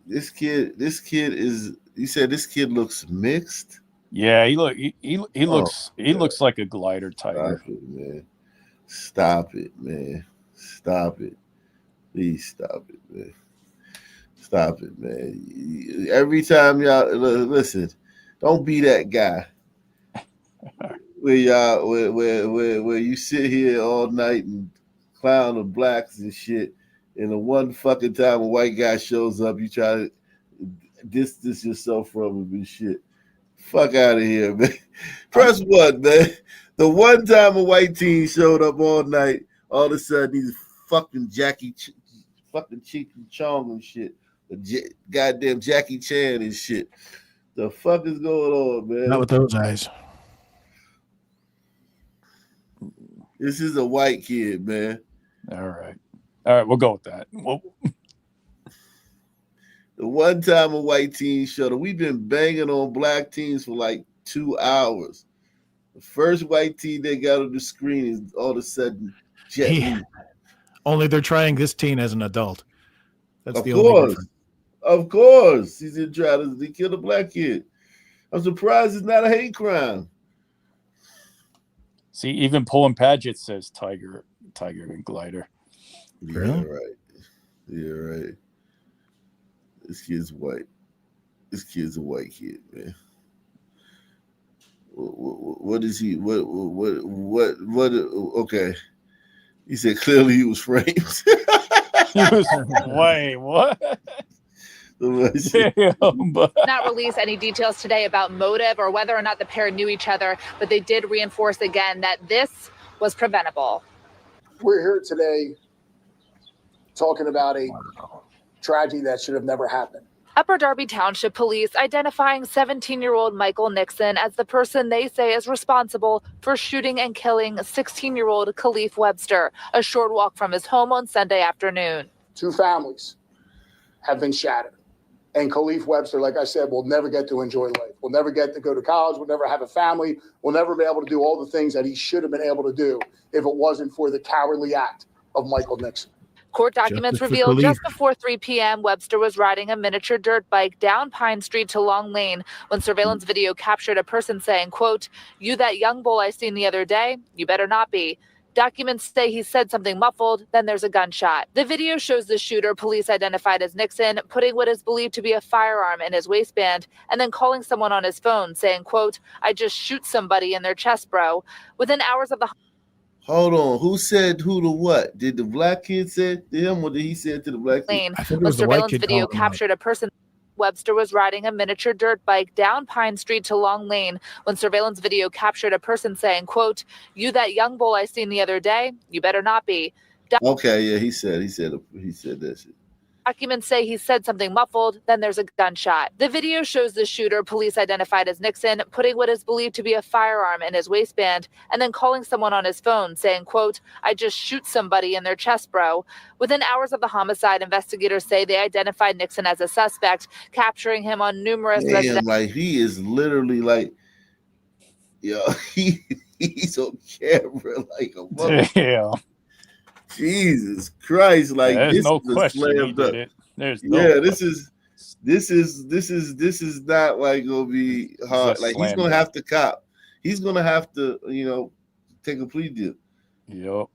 This kid is. You said this kid looks mixed. Yeah, he looks like a glider tiger. Stop it, man. Stop it, man. Stop it. Please stop it, man. Stop it, man. Every time y'all listen, don't be that guy. Where y'all where you sit here all night and clown the blacks and shit. And the one fucking time a white guy shows up, you try to distance yourself from him and shit. Fuck out of here, man. Press one, man. The one time a white teen showed up all night, all of a sudden he's fucking fucking Cheech and Chong and shit. Goddamn Jackie Chan and shit. The fuck is going on, man? Not with those eyes. This is a white kid, man. All right, we'll go with that. The one time a white teen showed up, we've been banging on black teens for like 2 hours. The first white teen they got on the screen is all of a sudden Jet Li. Only they're trying this teen as an adult. That's the course. only difference. Of course. He's in trying to kill a black kid. I'm surprised it's not a hate crime. See, even Pullen Padgett says tiger and glider. Yeah, right. Yeah, right. This kid's white. This kid's a white kid, man. What is he? What? Okay. He said clearly he was framed. Wait, what? Not release any details today about motive or whether or not the pair knew each other, but they did reinforce again that this was preventable. We're here today talking about a tragedy that should have never happened. Upper Darby Township Police identifying 17-year-old Michael Nixon as the person they say is responsible for shooting and killing 16-year-old Khalif Webster, a short walk from his home on Sunday afternoon. 2 families have been shattered. And Khalif Webster, like I said, will never get to enjoy life. Will never get to go to college. Will never have a family. Will never be able to do all the things that he should have been able to do if it wasn't for the cowardly act of Michael Nixon. Court documents reveal just before 3 p.m., Webster was riding a miniature dirt bike down Pine Street to Long Lane when surveillance video captured a person saying, quote, "You that young bull I seen the other day, you better not be." Documents say he said something muffled, then there's a gunshot. The video shows the shooter, police identified as Nixon, putting what is believed to be a firearm in his waistband and then calling someone on his phone saying, quote, "I just shoot somebody in their chest, bro." Within hours of the... Hold on. Who said who to what? Did the black kid say to him or did he say it to the black kid? I think it When was the white surveillance kid video calling him out. captured a person... Webster was riding a miniature dirt bike down Pine Street to Long Lane when surveillance video captured a person saying, quote, "You that young bull I seen the other day, you better not be." Okay, yeah, he said that shit. Documents say he said something muffled, then there's a gunshot. The video shows the shooter, police identified as Nixon, putting what is believed to be a firearm in his waistband and then calling someone on his phone saying, quote, "I just shoot somebody in their chest, bro." Within hours of the homicide, investigators say they identified Nixon as a suspect, capturing him on numerous Damn, like he is literally like, yo, He's on camera like a mother. Yeah. Jesus Christ! Like There's this no is a question he slam did dunk. it. There's Yeah, no this question. is not like gonna be hard. It's a Like he's slam gonna dunk. have to cop. He's gonna have to, take a plea deal. Yep.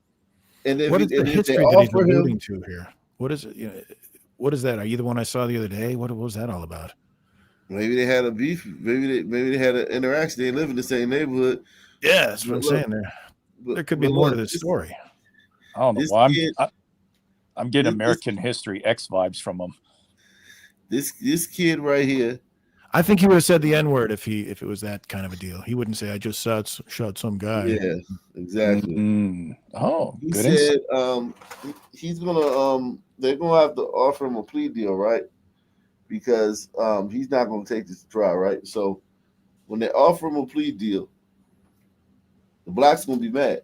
And if, What is the and if they history that he's offer him, alluding to here? What is it? What is that? Are you the one I saw the other day? What was that all about? maybe they had a beef. Maybe they had an interaction. They live in the same neighborhood. Yeah, that's what I'm saying. There could be more to this story. I don't know. This Well, kid- I'm getting this- American History X vibes from him. This kid right here. I think he would have said the N-word if it was that kind of a deal. He wouldn't say, "I just shot some guy." Yeah, exactly. Oh, He good said insight. he's gonna they're gonna have to offer him a plea deal, right? Because he's not gonna take this to trial, right? So when they offer him a plea deal, the blacks gonna be mad.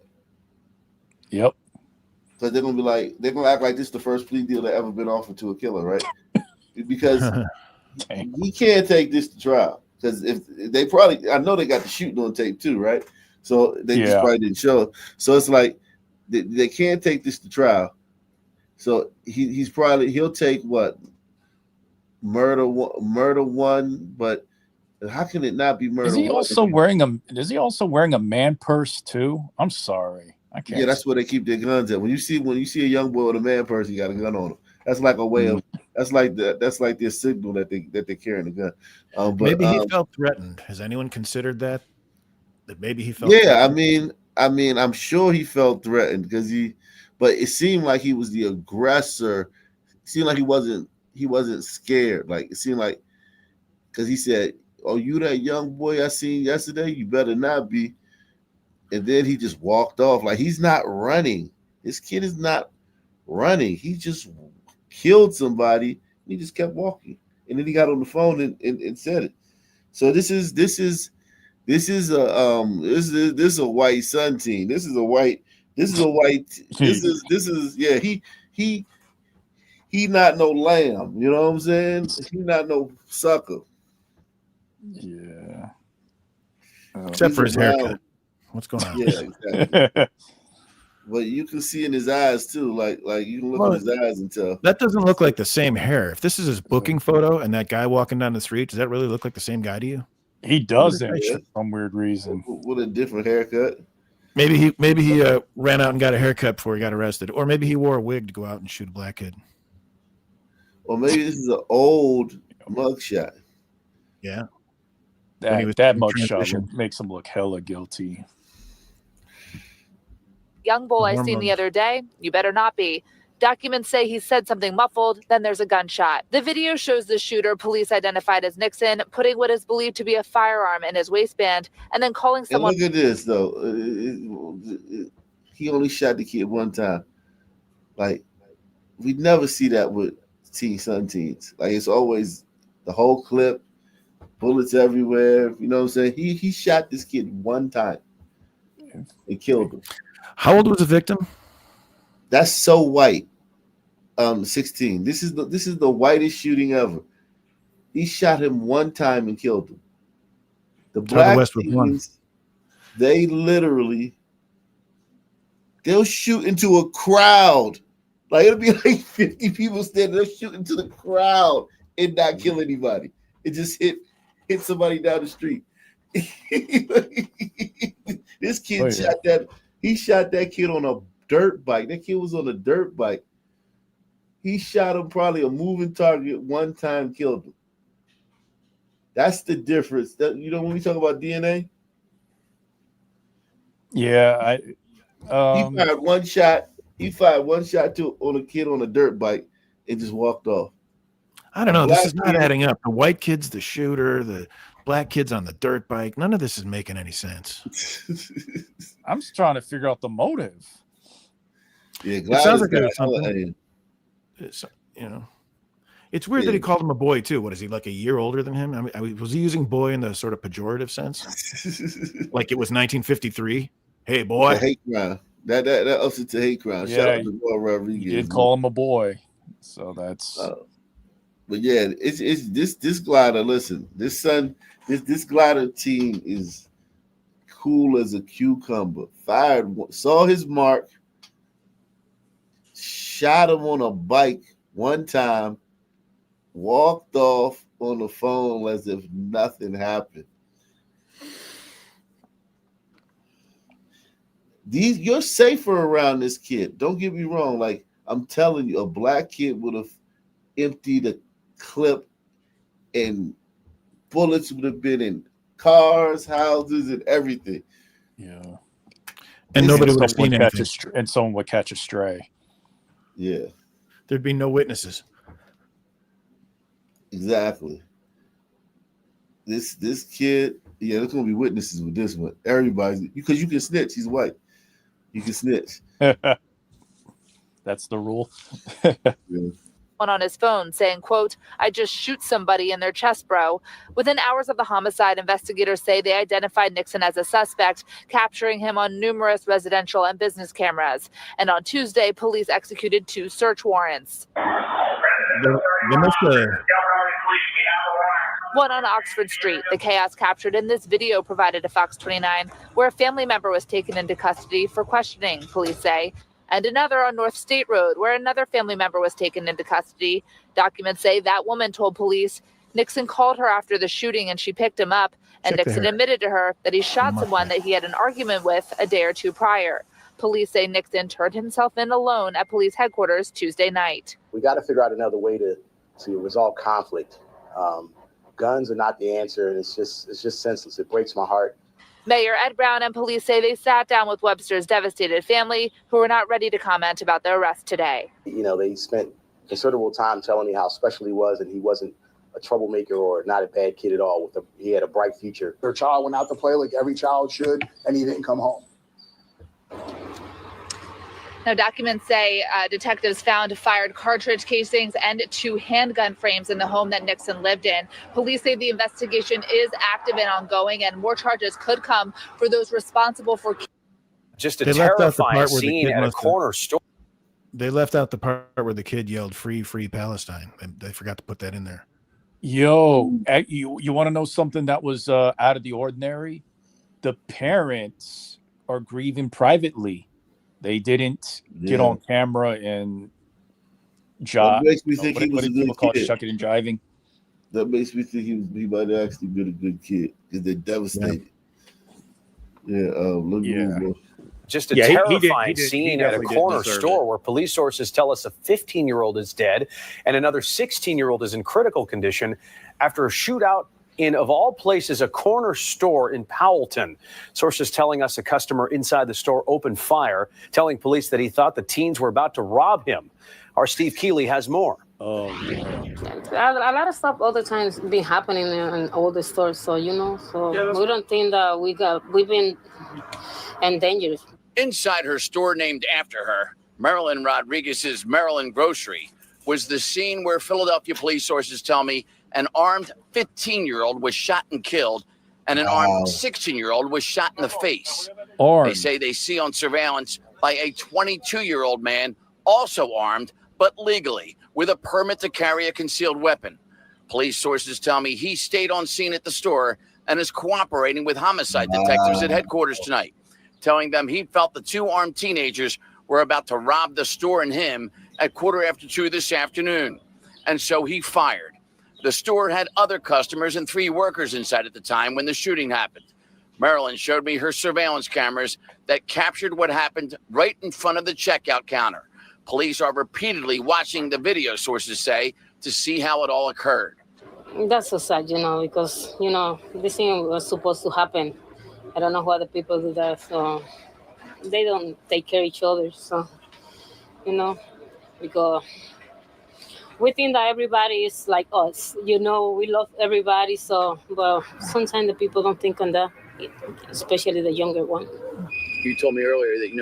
Yep. Because they're gonna act like this is the first plea deal that ever been offered to a killer, right? Because he can't take this to trial. Because if they probably, I know they got the shooting on tape too, right? So they just Yeah. probably didn't show it. So it's like they can't take this to trial. So he'll take what? Murder one, but how can it not be murder? Is he one? also wearing a man purse too? I'm sorry. I can't. Yeah, that's where they keep their guns at. When you see a young boy with a man purse, he got a gun on him. That's like a way of that's like their signal that they're carrying a gun. But Maybe he felt threatened. Has anyone considered that? That maybe he felt. Yeah, threatened? I mean, I'm sure he felt threatened but it seemed like he was the aggressor. It seemed like he wasn't scared. Like it seemed like because he said, "Oh, you that young boy I seen yesterday? You better not be." And then he just walked off. Like he's not running. This kid is not running. He just killed somebody. He just kept walking, and then he got on the phone and said it. So this is a white Sun team. This is he not no lamb. You know what I'm saying? He not no sucker. Yeah. Except for his around. haircut. What's going on? Yeah, exactly. But you can see in his eyes too. Like you can look in his eyes and tell. That doesn't look like the same hair. If this is his booking photo and that guy walking down the street, does that really look like the same guy to you? He doesn't for some weird reason. With a different haircut. Maybe he ran out and got a haircut before he got arrested, or maybe he wore a wig to go out and shoot a black kid. Or maybe this is an old mugshot. Yeah. That was mugshot makes him look hella guilty. Young bull I seen the other day. You better not be. Documents say he said something muffled, then there's a gunshot. The video shows the shooter, police identified as Nixon, putting what is believed to be a firearm in his waistband, and then calling someone. And look at this, though. He only shot the kid one time. Like, we never see that with Sun teens. Like, it's always the whole clip, bullets everywhere. You know what I'm saying? He shot this kid one time and killed him. How old was the victim? That's so white. 16. This is the whitest shooting ever. He shot him one time and killed him. The black teens, they'll shoot into a crowd. Like it'll be like 50 people standing, they'll shoot into the crowd and not kill anybody. It just hit somebody down the street. This kid shot that kid on a dirt bike. That kid was on a dirt bike. He shot him probably a moving target one time, killed him. That's the difference. When we talk about DNA. Yeah, he fired one shot. He fired one shot on a kid on a dirt bike and just walked off. I don't know. This is not adding up. The white kid's the shooter. The black kid's on the dirt bike. None of this is making any sense. I'm just trying to figure out the motive. Yeah, it sounds like there's something. It's weird that he called him a boy too. What is he, like a year older than him? I mean, was he using boy in the sort of pejorative sense? Like it was 1953? Hey, boy. Hate crime. That ups it to hate crime. Yeah, shout out to Roy Rodriguez. You did call him a boy, so that's. But yeah, it's this glider. Listen, this glider team is cool as a cucumber. Saw his mark, shot him on a bike one time, walked off on the phone as if nothing happened. You're safer around this kid. Don't get me wrong. Like, I'm telling you, a black kid would have emptied a clip and bullets would have been in cars, houses, and everything. Yeah. And nobody would have seen anything. And someone would catch a stray. Yeah. There'd be no witnesses. Exactly. This kid, yeah, there's gonna be witnesses with this one. Everybody's because you can snitch. He's white. You can snitch. That's the rule. Yeah. On his phone saying, quote, "I just shoot somebody in their chest, bro." Within hours of the homicide, investigators say they identified Nixon as a suspect, capturing him on numerous residential and business cameras. And on Tuesday, police executed 2 search warrants. One on Oxford Street. The chaos captured in this video provided to Fox 29, where a family member was taken into custody for questioning, police say. And another on North State Road, where another family member was taken into custody. Documents say that woman told police Nixon called her after the shooting and she picked him up. And Nixon admitted to her that he shot someone that he had an argument with a day or two prior. Police say Nixon turned himself in alone at police headquarters Tuesday night. We got to figure out another way to resolve conflict. Guns are not the answer, and it's just senseless. It breaks my heart. Mayor Ed Brown and police say they sat down with Webster's devastated family, who were not ready to comment about the arrest today. You know, they spent considerable time telling me how special he was, and he wasn't a troublemaker or not a bad kid at all. He had a bright future. Their child went out to play like every child should, and he didn't come home. Now, documents say detectives found fired cartridge casings and 2 handgun frames in the home that Nixon lived in. Police say the investigation is active and ongoing, and more charges could come for those responsible for. Just a terrifying scene at a corner store. They left out the part where the kid yelled "Free, free Palestine." They forgot to put that in there. Yo, you want to know something that was out of the ordinary? The parents are grieving privately. They didn't get on camera and That makes me think he was a good kid. Shucking and jiving. That makes me think he might have actually been a good kid because they're devastated. Just a terrifying scene at a corner store where police sources tell us a 15-year-old is dead and another 16-year-old is in critical condition after a shootout in, of all places, a corner store in Powellton. Sources telling us a customer inside the store opened fire, telling police that he thought the teens were about to rob him. Our Steve Keeley has more. A lot of stuff all the time been happening in all the stores, so we don't think that we've been endangered. Inside her store named after her, Marilyn Rodriguez's Maryland Grocery, was the scene where Philadelphia police sources tell me an armed 15-year-old was shot and killed, and an armed 16-year-old was shot in the face. They say they see on surveillance by a 22-year-old man, also armed, but legally, with a permit to carry a concealed weapon. Police sources tell me he stayed on scene at the store and is cooperating with homicide detectives at headquarters tonight, telling them he felt the 2 armed teenagers were about to rob the store and him at 2:15 this afternoon. And so he fired. The store had other customers and 3 workers inside at the time when the shooting happened. Marilyn showed me her surveillance cameras that captured what happened right in front of the checkout counter. Police are repeatedly watching the video, sources say, to see how it all occurred. That's so sad, because, this thing was supposed to happen. I don't know why the people do that, so they don't take care of each other, so, because we think that everybody is like us, we love everybody, but sometimes the people don't think on that, especially the younger one. You told me earlier that,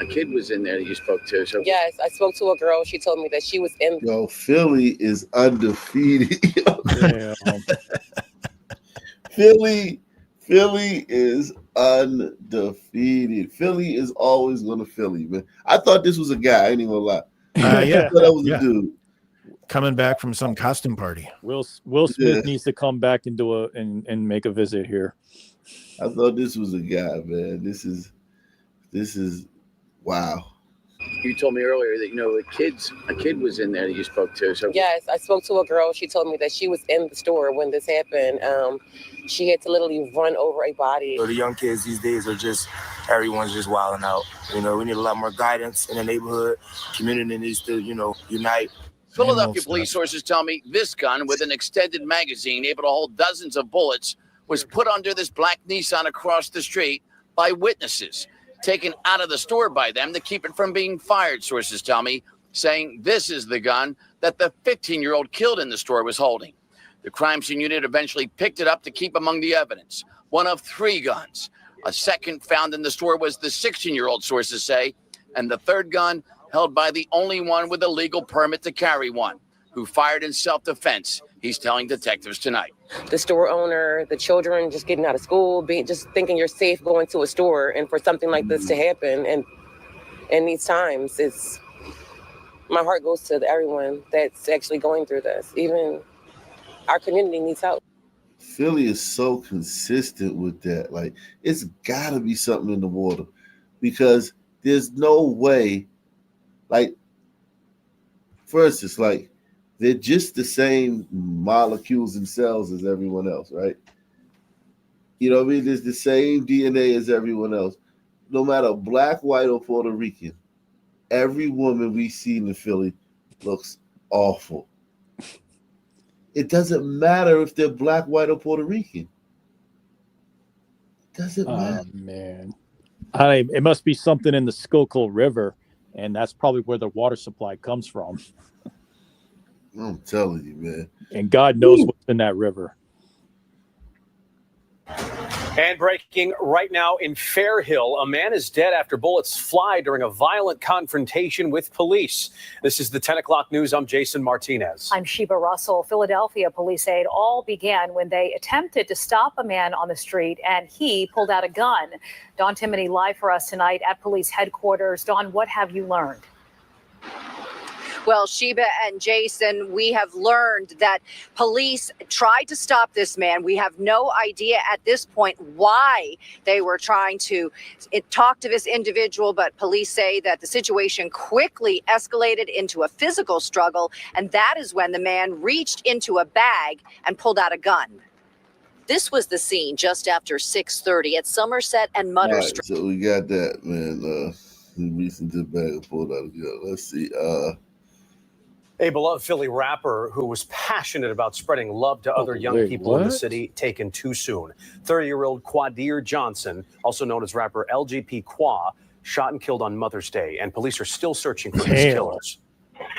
a kid was in there that you spoke to. So yes, I spoke to a girl. She told me that she was in. Yo, Philly is undefeated. Philly is undefeated. Philly is always going to Philly, man. I thought this was a guy. I ain't even gonna lie. I thought that was a dude. Coming back from some costume party. Will Smith needs to come back and make a visit here. I thought this was a guy, man. This is wow. You told me earlier that a kid was in there that you spoke to. So yes, I spoke to a girl. She told me that she was in the store when this happened. She had to literally run over a body. So the young kids these days are just, everyone's just wilding out. We need a lot more guidance in the neighborhood. Community needs to, unite. Philadelphia police sources tell me this gun with an extended magazine able to hold dozens of bullets was put under this black Nissan across the street by witnesses, taken out of the store by them to keep it from being fired, sources tell me, saying this is the gun that the 15-year-old killed in the store was holding. The crime scene unit eventually picked it up to keep among the evidence, one of 3 guns. A second found in the store was the 16-year-old, sources say, and the third gun held by the only one with a legal permit to carry one, who fired in self-defense, he's telling detectives tonight. The store owner, the children just getting out of school, just thinking you're safe going to a store, and for something like this to happen, and in these times, my heart goes to everyone that's actually going through this. Even our community needs help. Philly is so consistent with that. Like, it's got to be something in the water, because there's no way. Like, first, it's like they're just the same molecules and cells as everyone else, right? You know what I mean? There's the same DNA as everyone else. No matter black, white, or Puerto Rican, every woman we see in Philly looks awful. It doesn't matter if they're black, white, or Puerto Rican. It doesn't matter. Oh, man. It must be something in the Schuylkill River, and that's probably where the water supply comes from. I'm telling you, man. And God knows what's in that river. And breaking right now in Fairhill, a man is dead after bullets fly during a violent confrontation with police. This is the 10 o'clock news. I'm Jason Martinez. I'm Sheba Russell. Philadelphia police say it all began when they attempted to stop a man on the street and he pulled out a gun. Dawn Timoney live for us tonight at police headquarters. Dawn, what have you learned? Well, Sheba and Jason, we have learned that police tried to stop this man. We have no idea at this point why they were trying to talk to this individual, but police say that the situation quickly escalated into a physical struggle, and that is when the man reached into a bag and pulled out a gun. This was the scene just after 6:30 at Somerset and Mutter Street. So we got that, man. He reached into the bag and pulled out a gun. Let's see. A beloved Philly rapper who was passionate about spreading love to other young people in the city, taken too soon. 30-year-old Quadir Johnson, also known as rapper LGP Qua, shot and killed on Mother's Day, and police are still searching for his killers.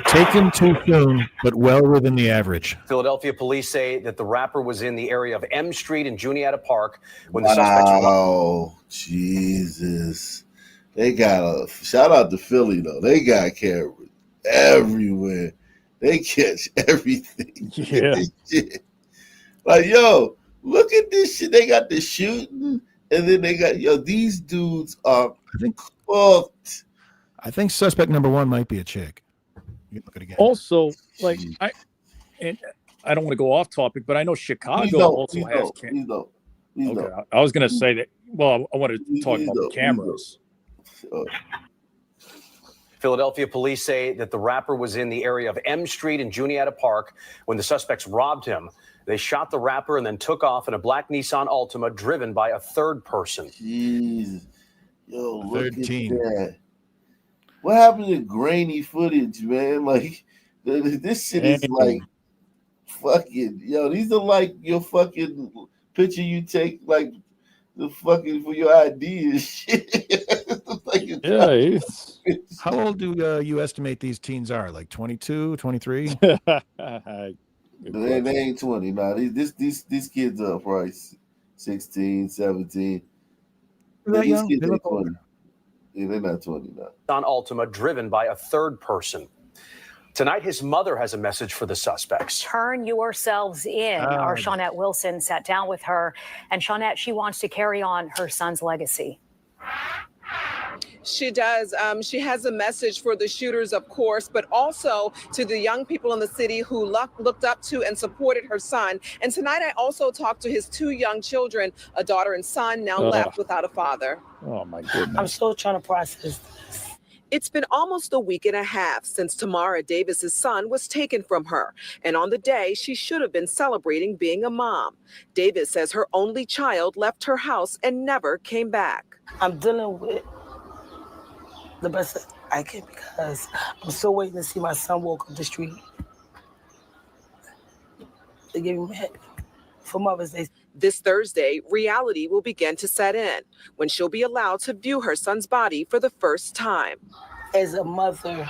Taken too soon, but well within the average. Philadelphia police say that the rapper was in the area of M Street and Juniata Park when the suspects were. Oh, Jesus. They got shout out to Philly, though. They got cameras everywhere. They catch everything. Yeah. Like, yo, look at this shit. They got the shooting, and then they got, these dudes are fucked. I think suspect number 1 might be a chick. You can look at it again. Also, like, I don't want to go off topic, but I know Chicago also has cameras. Okay, I was going to say that. Well, I wanted to talk about the cameras. Philadelphia police say that the rapper was in the area of M Street and Juniata Park when the suspects robbed him. They shot the rapper and then took off in a black Nissan Altima driven by a third person. Jesus. Yo, look at that. What happened to grainy footage, man? Like, this shit is like fucking, these are like your fucking picture you take, like, the fucking for your ID and shit. Yeah. How old do you estimate these teens are? Like 22, 23? They ain't 20. Nah, these kids are probably 16, 17. These kids ain't 20. Yeah, they're not 20 now. On Altima, driven by a third person. Tonight, his mother has a message for the suspects. Turn yourselves in. Our Shawnette Wilson sat down with her, and Shawnette, she wants to carry on her son's legacy. She does. She has a message for the shooters, of course, but also to the young people in the city who looked up to and supported her son. And tonight I also talked to his 2 young children, a daughter and son, now left without a father. Oh, my goodness. I'm still trying to process. It's been almost a week and a half since Tamara Davis's son was taken from her. And on the day she should have been celebrating being a mom. Davis says her only child left her house and never came back. I'm dealing with the best I can because I'm still waiting to see my son walk up the street. They gave him a hit for Mother's Day. This Thursday, reality will begin to set in when she'll be allowed to view her son's body for the first time. As a mother,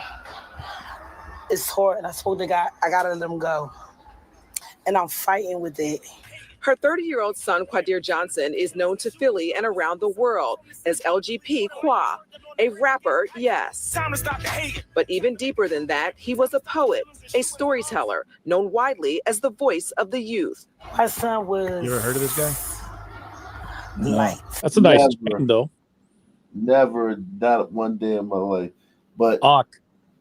it's hard, and I told the guy, I gotta let him go. And I'm fighting with it. Her 30-year-old son, Quadir Johnson, is known to Philly and around the world as LGP Qua, a rapper, yes. Time to stop the hate. But even deeper than that, he was a poet, a storyteller, known widely as the voice of the youth. My son was... You ever heard of this guy? Light. That's a nice chain, though. Never, not one day in my life. But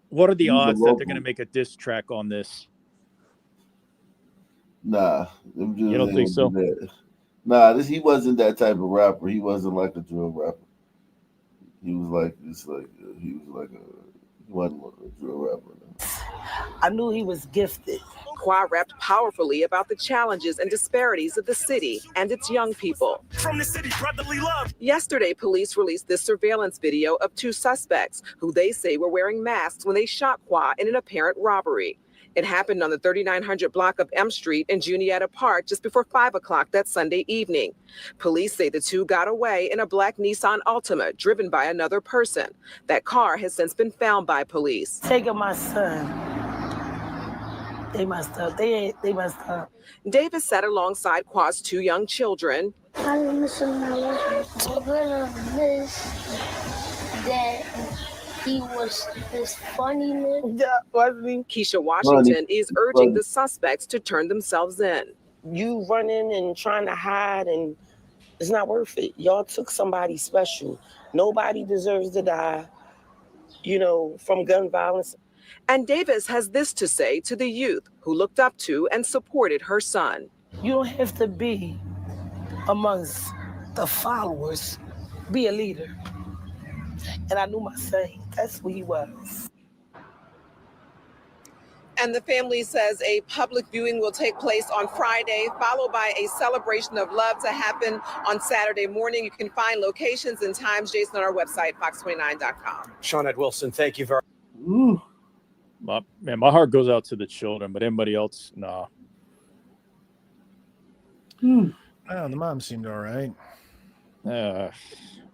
what are the odds that they're going to make a diss track on this? Nah, you don't think so? Nah, he wasn't that type of rapper. He wasn't like a drill rapper. He was he wasn't a drill rapper. No. I knew he was gifted. Qua rapped powerfully about the challenges and disparities of the city and its young people. From the city, brotherly love. Yesterday, police released this surveillance video of 2 suspects who they say were wearing masks when they shot Qua in an apparent robbery. It happened on the 3900 block of M Street in Juniata Park just before 5 o'clock that Sunday evening. Police say the 2 got away in a black Nissan Altima driven by another person. That car has since been found by police. Taking my son. They messed up. They messed up. Davis sat alongside Qua's 2 young children. I miss that he was this funniness. Yeah, wasn't he? Keisha Washington is urging the suspects to turn themselves in. You running and trying to hide, and it's not worth it. Y'all took somebody special. Nobody deserves to die, from gun violence. And Davis has this to say to the youth who looked up to and supported her son. You don't have to be amongst the followers. Be a leader. And I knew my son. That's who he was. And the family says a public viewing will take place on Friday, followed by a celebration of love to happen on Saturday morning. You can find locations and times, Jason, on our website, fox29.com. Shawnette Wilson, thank you very much. My heart goes out to the children, but anybody else, nah. Oh, the mom seemed all right.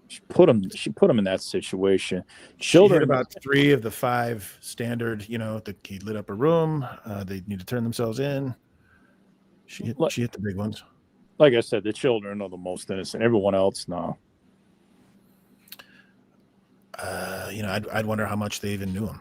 She put him in that situation. Children, about 3 of the 5 standard. He lit up a room. They need to turn themselves in. She hit the big ones. Like I said, the children are the most innocent. Everyone else, no. I'd wonder how much they even knew him.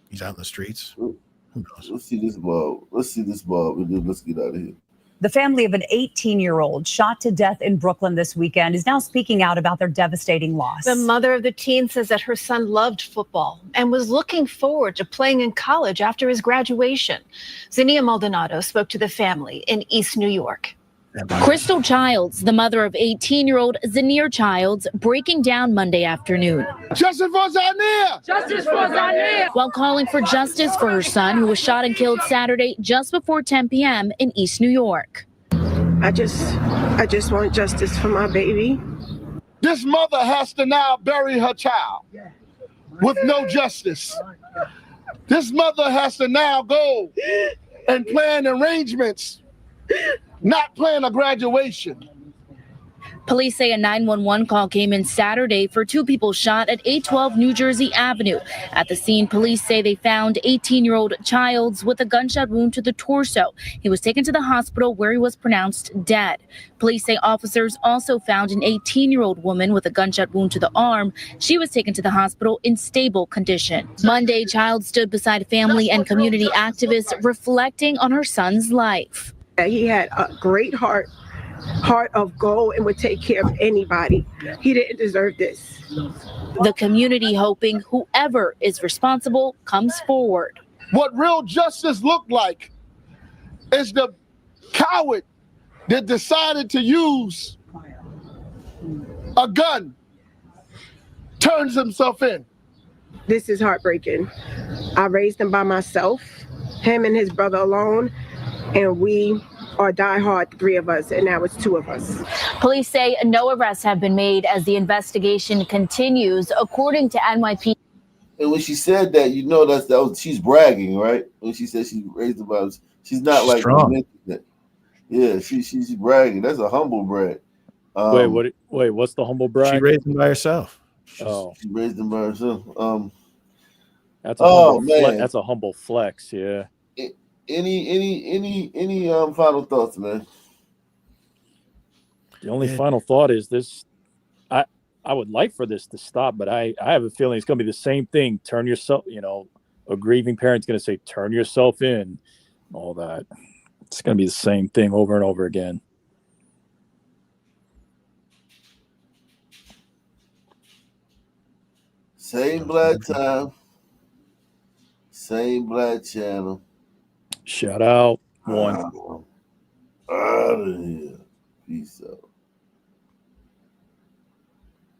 He's out in the streets. Who knows? Let's see this ball. Let's get out of here. The family of an 18-year-old shot to death in Brooklyn this weekend is now speaking out about their devastating loss. The mother of the teen says that her son loved football and was looking forward to playing in college after his graduation. Zinnia Maldonado spoke to the family in East New York. Crystal Childs, the mother of 18-year-old Zinnia Childs, breaking down Monday afternoon. Justice for Zinnia! Justice for Zinnia! While calling for justice for her son, who was shot and killed Saturday just before 10 p.m. in East New York. I just want justice for my baby. This mother has to now bury her child with no justice. This mother has to now go and plan arrangements, not plan a graduation. Police say a 911 call came in Saturday for 2 people shot at 812 New Jersey Avenue. At the scene, police say they found 18-year-old Childs with a gunshot wound to the torso. He was taken to the hospital where he was pronounced dead. Police say officers also found an 18-year-old woman with a gunshot wound to the arm. She was taken to the hospital in stable condition. Monday, Childs stood beside family and community activists reflecting on her son's life. He had a great heart, heart of gold and would take care of anybody. He didn't deserve this. The community hoping whoever is responsible comes forward. What real justice looked like is the coward that decided to use a gun, turns himself in. This is heartbreaking. I raised him by myself, him and his brother alone, and we are diehard, 3 of us, and now it's 2 of us. Police say no arrests have been made as the investigation continues, according to NYPD. And when she said that, you know that was she's bragging, right? When she said she raised him by, she's not like strong. Yeah, she's bragging. That's a humble brag. Wait, what's the humble brag? She raised him by herself. She raised him by herself. That's a humble flex. Yeah. Any final thoughts, man? The only final thought is this. I would like for this to stop, but I have a feeling it's going to be the same thing. Turn yourself, a grieving parent's going to say, turn yourself in, all that. It's going to be the same thing over and over again. Same black time, same black channel. Shout out one. Out of here. Peace out.